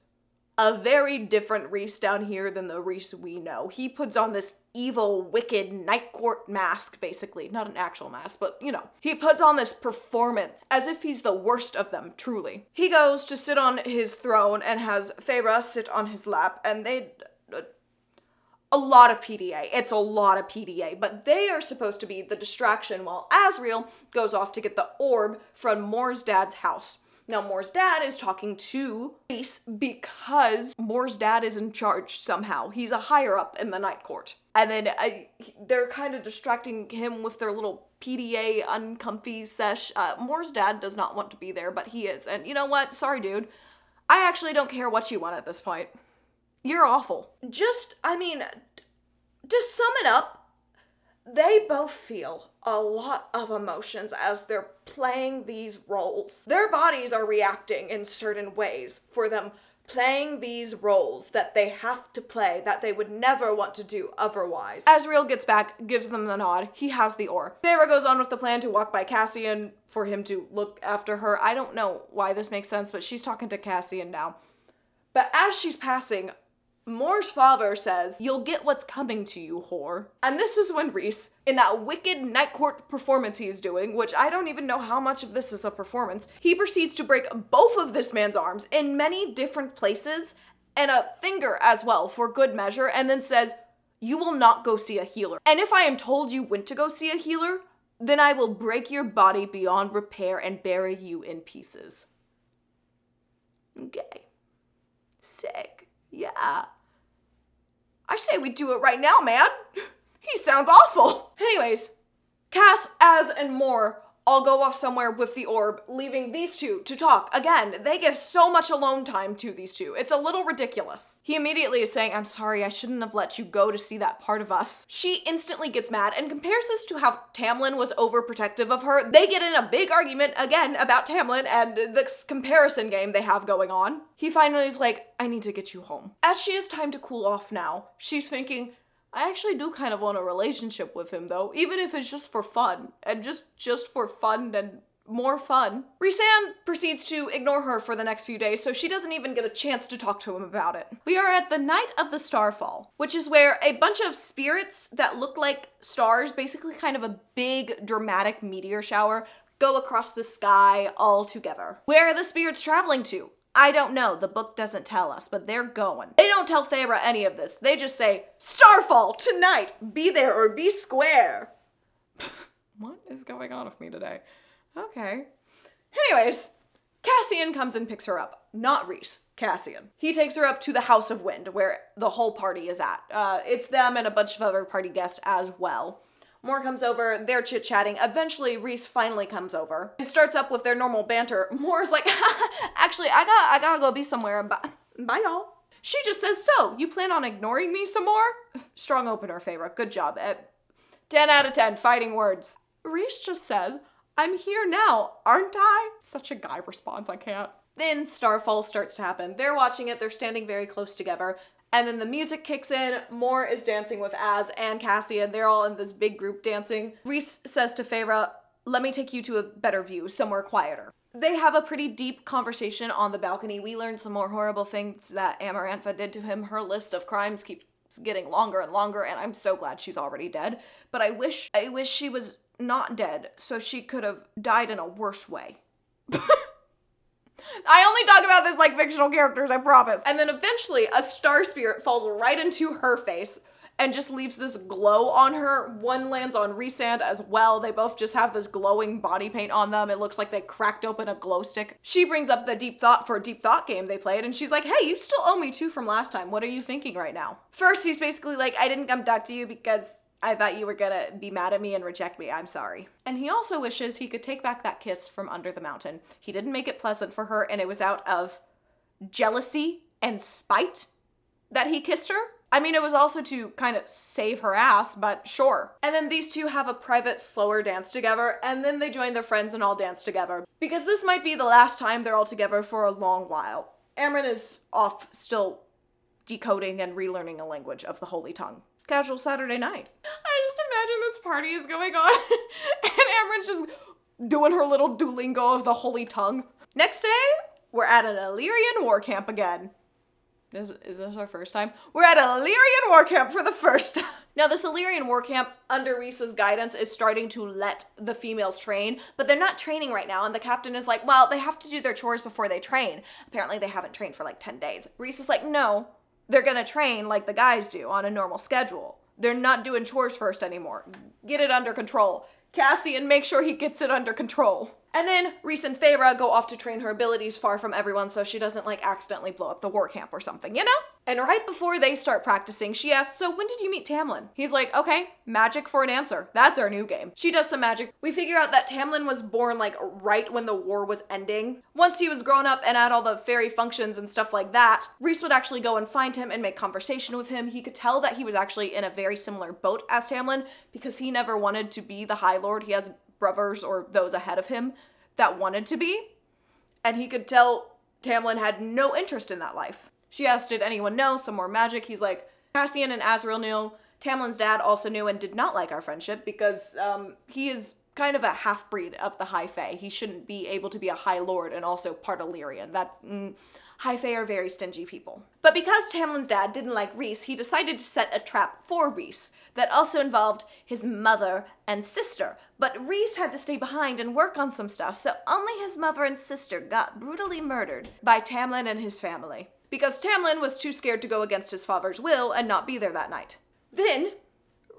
a very different Rhys down here than the Rhys we know. He puts on this evil, wicked Night Court mask, basically. Not an actual mask, but, you know. He puts on this performance as if he's the worst of them, truly. He goes to sit on his throne and has Feyre sit on his lap, and they... a lot of PDA. It's a lot of PDA, but they are supposed to be the distraction while Asriel goes off to get the orb from Mor's dad's house. Now, Mor's dad is talking to Rhys because Mor's dad is in charge somehow. He's a higher up in the Night Court. And then they're kind of distracting him with their little PDA uncomfy sesh. Mor's dad does not want to be there, but he is. And you know what? Sorry, dude. I actually don't care what you want at this point. You're awful. To sum it up, they both feel a lot of emotions as they're playing these roles. Their bodies are reacting in certain ways for them playing these roles that they have to play that they would never want to do otherwise. Asriel gets back, gives them the nod. He has the ore. Feyre goes on with the plan to walk by Cassian for him to look after her. I don't know why this makes sense, but she's talking to Cassian now. But as she's passing, Mor's father says, you'll get what's coming to you, whore. And this is when Rhys, in that wicked Night Court performance he is doing, which I don't even know how much of this is a performance, he proceeds to break both of this man's arms in many different places, and a finger as well, for good measure, and then says, you will not go see a healer. And if I am told you went to go see a healer, then I will break your body beyond repair and bury you in pieces. Okay. Sick. Yeah. I say we do it right now, man. He sounds awful. Anyways, Cass, Az, and Mor all go off somewhere with the orb, leaving these two to talk. Again, they give so much alone time to these two. It's a little ridiculous. He immediately is saying, I'm sorry, I shouldn't have let you go to see that part of us. She instantly gets mad and compares this to how Tamlin was overprotective of her. They get in a big argument again about Tamlin and this comparison game they have going on. He finally is like, I need to get you home. As she has time to cool off now, she's thinking, I actually do kind of want a relationship with him though, even if it's just for fun, and just for fun and more fun. Rhysand proceeds to ignore her for the next few days, so she doesn't even get a chance to talk to him about it. We are at the night of the Starfall, which is where a bunch of spirits that look like stars, basically kind of a big dramatic meteor shower, go across the sky all together. Where are the spirits traveling to? I don't know, the book doesn't tell us, but they're going. They don't tell Feyre any of this. They just say, Starfall, tonight, be there or be square. What is going on with me today? Okay. Anyways, Cassian comes and picks her up. Not Rhys, Cassian. He takes her up to the House of Wind, where the whole party is at. It's them and a bunch of other party guests as well. Moore comes over, they're chit-chatting. Eventually, Rhys finally comes over and starts up with their normal banter. Moore's like, actually, I gotta go be somewhere. Bye, y'all. She just says, so, you plan on ignoring me some more? Strong opener, Feyre. Good job. 10 out of 10, fighting words. Rhys just says, I'm here now, aren't I? Such a guy response, I can't. Then Starfall starts to happen. They're watching it, they're standing very close together. And then the music kicks in, Moore is dancing with Az and Cassian, they're all in this big group dancing. Rhys says to Feyre, let me take you to a better view, somewhere quieter. They have a pretty deep conversation on the balcony. We learned some more horrible things that Amarantha did to him. Her list of crimes keeps getting longer and longer, and I'm so glad she's already dead. But I wish she was not dead, so she could have died in a worse way. I only talk about this like fictional characters, I promise. And then eventually a star spirit falls right into her face and just leaves this glow on her. One lands on Rhysand as well. They both just have this glowing body paint on them. It looks like they cracked open a glow stick. She brings up the deep thought for a deep thought game they played, and she's like, hey, you still owe me 2 from last time. What are you thinking right now? First, he's basically like, I didn't come talk to you because I thought you were gonna be mad at me and reject me. I'm sorry. And he also wishes he could take back that kiss from under the mountain. He didn't make it pleasant for her, and it was out of jealousy and spite that he kissed her. I mean, it was also to kind of save her ass, but sure. And then these two have a private, slower dance together, and then they join their friends and all dance together. Because this might be the last time they're all together for a long while. Amren is off still decoding and relearning a language of the Holy Tongue. Casual Saturday night. I just imagine this party is going on and Amren's just doing her little Duolingo of the Holy Tongue. Next day, we're at an Illyrian war camp again. Is this our first time? We're at an Illyrian war camp for the first time. Now, this Illyrian war camp, under Rhys's guidance, is starting to let the females train, but they're not training right now, and the captain is like, well, they have to do their chores before they train. Apparently, they haven't trained for like 10 days. Rhys is like, no. They're gonna train like the guys do on a normal schedule. They're not doing chores first anymore. Get it under control. Cassian, make sure he gets it under control. And then Rhys and Feyre go off to train her abilities far from everyone so she doesn't like accidentally blow up the war camp or something, you know? And right before they start practicing, she asks, so when did you meet Tamlin? He's like, okay, magic for an answer. That's our new game. She does some magic. We figure out that Tamlin was born like right when the war was ending. Once he was grown up and at all the fairy functions and stuff like that, Rhys would actually go and find him and make conversation with him. He could tell that he was actually in a very similar boat as Tamlin because he never wanted to be the High Lord. He has brothers or those ahead of him that wanted to be, and he could tell Tamlin had no interest in that life. She asked, did anyone know some more magic? He's like, Cassian and Azriel knew. Tamlin's dad also knew and did not like our friendship because he is kind of a half-breed of the High Fae. He shouldn't be able to be a High Lord and also part Illyrian. High Fae are very stingy people. But because Tamlin's dad didn't like Rhys, he decided to set a trap for Rhys that also involved his mother and sister. But Rhys had to stay behind and work on some stuff, so only his mother and sister got brutally murdered by Tamlin and his family. Because Tamlin was too scared to go against his father's will and not be there that night. Then,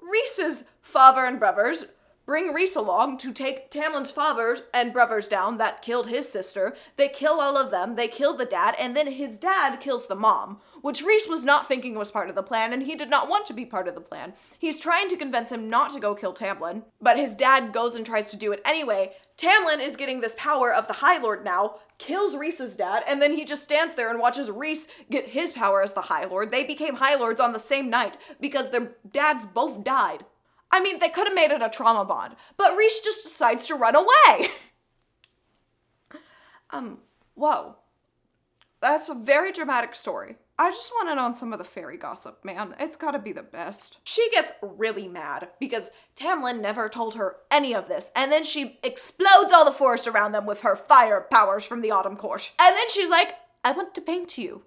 Rhys's father and brothers bring Rhys along to take Tamlin's fathers and brothers down that killed his sister. They kill all of them, they kill the dad, and then his dad kills the mom, which Rhys was not thinking was part of the plan, and he did not want to be part of the plan. He's trying to convince him not to go kill Tamlin, but his dad goes and tries to do it anyway. Tamlin is getting this power of the High Lord now, kills Rhys's dad, and then he just stands there and watches Rhys get his power as the High Lord. They became High Lords on the same night because their dads both died. I mean, they could have made it a trauma bond, but Rhys just decides to run away. Whoa. That's a very dramatic story. I just want to know some of the fairy gossip, man. It's gotta be the best. She gets really mad because Tamlin never told her any of this, and then she explodes all the forest around them with her fire powers from the Autumn Court. And then she's like, I want to paint you.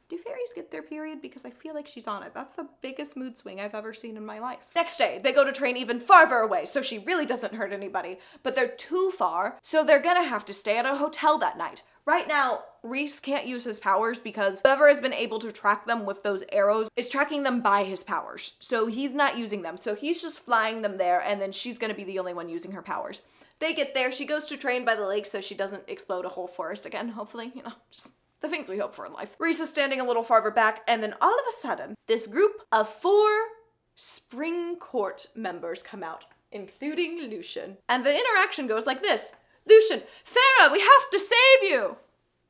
Do fairies get their period? Because I feel like she's on it. That's the biggest mood swing I've ever seen in my life. Next day, they go to train even farther away, so she really doesn't hurt anybody. But they're too far, so they're gonna have to stay at a hotel that night. Right now, Rhys can't use his powers because whoever has been able to track them with those arrows is tracking them by his powers. So he's not using them. So he's just flying them there, and then she's gonna be the only one using her powers. They get there, she goes to train by the lake so she doesn't explode a whole forest again, hopefully, you know, just the things we hope for in life. Rhys is standing a little farther back, and then all of a sudden, this group of 4 Spring Court members come out, including Lucien. And the interaction goes like this. Lucien, Feyre, we have to save you.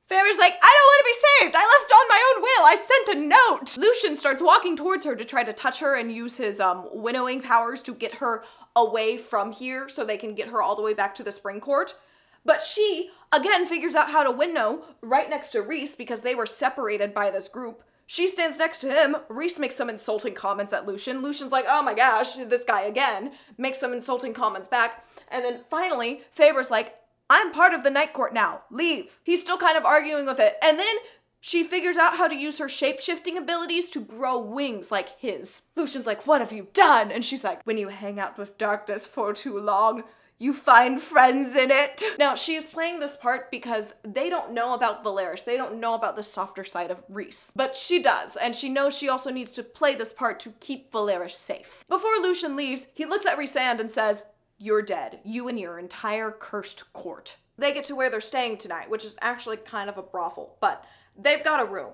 Feyre's like, I don't want to be saved. I left on my own will. I sent a note. Lucien starts walking towards her to try to touch her and use his winnowing powers to get her away from here so they can get her all the way back to the Spring Court. But she, again, figures out how to winnow right next to Rhys because they were separated by this group. She stands next to him. Rhys makes some insulting comments at Lucien. Lucien's like, oh my gosh, this guy again. Makes some insulting comments back. And then finally, Feyre's like, I'm part of the Night Court now. Leave. He's still kind of arguing with it. And then she figures out how to use her shape-shifting abilities to grow wings like his. Lucien's like, what have you done? And she's like, when you hang out with darkness for too long, you find friends in it. Now, she is playing this part because they don't know about Velaris. They don't know about the softer side of Rhys. But she does, and she knows she also needs to play this part to keep Velaris safe. Before Lucien leaves, he looks at Rhysand and says, you're dead. You and your entire cursed court. They get to where they're staying tonight, which is actually kind of a brothel, but they've got a room.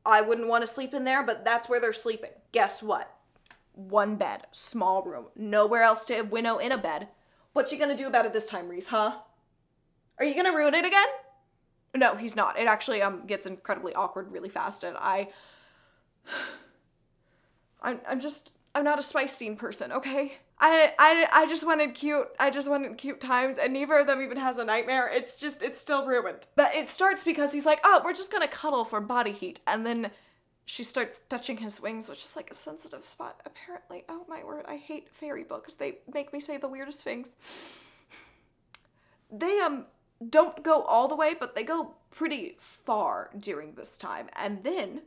I wouldn't want to sleep in there, but that's where they're sleeping. Guess what? 1 bed, small room, nowhere else to winnow in a bed. What's she gonna do about it this time, Rhys, huh? Are you gonna ruin it again? No, he's not. It actually gets incredibly awkward really fast, and I'm not a spice scene person, okay? I just wanted cute times, and neither of them even has a nightmare. It's still ruined. But it starts because he's like, oh, we're just gonna cuddle for body heat, and then she starts touching his wings, which is like a sensitive spot, apparently. Oh my word, I hate fairy books. They make me say the weirdest things. They don't go all the way, but they go pretty far during this time, and then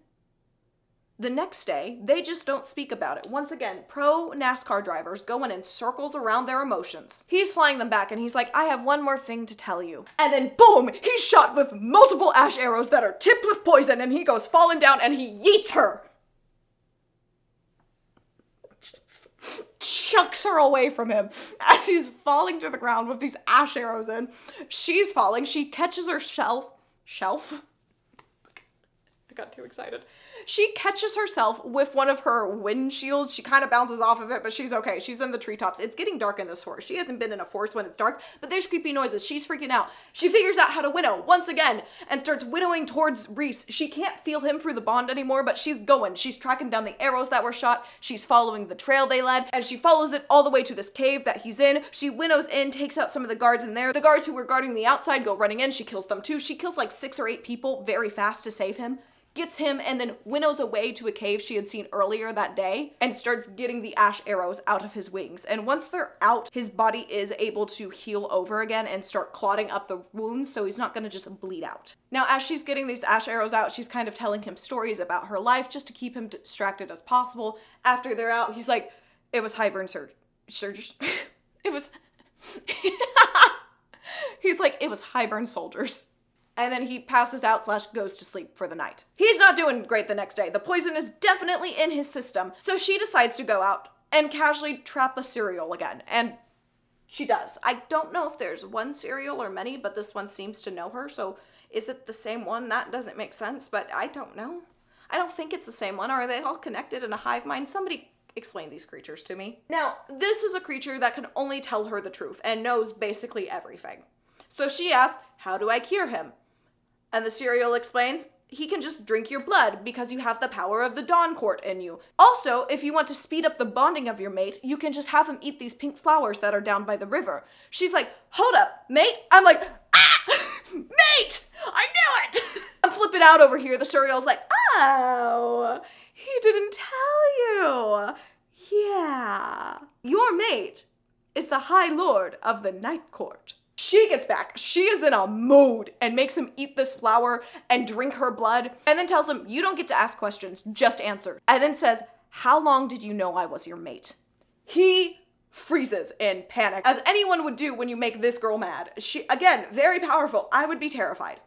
the next day, they just don't speak about it. Once again, pro NASCAR drivers going in circles around their emotions. He's flying them back and he's like, I have one more thing to tell you. And then boom, he's shot with multiple ash arrows that are tipped with poison, and he goes falling down and he yeets her. Just chucks her away from him as he's falling to the ground with these ash arrows in. She's falling. She catches her shelf. I got too excited. She catches herself with one of her windshields. She kind of bounces off of it, but she's okay. She's in the treetops. It's getting dark in this forest. She hasn't been in a forest when it's dark, but there's creepy noises. She's freaking out. She figures out how to winnow once again and starts winnowing towards Rhys. She can't feel him through the bond anymore, but she's going. She's tracking down the arrows that were shot. She's following the trail they led, and she follows it all the way to this cave that he's in. She winnows in, takes out some of the guards in there. The guards who were guarding the outside go running in. She kills them too. She kills like 6 or 8 people very fast to save him. Gets him, and then winnows away to a cave she had seen earlier that day and starts getting the ash arrows out of his wings. And once they're out, his body is able to heal over again and start clotting up the wounds, so he's not gonna just bleed out. Now, as she's getting these ash arrows out, she's kind of telling him stories about her life just to keep him distracted as possible. After they're out, he's like, it was Hybern surgery. It was... He's like, it was Hybern soldiers. And then he passes out / goes to sleep for the night. He's not doing great the next day. The poison is definitely in his system. So she decides to go out and casually trap a cereal again. And she does. I don't know if there's one cereal or many, but this one seems to know her. So is it the same one? That doesn't make sense, but I don't know. I don't think it's the same one. Are they all connected in a hive mind? Somebody explain these creatures to me. Now, this is a creature that can only tell her the truth and knows basically everything. So she asks, how do I cure him? And the cereal explains, he can just drink your blood because you have the power of the Dawn Court in you. Also, if you want to speed up the bonding of your mate, you can just have him eat these pink flowers that are down by the river. She's like, hold up, mate? I'm like, ah! Mate! I knew it! I'm flipping out over here. The cereal's like, oh, he didn't tell you. Yeah. Your mate is the High Lord of the Night Court. She gets back. She is in a mood and makes him eat this flower and drink her blood, and then tells him, you don't get to ask questions, just answer. And then says, how long did you know I was your mate? He freezes in panic, as anyone would do when you make this girl mad. She, again, very powerful. I would be terrified.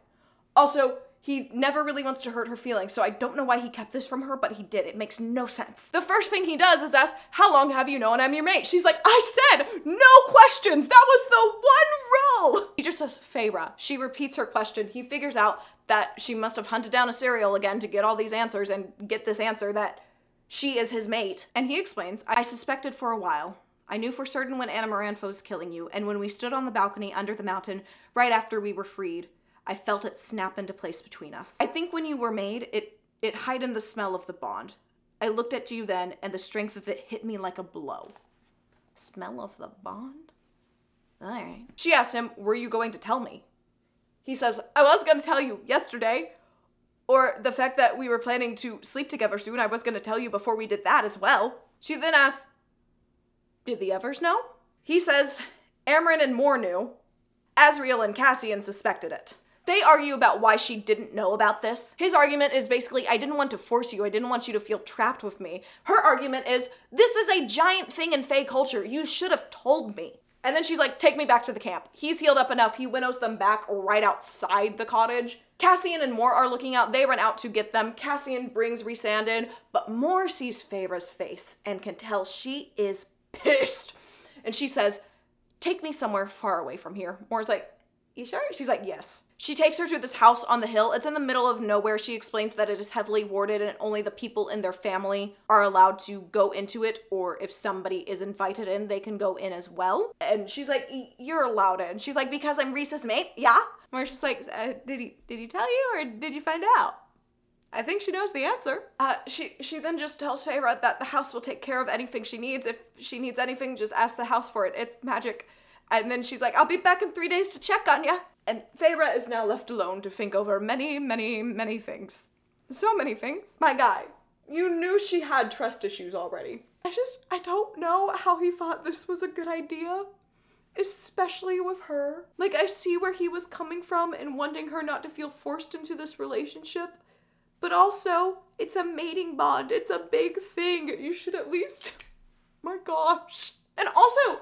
Also, he never really wants to hurt her feelings, so I don't know why he kept this from her, but he did. It makes no sense. The first thing he does is ask, how long have you known I'm your mate? She's like, I said no questions. That was the one rule. He just says, Feyre. She repeats her question. He figures out that she must have hunted down a cereal again to get all these answers and get this answer that she is his mate. And he explains, I suspected for a while. I knew for certain when Amaranth was killing you, and when we stood on the balcony under the mountain, right after we were freed, I felt it snap into place between us. I think when you were made, it heightened the smell of the bond. I looked at you then, and the strength of it hit me like a blow. Smell of the bond? All right. She asked him, were you going to tell me? He says, I was going to tell you yesterday. Or the fact that we were planning to sleep together soon, I was going to tell you before we did that as well. She then asks, did the others know? He says, Amren and Mor knew. Azriel and Cassian suspected it. They argue about why she didn't know about this. His argument is basically, I didn't want to force you. I didn't want you to feel trapped with me. Her argument is, this is a giant thing in Fae culture. You should have told me. And then she's like, take me back to the camp. He's healed up enough. He winnows them back right outside the cottage. Cassian and Mor are looking out. They run out to get them. Cassian brings Rhysand in, but Mor sees Feyre's face and can tell she is pissed. And she says, take me somewhere far away from here. Mor's like, you sure? She's like, yes. She takes her to this house on the hill. It's in the middle of nowhere. She explains that it is heavily warded and only the people in their family are allowed to go into it, or if somebody is invited in, they can go in as well. And she's like, you're allowed in. She's like, because I'm Rhys's mate? Yeah? Mor's just like, did he tell you, or did you find out? I think she knows the answer. She then just tells Feyre that the house will take care of anything she needs. If she needs anything, just ask the house for it. It's magic. And then she's like, I'll be back in 3 days to check on ya. And Feyre is now left alone to think over many, many, many things. So many things. My guy, you knew she had trust issues already. I don't know how he thought this was a good idea. Especially with her. Like, I see where he was coming from in wanting her not to feel forced into this relationship. But also, it's a mating bond. It's a big thing. You should at least... My gosh. And also,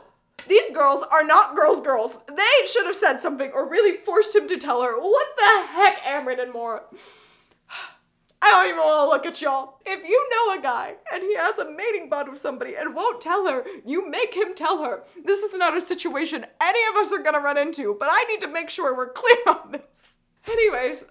these girls are not girls. They should have said something or really forced him to tell her. What the heck, Amren and Mor? I don't even want to look at y'all. If you know a guy and he has a mating bond with somebody and won't tell her, you make him tell her. This is not a situation any of us are gonna run into, but I need to make sure we're clear on this. Anyways,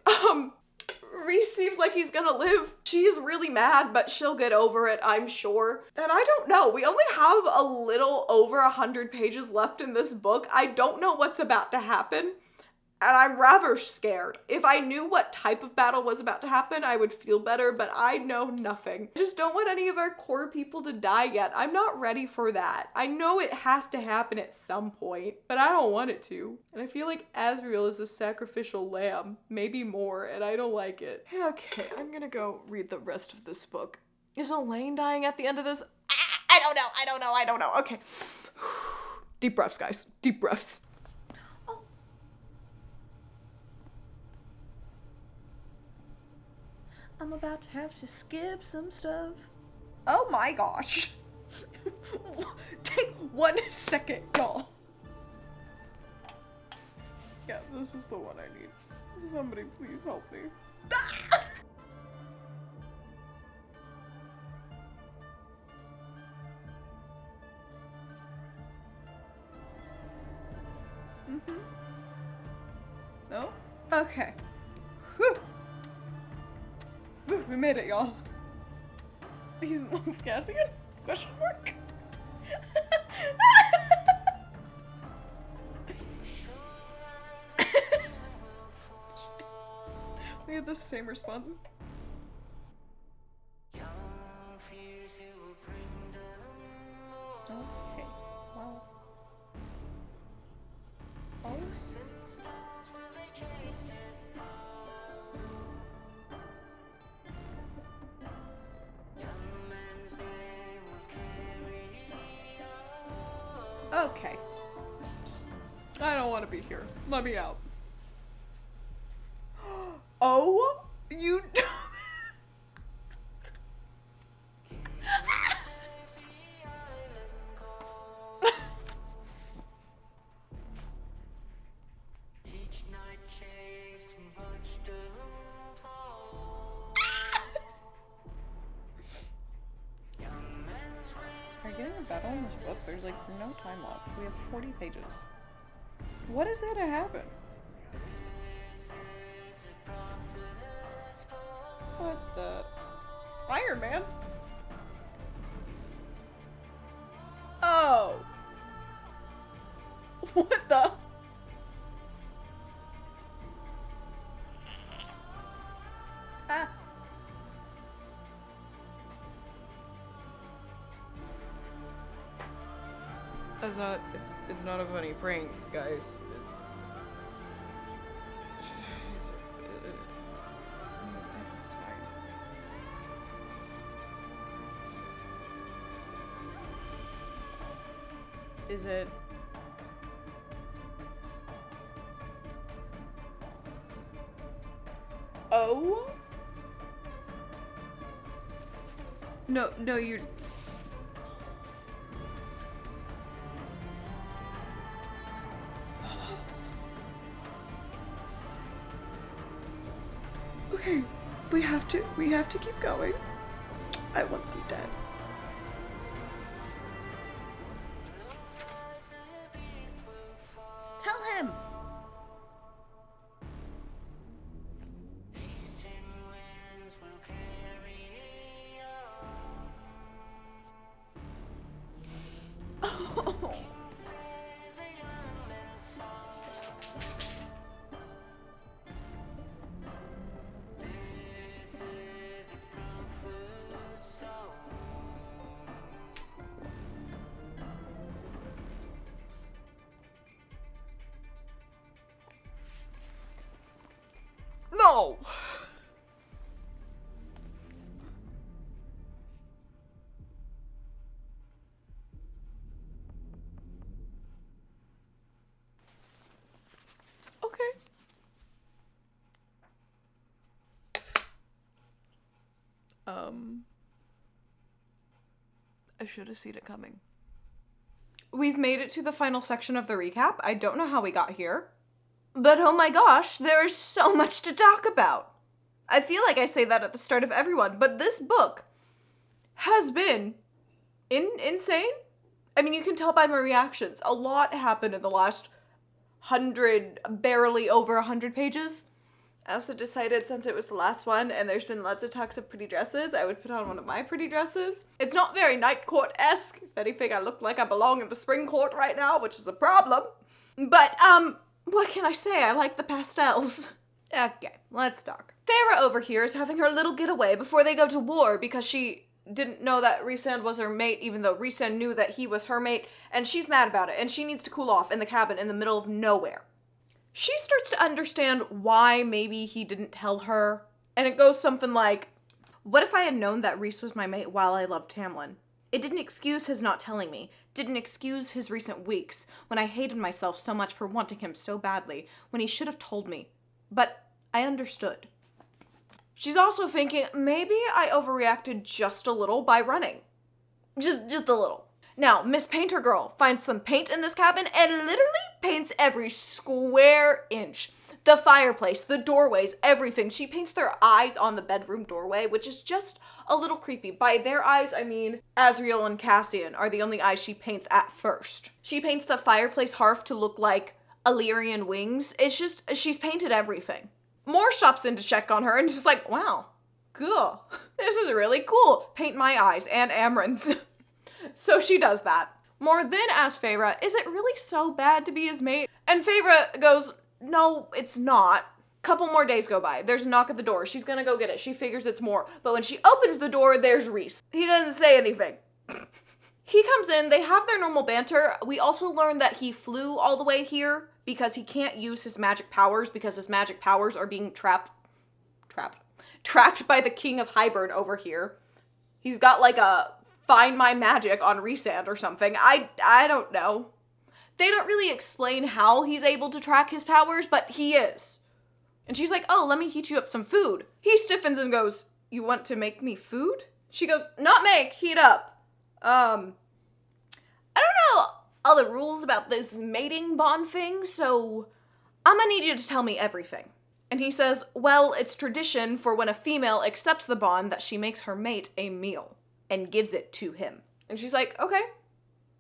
Rhys seems like he's gonna live. She's really mad, but she'll get over it, I'm sure. And I don't know, we only have a little over 100 pages left in this book. I don't know what's about to happen, and I'm rather scared. If I knew what type of battle was about to happen, I would feel better, but I know nothing. I just don't want any of our core people to die yet. I'm not ready for that. I know it has to happen at some point, but I don't want it to. And I feel like Azriel is a sacrificial lamb, maybe more, and I don't like it. Okay, I'm gonna go read the rest of this book. Is Elaine dying at the end of this? I don't know. Okay. Deep breaths, guys. Deep breaths. I'm about to have to skip some stuff. Oh my gosh. Take 1 second, y'all. Yeah, this is the one I need. Somebody please help me. Okay. Whew. Whew, we made it, y'all. He's in love with Cassian? Question mark? We have the same response. Okay, well. Oh. Okay. I don't want to be here. Let me out. Oh, you. Are you getting a battle in this book? There's like no time left. We have 40 pages. What is there to happen? What the? Iron Man? Oh. What the? Ah. That's not, it's not a funny prank, guys. It's fine. Is it? Oh? No, you're... Okay, we have to keep going. I want them dead. Tell him! Oh. No! Okay. I should have seen it coming. We've made it to the final section of the recap. I don't know how we got here. But oh my gosh, there is so much to talk about. I feel like I say that at the start of every one, but this book has been insane. I mean, you can tell by my reactions. A lot happened in the last 100, barely over 100 pages. I also decided, since it was the last one and there's been lots of talks of pretty dresses, I would put on one of my pretty dresses. It's not very night court-esque. If anything, I look like I belong in the spring court right now, which is a problem. But, what can I say? I like the pastels. Okay, let's talk. Feyre over here is having her little getaway before they go to war because she didn't know that Rhysand was her mate, even though Rhysand knew that he was her mate, and she's mad about it, and she needs to cool off in the cabin in the middle of nowhere. She starts to understand why maybe he didn't tell her, and it goes something like, what if I had known that Rhys was my mate while I loved Tamlin? It didn't excuse his not telling me, didn't excuse his recent weeks, when I hated myself so much for wanting him so badly, when he should have told me. But I understood. She's also thinking, maybe I overreacted just a little by running. Just a little. Now, Miss Painter Girl finds some paint in this cabin and literally paints every square inch. The fireplace, the doorways, everything. She paints their eyes on the bedroom doorway, which is just a little creepy. By their eyes, I mean Asriel and Cassian are the only eyes she paints at first. She paints the fireplace hearth to look like Illyrian wings. It's just, she's painted everything. more stops in to check on her and just like, wow, cool. This is really cool. Paint my eyes and Amren's. So she does that. Mor then asks Feyre, is it really so bad to be his mate? And Feyre goes, no, it's not. Couple more days go by. There's a knock at the door. She's gonna go get it. She figures it's Mor. But when she opens the door, there's Rhys. He doesn't say anything. He comes in, they have their normal banter. We also learn that he flew all the way here because he can't use his magic powers because his magic powers are being tracked by the King of Hybern over here. He's got like a find my magic on Rhysand or something. I don't know. They don't really explain how he's able to track his powers, but he is. And she's like, oh, let me heat you up some food. He stiffens and goes, you want to make me food? She goes, not make, heat up. I don't know all the rules about this mating bond thing, so I'm gonna need you to tell me everything. And he says, well, it's tradition for when a female accepts the bond that she makes her mate a meal and gives it to him. And she's like, okay,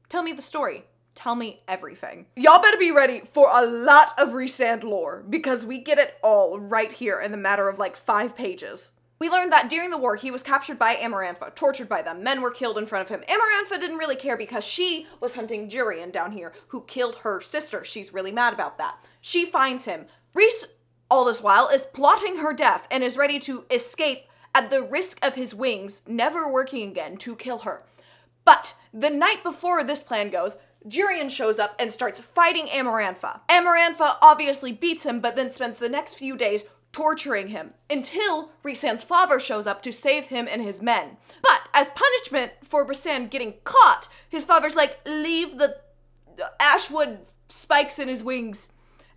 tell me the story. Tell me everything. Y'all better be ready for a lot of Rhysand lore, because we get it all right here in the matter of like 5 pages. We learned that during the war, he was captured by Amarantha, tortured by them. Men were killed in front of him. Amarantha didn't really care because she was hunting Jurian down here, who killed her sister. She's really mad about that. She finds him. Rhys, all this while, is plotting her death and is ready to escape at the risk of his wings never working again to kill her. But the night before this plan goes, Jurian shows up and starts fighting Amarantha. Amarantha obviously beats him, but then spends the next few days torturing him until Rhysand's father shows up to save him and his men. But as punishment for Rhysand getting caught, his father's like, leave the ashwood spikes in his wings.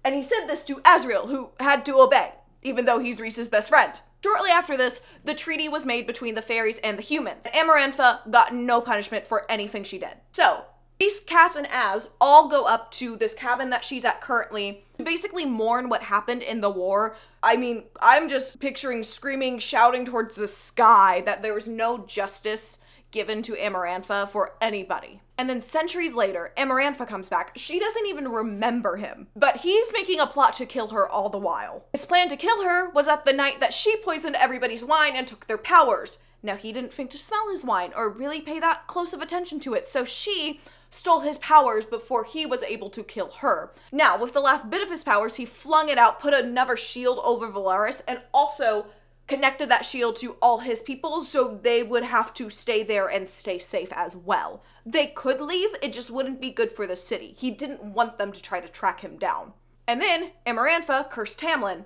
And he said this to Azriel, who had to obey, even though he's Rhys's best friend. Shortly after this, the treaty was made between the fairies and the humans. Amarantha got no punishment for anything she did. So, Rhys, Cass, and Az all go up to this cabin that she's at currently to basically mourn what happened in the war. I mean, I'm just picturing screaming, shouting towards the sky that there was no justice given to Amarantha for anybody. And then centuries later, Amarantha comes back. She doesn't even remember him, but he's making a plot to kill her all the while. His plan to kill her was at the night that she poisoned everybody's wine and took their powers. Now, he didn't think to smell his wine or really pay that close of attention to it, so she stole his powers before he was able to kill her. Now, with the last bit of his powers, he flung it out, put another shield over Velaris, and also connected that shield to all his people so they would have to stay there and stay safe as well. They could leave, it just wouldn't be good for the city. He didn't want them to try to track him down. And then Amarantha cursed Tamlin.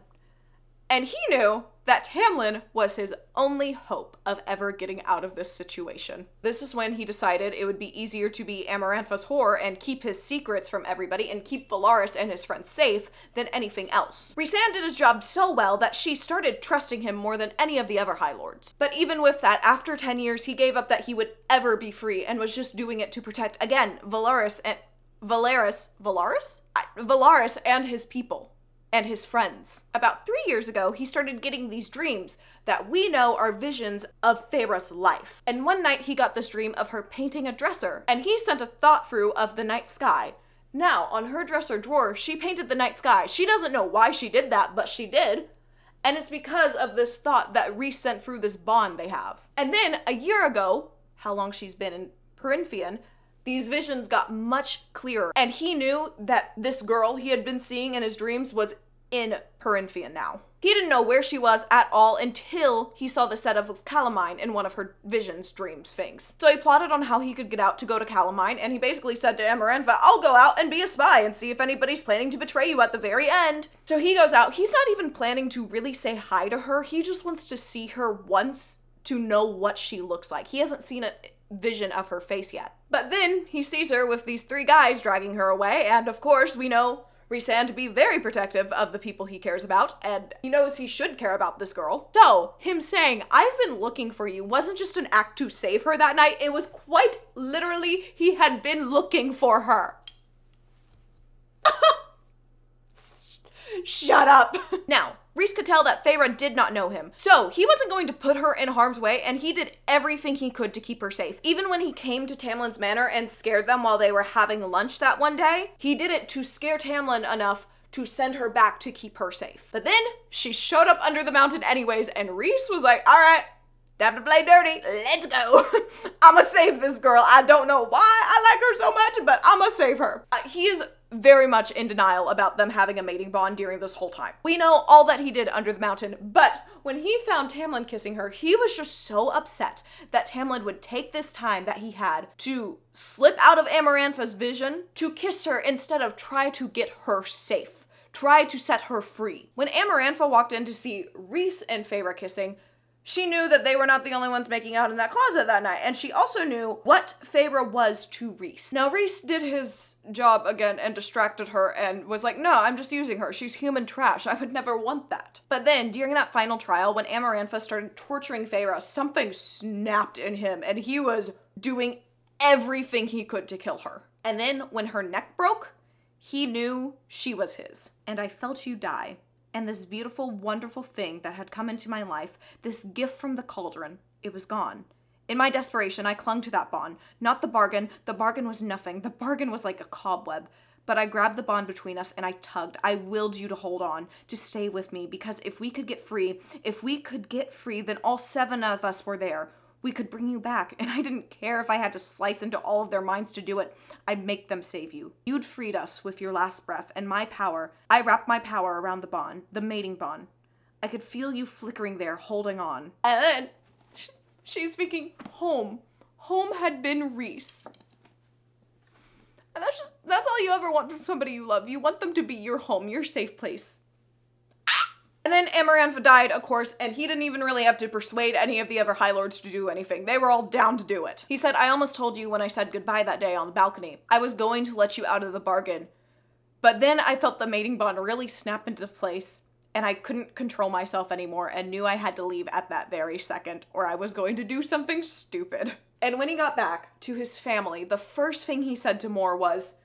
And he knew that Tamlin was his only hope of ever getting out of this situation. This is when he decided it would be easier to be Amarantha's whore and keep his secrets from everybody and keep Velaris and his friends safe than anything else. Rhysand did his job so well that she started trusting him more than any of the other High Lords. But even with that, after 10 years, he gave up that he would ever be free and was just doing it to protect, again, Velaris and his people. And his friends. About 3 years ago, he started getting these dreams that we know are visions of Feyre's life. And one night he got this dream of her painting a dresser, and he sent a thought through of the night sky. Now, on her dresser drawer, she painted the night sky. She doesn't know why she did that, but she did. And it's because of this thought that Rhys sent through this bond they have. And then, a year ago, how long she's been in Perinfian, these visions got much clearer, and he knew that this girl he had been seeing in his dreams was in Perinfian now. He didn't know where she was at all until he saw the set of Calamine in one of her visions, dreams, things. So he plotted on how he could get out to go to Calamine, and he basically said to Amarantha, I'll go out and be a spy and see if anybody's planning to betray you at the very end. So he goes out. He's not even planning to really say hi to her. He just wants to see her once to know what she looks like. He hasn't seen a vision of her face yet. But then he sees her with these 3 guys dragging her away, and of course we know Rhysand to be very protective of the people he cares about, and he knows he should care about this girl. So, him saying, I've been looking for you, wasn't just an act to save her that night, it was quite literally, he had been looking for her. Shut up. Now, Rhys could tell that Feyre did not know him, so he wasn't going to put her in harm's way, and he did everything he could to keep her safe. Even when he came to Tamlin's manor and scared them while they were having lunch that one day, he did it to scare Tamlin enough to send her back to keep her safe. But then she showed up under the mountain anyways, and Rhys was like, all right, time to play dirty, let's go. I'ma save this girl. I don't know why I like her so much, but I'ma save her. He is very much in denial about them having a mating bond during this whole time. We know all that he did under the mountain, but when he found Tamlin kissing her, he was just so upset that Tamlin would take this time that he had to slip out of Amarantha's vision to kiss her instead of try to get her safe, try to set her free. When Amarantha walked in to see Rhys and Feyre kissing, she knew that they were not the only ones making out in that closet that night, and she also knew what Feyre was to Rhys. Now, Rhys did his job again and distracted her and was like, no, I'm just using her. She's human trash. I would never want that. But then, during that final trial, when Amarantha started torturing Feyre, something snapped in him, and he was doing everything he could to kill her. And then, when her neck broke, he knew she was his. And I felt you die. And this beautiful, wonderful thing that had come into my life, this gift from the cauldron, it was gone. In my desperation, I clung to that bond. Not the bargain. The bargain was nothing. The bargain was like a cobweb. But I grabbed the bond between us and I tugged. I willed you to hold on, to stay with me, because if we could get free, then all 7 of us were there. We could bring you back, and I didn't care if I had to slice into all of their minds to do it. I'd make them save you. You'd freed us with your last breath, and my power, I wrapped my power around the bond, the mating bond. I could feel you flickering there, holding on. And then, she's speaking home. Home had been Rhys. And that's all you ever want from somebody you love. You want them to be your home, your safe place. And then Amarantha died, of course, and he didn't even really have to persuade any of the other High Lords to do anything. They were all down to do it. He said, I almost told you when I said goodbye that day on the balcony. I was going to let you out of the bargain. But then I felt the mating bond really snap into place, and I couldn't control myself anymore and knew I had to leave at that very second, or I was going to do something stupid. And when he got back to his family, the first thing he said to Mor was,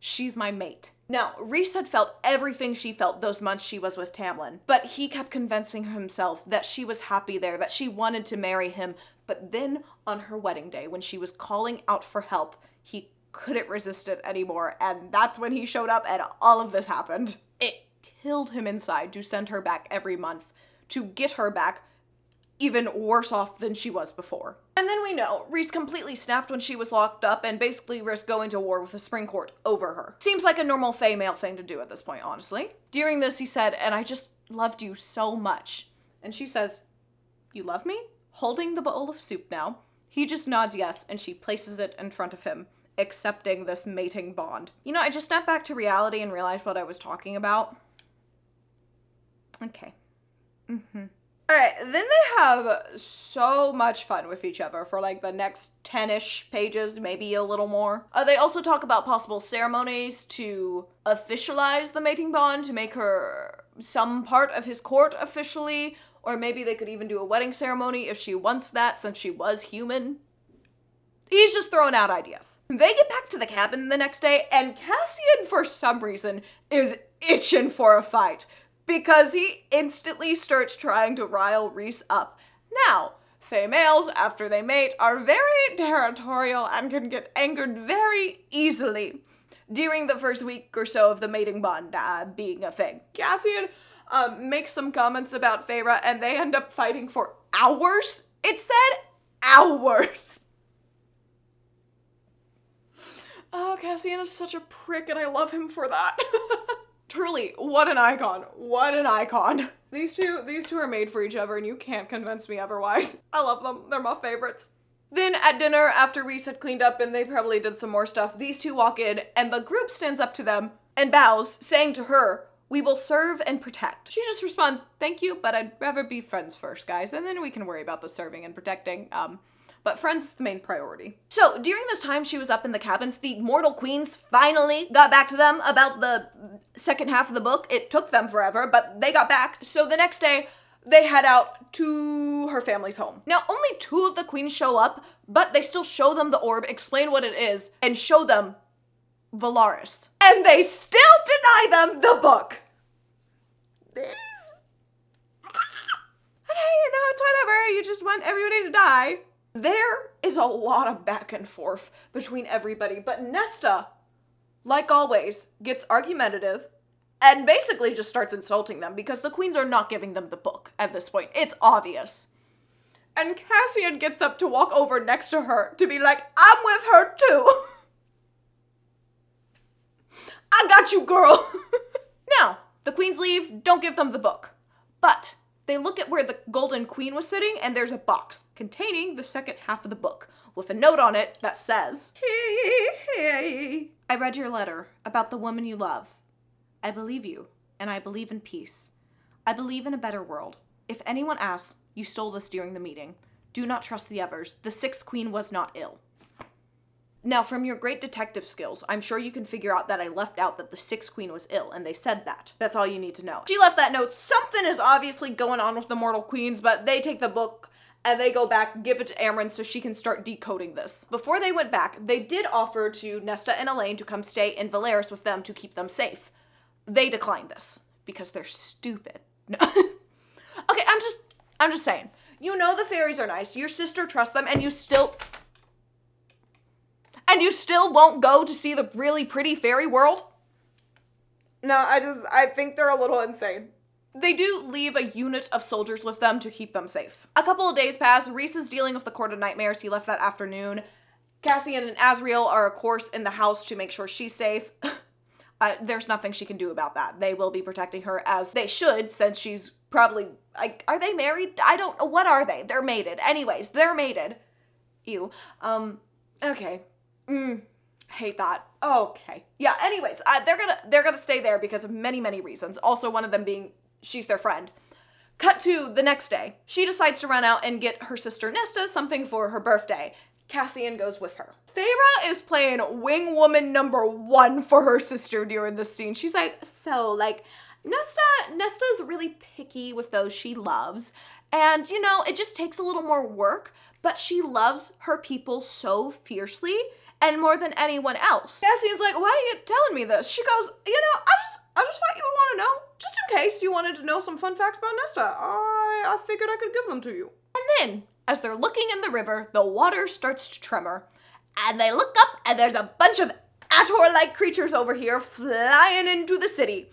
she's my mate. Now, Rhys had felt everything she felt those months she was with Tamlin, but he kept convincing himself that she was happy there, that she wanted to marry him. But then, on her wedding day, when she was calling out for help, he couldn't resist it anymore, and that's when he showed up and all of this happened. It killed him inside to send her back every month, to get her back even worse off than she was before. And then we know Rhys completely snapped when she was locked up and basically risked going to war with the Spring Court over her. Seems like a normal Fae male thing to do at this point, honestly. During this, he said, and I just loved you so much. And she says, you love me? Holding the bowl of soup now. He just nods yes, and she places it in front of him, accepting this mating bond. You know, I just snapped back to reality and realized what I was talking about. Okay. Alright, then they have so much fun with each other for like the next 10-ish pages, maybe a little more. They also talk about possible ceremonies to officialize the mating bond, to make her some part of his court officially, or maybe they could even do a wedding ceremony if she wants that since she was human. He's just throwing out ideas. They get back to the cabin the next day, and Cassian, for some reason, is itching for a fight, because he instantly starts trying to rile Rhys up. Now, Fae males, after they mate, are very territorial and can get angered very easily during the first week or so of the mating bond being a thing. Cassian makes some comments about Feyre, and they end up fighting for hours. It said hours. Oh, Cassian is such a prick, and I love him for that. Truly, what an icon. What an icon. These two are made for each other, and you can't convince me otherwise. I love them. They're my favorites. Then at dinner, after Rhys had cleaned up and they probably did some more stuff, these two walk in, and the group stands up to them and bows, saying to her, we will serve and protect. She just responds, thank you, but I'd rather be friends first, guys, and then we can worry about the serving and protecting. But friends is the main priority. So during this time she was up in the cabins, the mortal queens finally got back to them about the second half of the book. It took them forever, but they got back. So the next day, they head out to her family's home. Now, only 2 of the queens show up, but they still show them the orb, explain what it is, and show them Velaris. And they still deny them the book. Okay, it's whatever. You just want everybody to die. There is a lot of back and forth between everybody, but Nesta, like always, gets argumentative and basically just starts insulting them because the queens are not giving them the book at this point. It's obvious. And Cassian gets up to walk over next to her to be like, I'm with her too. I got you, girl. Now, the queens leave, don't give them the book. But they look at where the Golden Queen was sitting, and there's a box containing the second half of the book with a note on it that says, hey, I read your letter about the woman you love. I believe you, and I believe in peace. I believe in a better world. If anyone asks, you stole this during the meeting. Do not trust the others. The sixth queen was not ill. Now, from your great detective skills, I'm sure you can figure out that I left out that the sixth queen was ill, and they said that. That's all you need to know. She left that note. Something is obviously going on with the mortal queens, but they take the book and they go back, give it to Amryn so she can start decoding this. Before they went back, they did offer to Nesta and Elaine to come stay in Velaris with them to keep them safe. They declined this because they're stupid. No. Okay, I'm just saying. You know the fairies are nice. Your sister trusts them, and you still won't go to see the really pretty fairy world? No, I think they're a little insane. They do leave a unit of soldiers with them to keep them safe. A couple of days pass. Rhys is dealing with the Court of Nightmares. He left that afternoon. Cassian and Azriel are, of course, in the house to make sure she's safe. There's nothing she can do about that. They will be protecting her as they should, since she's probably, like, are they married? I don't know. What are they? They're mated. Anyways, they're mated. Ew. Okay. Hate that. Okay. Yeah, anyways, they're gonna stay there because of many, many reasons. Also, one of them being she's their friend. Cut to the next day. She decides to run out and get her sister Nesta something for her birthday. Cassian goes with her. Feyre is playing wing woman number 1 for her sister during this scene. She's like, so, like, Nesta's really picky with those she loves. And, you know, it just takes a little more work, but she loves her people so fiercely and more than anyone else. Cassian's like, why are you telling me this? She goes, you know, I just thought you would want to know. Just in case you wanted to know some fun facts about Nesta. I figured I could give them to you. And then, as they're looking in the river, the water starts to tremor. And they look up, and there's a bunch of Ator-like creatures over here flying into the city.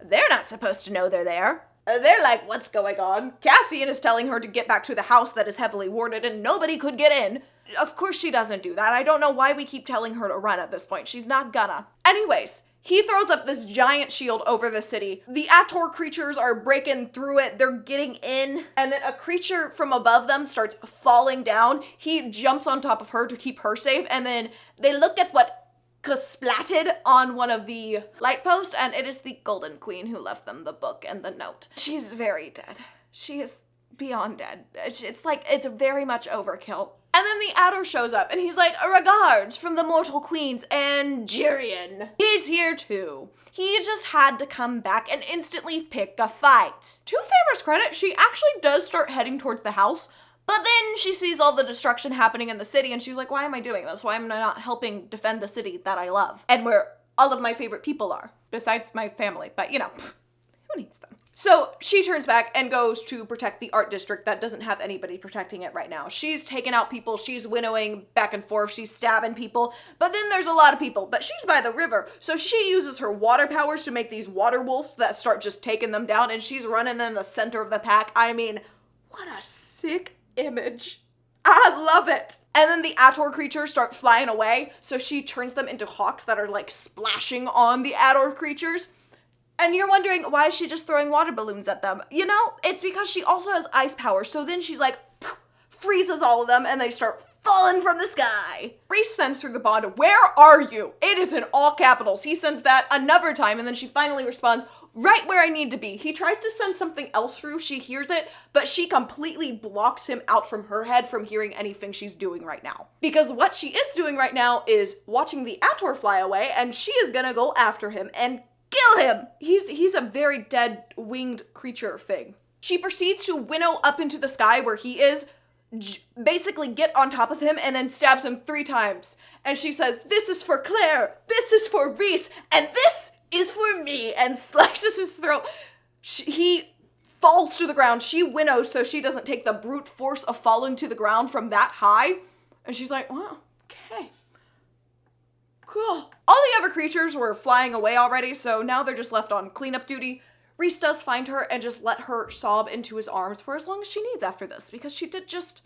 They're not supposed to know they're there. They're like, what's going on? Cassian is telling her to get back to the house that is heavily warded and nobody could get in. Of course she doesn't do that. I don't know why we keep telling her to run at this point. She's not gonna. Anyways, he throws up this giant shield over the city. The Ator creatures are breaking through it. They're getting in. And then a creature from above them starts falling down. He jumps on top of her to keep her safe. And then they look at what splatted on one of the light posts, and it is the Golden Queen who left them the book and the note. She's very dead. She is beyond dead. It's like, it's very much overkill. And then the Ator shows up, and he's like, regards from the mortal queens and Jirian. He's here too. He just had to come back and instantly pick a fight. To Feyre's credit, she actually does start heading towards the house, but then she sees all the destruction happening in the city, and she's like, why am I doing this? Why am I not helping defend the city that I love? And where all of my favorite people are, besides my family, but you know, who needs them? So she turns back and goes to protect the art district that doesn't have anybody protecting it right now. She's taking out people, she's winnowing back and forth, she's stabbing people, but then there's a lot of people, but she's by the river, so she uses her water powers to make these water wolves that start just taking them down, and she's running in the center of the pack. I mean, what a sick image. I love it. And then the Ator creatures start flying away, so she turns them into hawks that are like splashing on the Ator creatures. And you're wondering, why is she just throwing water balloons at them? You know, it's because she also has ice power, so then she's like, freezes all of them, and they start falling from the sky. Rhys sends through the bond, where are you? It is in all capitals. He sends that another time, and then she finally responds, right where I need to be. He tries to send something else through, she hears it, but she completely blocks him out from her head from hearing anything she's doing right now. Because what she is doing right now is watching the Ator fly away, and she is gonna go after him and kill him! He's a very dead winged creature thing. She proceeds to winnow up into the sky where he is, basically get on top of him, and then stabs him 3 times. And she says, this is for Claire, this is for Rhys, and this is for me, and slices his throat. He falls to the ground. She winnows so she doesn't take the brute force of falling to the ground from that high. And she's like, well, okay. All the other creatures were flying away already, so now they're just left on cleanup duty. Rhys does find her and just let her sob into his arms for as long as she needs after this, because she did just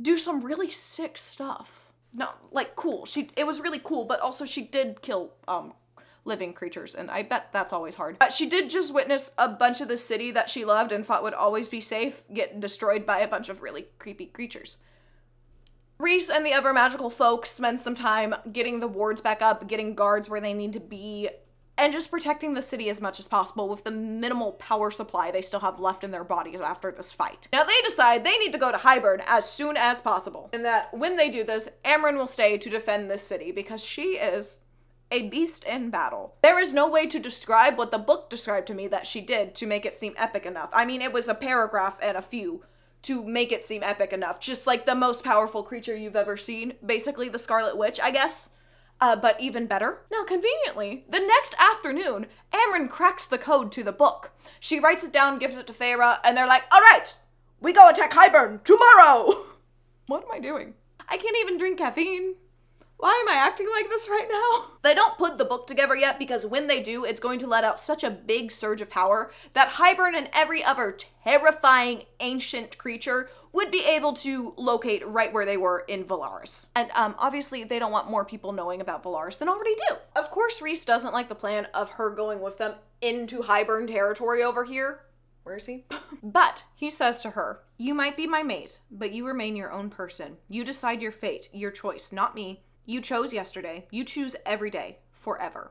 do some really sick stuff. No, like, cool. It was really cool, but also she did kill, living creatures, and I bet that's always hard. She did just witness a bunch of the city that she loved and thought would always be safe get destroyed by a bunch of really creepy creatures. Rhys and the other magical folks spend some time getting the wards back up, getting guards where they need to be, and just protecting the city as much as possible with the minimal power supply they still have left in their bodies after this fight. Now they decide they need to go to Hybern as soon as possible, and that when they do this, Amren will stay to defend this city because she is a beast in battle. There is no way to describe what the book described to me that she did to make it seem epic enough. I mean, it was a paragraph and a few to make it seem epic enough. Just like the most powerful creature you've ever seen. Basically the Scarlet Witch, I guess. But even better. Now, conveniently, the next afternoon, Amren cracks the code to the book. She writes it down, gives it to Feyre, and they're like, all right, we go attack Hybern tomorrow. What am I doing? I can't even drink caffeine. Why am I acting like this right now? They don't put the book together yet because when they do, it's going to let out such a big surge of power that Hybern and every other terrifying ancient creature would be able to locate right where they were in Velaris. And obviously they don't want more people knowing about Velaris than already do. Of course, Rhys doesn't like the plan of her going with them into Hybern territory over here. Where is he? But he says to her, you might be my mate, but you remain your own person. You decide your fate, your choice, not me. You chose yesterday. You choose every day, forever.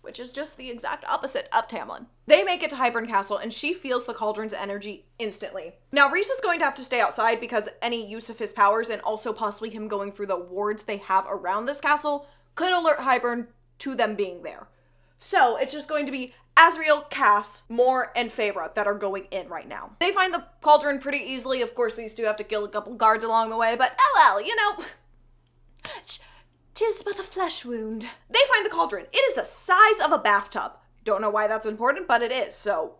Which is just the exact opposite of Tamlin. They make it to Hybern Castle, and she feels the cauldron's energy instantly. Now, Rhys is going to have to stay outside because any use of his powers, and also possibly him going through the wards they have around this castle, could alert Hybern to them being there. So, it's just going to be Azriel, Cass, Mor, and Feyre that are going in right now. They find the cauldron pretty easily. Of course, these two have to kill a couple guards along the way, but oh well, you know... 'Tis but a flesh wound. They find the cauldron. It is the size of a bathtub. Don't know why that's important, but it is, so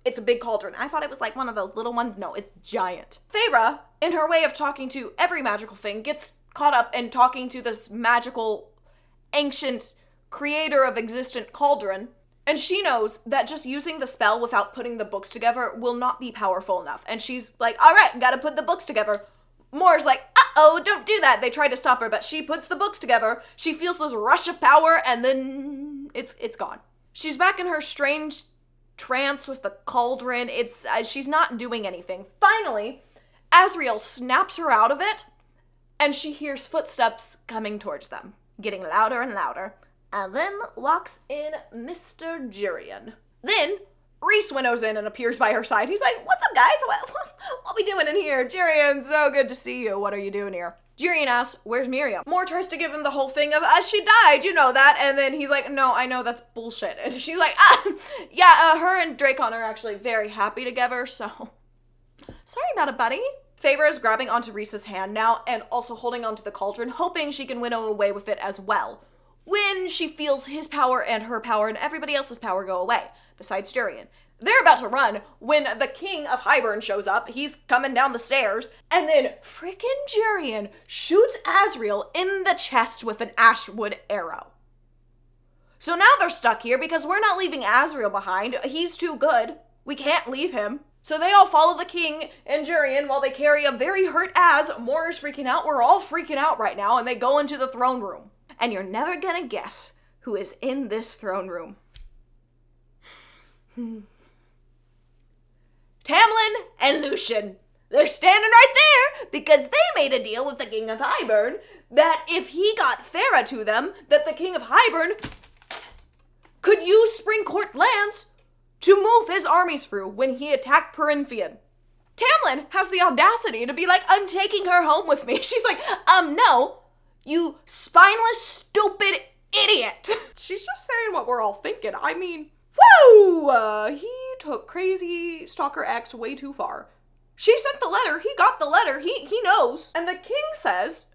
it's a big cauldron. I thought it was like one of those little ones. No, it's giant. Feyre, in her way of talking to every magical thing, gets caught up in talking to this magical, ancient creator of existent cauldron, and she knows that just using the spell without putting the books together will not be powerful enough. And she's like, all right, gotta put the books together. Mor's like, uh-oh, don't do that. They try to stop her, but she puts the books together. She feels this rush of power, and then it's gone. She's back in her strange trance with the cauldron. She's not doing anything. Finally, Azriel snaps her out of it, and she hears footsteps coming towards them, getting louder and louder, and then walks in Mr. Jurian. Then Rhys winnows in and appears by her side. He's like, what's up, guys? What we doing in here? Jurian, so good to see you. What are you doing here? Jurian asks, where's Miriam? Mor tries to give him the whole thing of, she died, you know that. And then he's like, no, I know, that's bullshit. And she's like, yeah, her and Dracon are actually very happy together, so. Sorry about it, buddy. Feyre is grabbing onto Rhys's hand now and also holding onto the cauldron, hoping she can winnow away with it as well. When she feels his power and her power and everybody else's power go away, besides Jurian. They're about to run when the king of Hybern shows up. He's coming down the stairs, and then frickin' Jurian shoots Azriel in the chest with an ashwood arrow. So now they're stuck here because we're not leaving Azriel behind. He's too good. We can't leave him. So they all follow the king and Jurian while they carry a very hurt Az. Mor is freaking out. We're all freaking out right now, and they go into the throne room. And you're never gonna guess who is in this throne room. Tamlin and Lucian. They're standing right there because they made a deal with the king of Hybern that if he got Feyre to them, that the king of Hybern could use Springcourt lands to move his armies through when he attacked Perinfian. Tamlin has the audacity to be like, I'm taking her home with me. She's like, no, you spineless, stupid idiot. She's just saying what we're all thinking. I mean, whoa! He took crazy Stalker X way too far. She sent the letter. He got the letter. He knows. And the king says,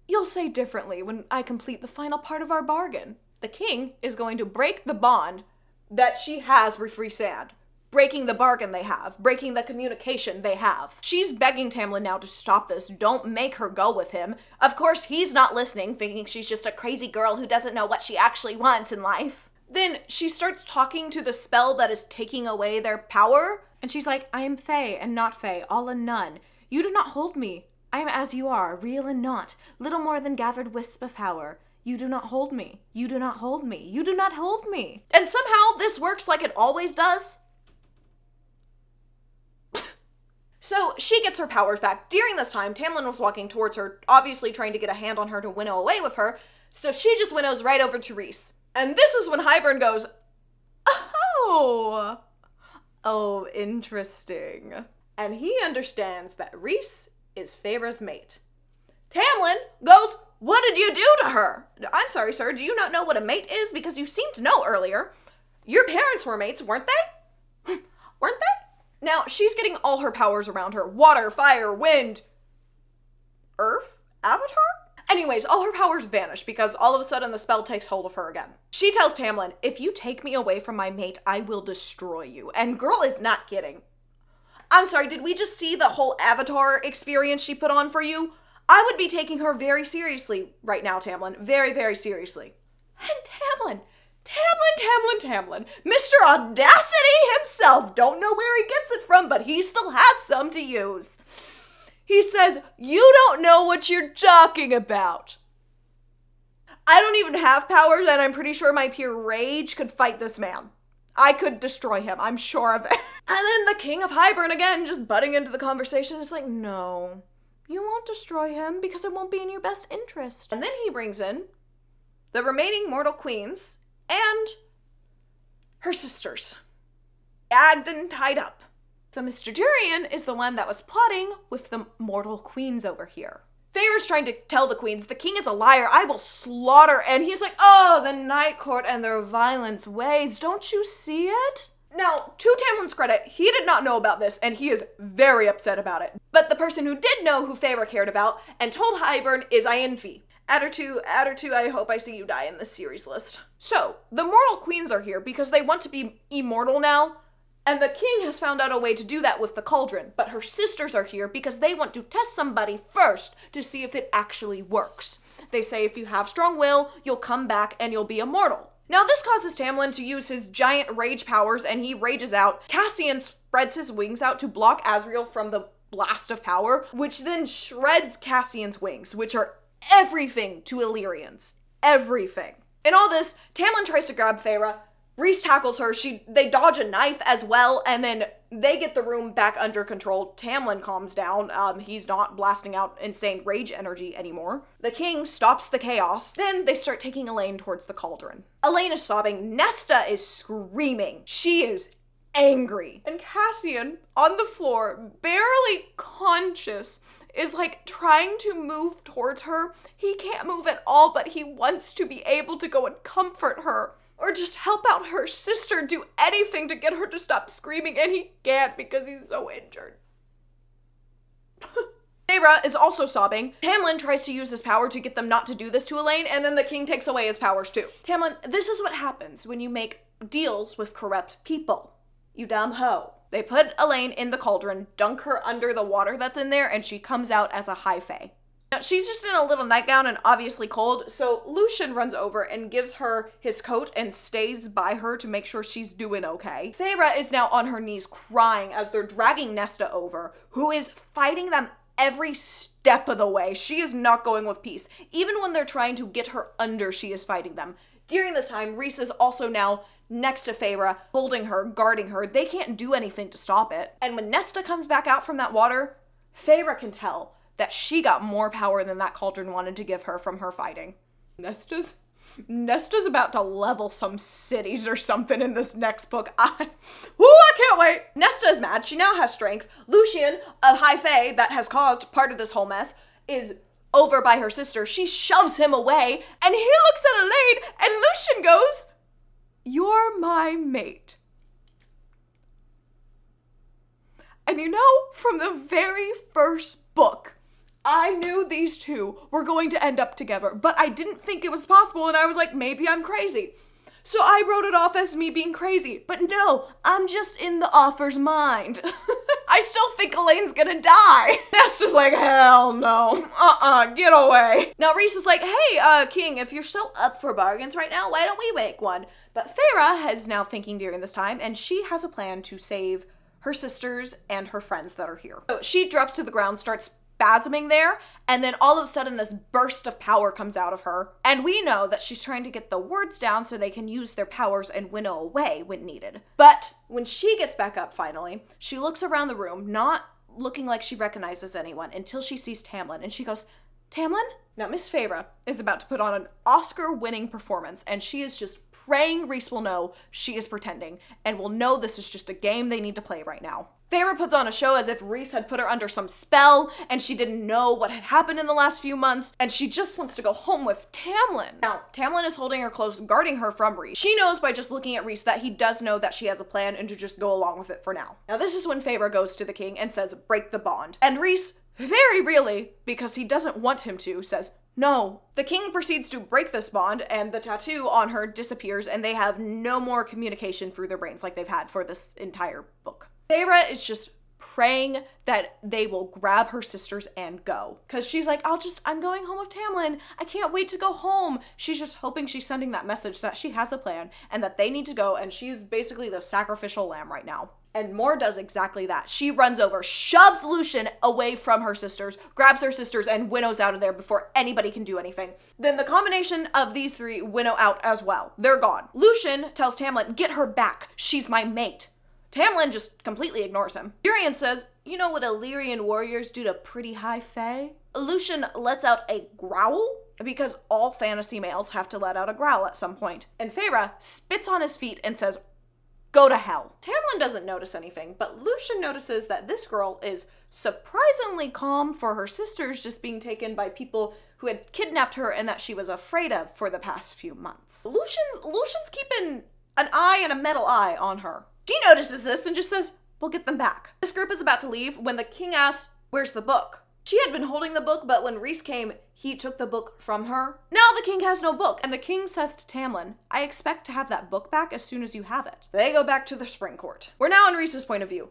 you'll say differently when I complete the final part of our bargain. The king is going to break the bond that she has with Rhysand. breaking the bargain they have, breaking the communication they have. She's begging Tamlin now to stop this. Don't make her go with him. Of course, he's not listening, thinking she's just a crazy girl who doesn't know what she actually wants in life. Then she starts talking to the spell that is taking away their power, and she's like, I am Fey and not Fey, all and none. You do not hold me. I am as you are, real and not, little more than gathered wisp of power. You do not hold me. You do not hold me. You do not hold me. And somehow this works like it always does. So she gets her powers back. During this time, Tamlin was walking towards her, obviously trying to get a hand on her to winnow away with her, so she just winnows right over to Rhys. And this is when Hybern goes, oh, interesting. And he understands that Rhys is Feyre's mate. Tamlin goes, what did you do to her? I'm sorry, sir, do you not know what a mate is? Because you seemed to know earlier. Your parents were mates, weren't they? Weren't they? Now, she's getting all her powers around her. Water, fire, wind, earth, avatar? Anyways, all her powers vanish because all of a sudden the spell takes hold of her again. She tells Tamlin, if you take me away from my mate, I will destroy you. And girl is not kidding. I'm sorry, did we just see the whole avatar experience she put on for you? I would be taking her very seriously right now, Tamlin. Very, very seriously. And Tamlin, Mr. Audacity himself. Don't know where he gets it from, but he still has some to use. He says, you don't know what you're talking about. I don't even have powers, and I'm pretty sure my pure rage could fight this man. I could destroy him, I'm sure of it. And then the King of Hybern again, just butting into the conversation, is like, no, you won't destroy him because it won't be in your best interest. And then he brings in the remaining mortal queens and her sisters, gagged and tied up. So Mr. Durian is the one that was plotting with the mortal queens over here. Feyre's trying to tell the queens, the king is a liar, I will slaughter, and he's like, oh, the Night Court and their violence ways, don't you see it? Now, to Tamlin's credit, he did not know about this, and he is very upset about it. But the person who did know who Feyre cared about and told Hybern is Ienfi. Add her to, I hope I see you die in this series list. So, the mortal queens are here because they want to be immortal now, and the king has found out a way to do that with the cauldron, but her sisters are here because they want to test somebody first to see if it actually works. They say if you have strong will, you'll come back and you'll be immortal. Now this causes Tamlin to use his giant rage powers and he rages out. Cassian spreads his wings out to block Azriel from the blast of power, which then shreds Cassian's wings, which are everything to Illyrians. Everything. In all this, Tamlin tries to grab Feyre. Rhys tackles her, they dodge a knife as well, and then they get the room back under control. Tamlin calms down, he's not blasting out insane rage energy anymore. The king stops the chaos, then they start taking Elaine towards the cauldron. Elaine is sobbing, Nesta is screaming, she is angry. And Cassian, on the floor, barely conscious, is like trying to move towards her. He can't move at all, but he wants to be able to go and comfort her. Or just help out her sister, do anything to get her to stop screaming, and he can't because he's so injured. Feyre is also sobbing. Tamlin tries to use his power to get them not to do this to Elaine, and then the king takes away his powers too. Tamlin, this is what happens when you make deals with corrupt people. You dumb hoe. They put Elaine in the cauldron, dunk her under the water that's in there, and she comes out as a high fae. Now, she's just in a little nightgown and obviously cold, so Lucien runs over and gives her his coat and stays by her to make sure she's doing okay. Feyre is now on her knees crying as they're dragging Nesta over, who is fighting them every step of the way. She is not going with peace. Even when they're trying to get her under, she is fighting them. During this time, Rhys is also now next to Feyre, holding her, guarding her. They can't do anything to stop it. And when Nesta comes back out from that water, Feyre can tell that she got more power than that cauldron wanted to give her from her fighting. Nesta's about to level some cities or something in this next book. I can't wait. Nesta is mad. She now has strength. Lucien, a high fae that has caused part of this whole mess, is over by her sister. She shoves him away, and he looks at Elaine, and Lucien goes, "You're my mate." And you know, from the very first book, I knew these two were going to end up together, but I didn't think it was possible, and I was like, maybe I'm crazy. So I wrote it off as me being crazy, but no, I'm just in the author's mind. I still think Elaine's gonna die. Nesta's like, hell no, get away. Now Rhys is like, hey, King, if you're so up for bargains right now, why don't we make one? But Feyre is now thinking during this time, and she has a plan to save her sisters and her friends that are here. So she drops to the ground, starts spasming there, and then all of a sudden this burst of power comes out of her. And we know that she's trying to get the words down so they can use their powers and winnow away when needed. But when she gets back up finally, she looks around the room, not looking like she recognizes anyone, until she sees Tamlin, and she goes, Tamlin? Now Miss Feyre is about to put on an Oscar-winning performance, and she is just praying Rhys will know she is pretending, and will know this is just a game they need to play right now. Feyre puts on a show as if Rhys had put her under some spell, and she didn't know what had happened in the last few months, and she just wants to go home with Tamlin. Now, Tamlin is holding her close, guarding her from Rhys. She knows by just looking at Rhys that he does know that she has a plan and to just go along with it for now. Now, this is when Feyre goes to the king and says, break the bond. And Rhys, very really, because he doesn't want him to, says, no. The king proceeds to break this bond, and the tattoo on her disappears, and they have no more communication through their brains like they've had for this entire book. Feyre is just praying that they will grab her sisters and go. Because she's like, I'm going home with Tamlin. I can't wait to go home. She's just hoping she's sending that message that she has a plan and that they need to go, and she's basically the sacrificial lamb right now. And Mor does exactly that. She runs over, shoves Lucien away from her sisters, grabs her sisters, and winnows out of there before anybody can do anything. Then the combination of these three winnow out as well. They're gone. Lucien tells Tamlin, get her back. She's my mate. Tamlin just completely ignores him. Tyrion says, you know what Illyrian warriors do to pretty high fae? Lucien lets out a growl, because all fantasy males have to let out a growl at some point. And Feyre spits on his feet and says, go to hell. Tamlin doesn't notice anything, but Lucien notices that this girl is surprisingly calm for her sisters just being taken by people who had kidnapped her and that she was afraid of for the past few months. Lucien's keeping an eye and a metal eye on her. She notices this and just says, we'll get them back. This group is about to leave when the king asks, where's the book? She had been holding the book, but when Rhys came, he took the book from her. Now the king has no book, and the king says to Tamlin, I expect to have that book back as soon as you have it. They go back to the spring court. We're now on Rhys's point of view.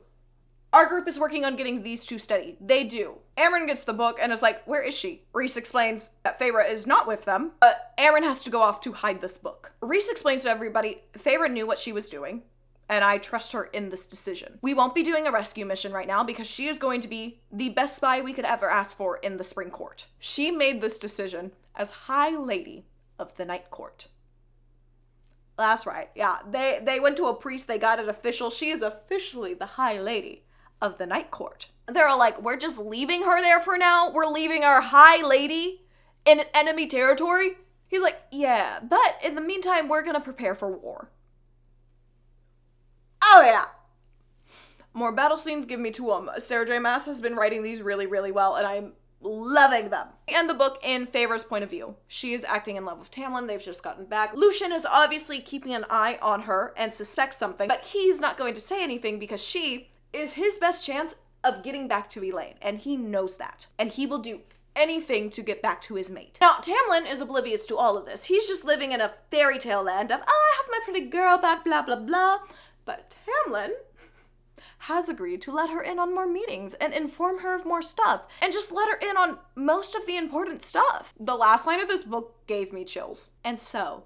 Our group is working on getting these two steady. They do. Amren gets the book and is like, where is she? Rhys explains that Feyre is not with them, but Amren has to go off to hide this book. Rhys explains to everybody, Feyre knew what she was doing, and I trust her in this decision. We won't be doing a rescue mission right now because she is going to be the best spy we could ever ask for in the spring court. She made this decision as High Lady of the Night Court. That's right, yeah. They went to a priest, they got it official. She is officially the High Lady of the Night Court. They're all like, we're just leaving her there for now? We're leaving our High Lady in enemy territory? He's like, yeah, but in the meantime, we're gonna prepare for war. Oh yeah. More battle scenes, give me to 'em. Sarah J. Maas has been writing these really, really well, and I'm loving them. We end the book in Feyre's point of view. She is acting in love with Tamlin. They've just gotten back. Lucien is obviously keeping an eye on her and suspects something, but he's not going to say anything because she is his best chance of getting back to Elaine, and he knows that. And he will do anything to get back to his mate. Now, Tamlin is oblivious to all of this. He's just living in a fairy tale land of, oh, I have my pretty girl back, blah, blah, blah. But Tamlin has agreed to let her in on more meetings and inform her of more stuff and just let her in on most of the important stuff. The last line of this book gave me chills. And so,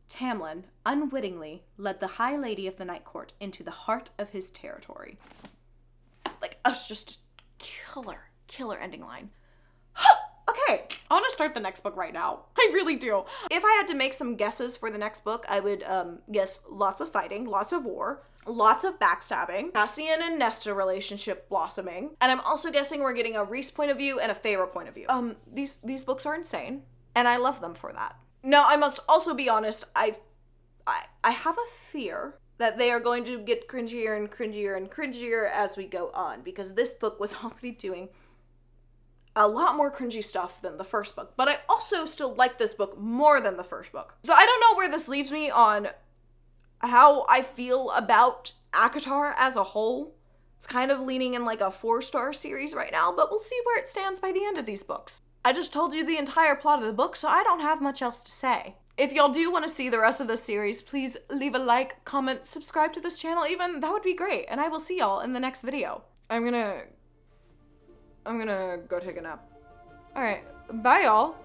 Tamlin unwittingly led the High Lady of the Night Court into the heart of his territory. Like, just killer ending line. Okay, I want to start the next book right now. I really do. If I had to make some guesses for the next book, I would guess lots of fighting, lots of war, lots of backstabbing, Cassian and Nesta relationship blossoming, and I'm also guessing we're getting a Rhys point of view and a Feyre point of view. These books are insane, and I love them for that. Now, I must also be honest, I have a fear that they are going to get cringier and cringier and cringier as we go on, because this book was already doing a lot more cringy stuff than the first book, but I also still like this book more than the first book. So I don't know where this leaves me on how I feel about ACOTAR as a whole. It's kind of leaning in like a 4-star series right now, but we'll see where it stands by the end of these books. I just told you the entire plot of the book, so I don't have much else to say. If y'all do want to see the rest of this series, please leave a like, comment, subscribe to this channel even. That would be great. And I will see y'all in the next video. I'm gonna go take a nap. All right, bye y'all.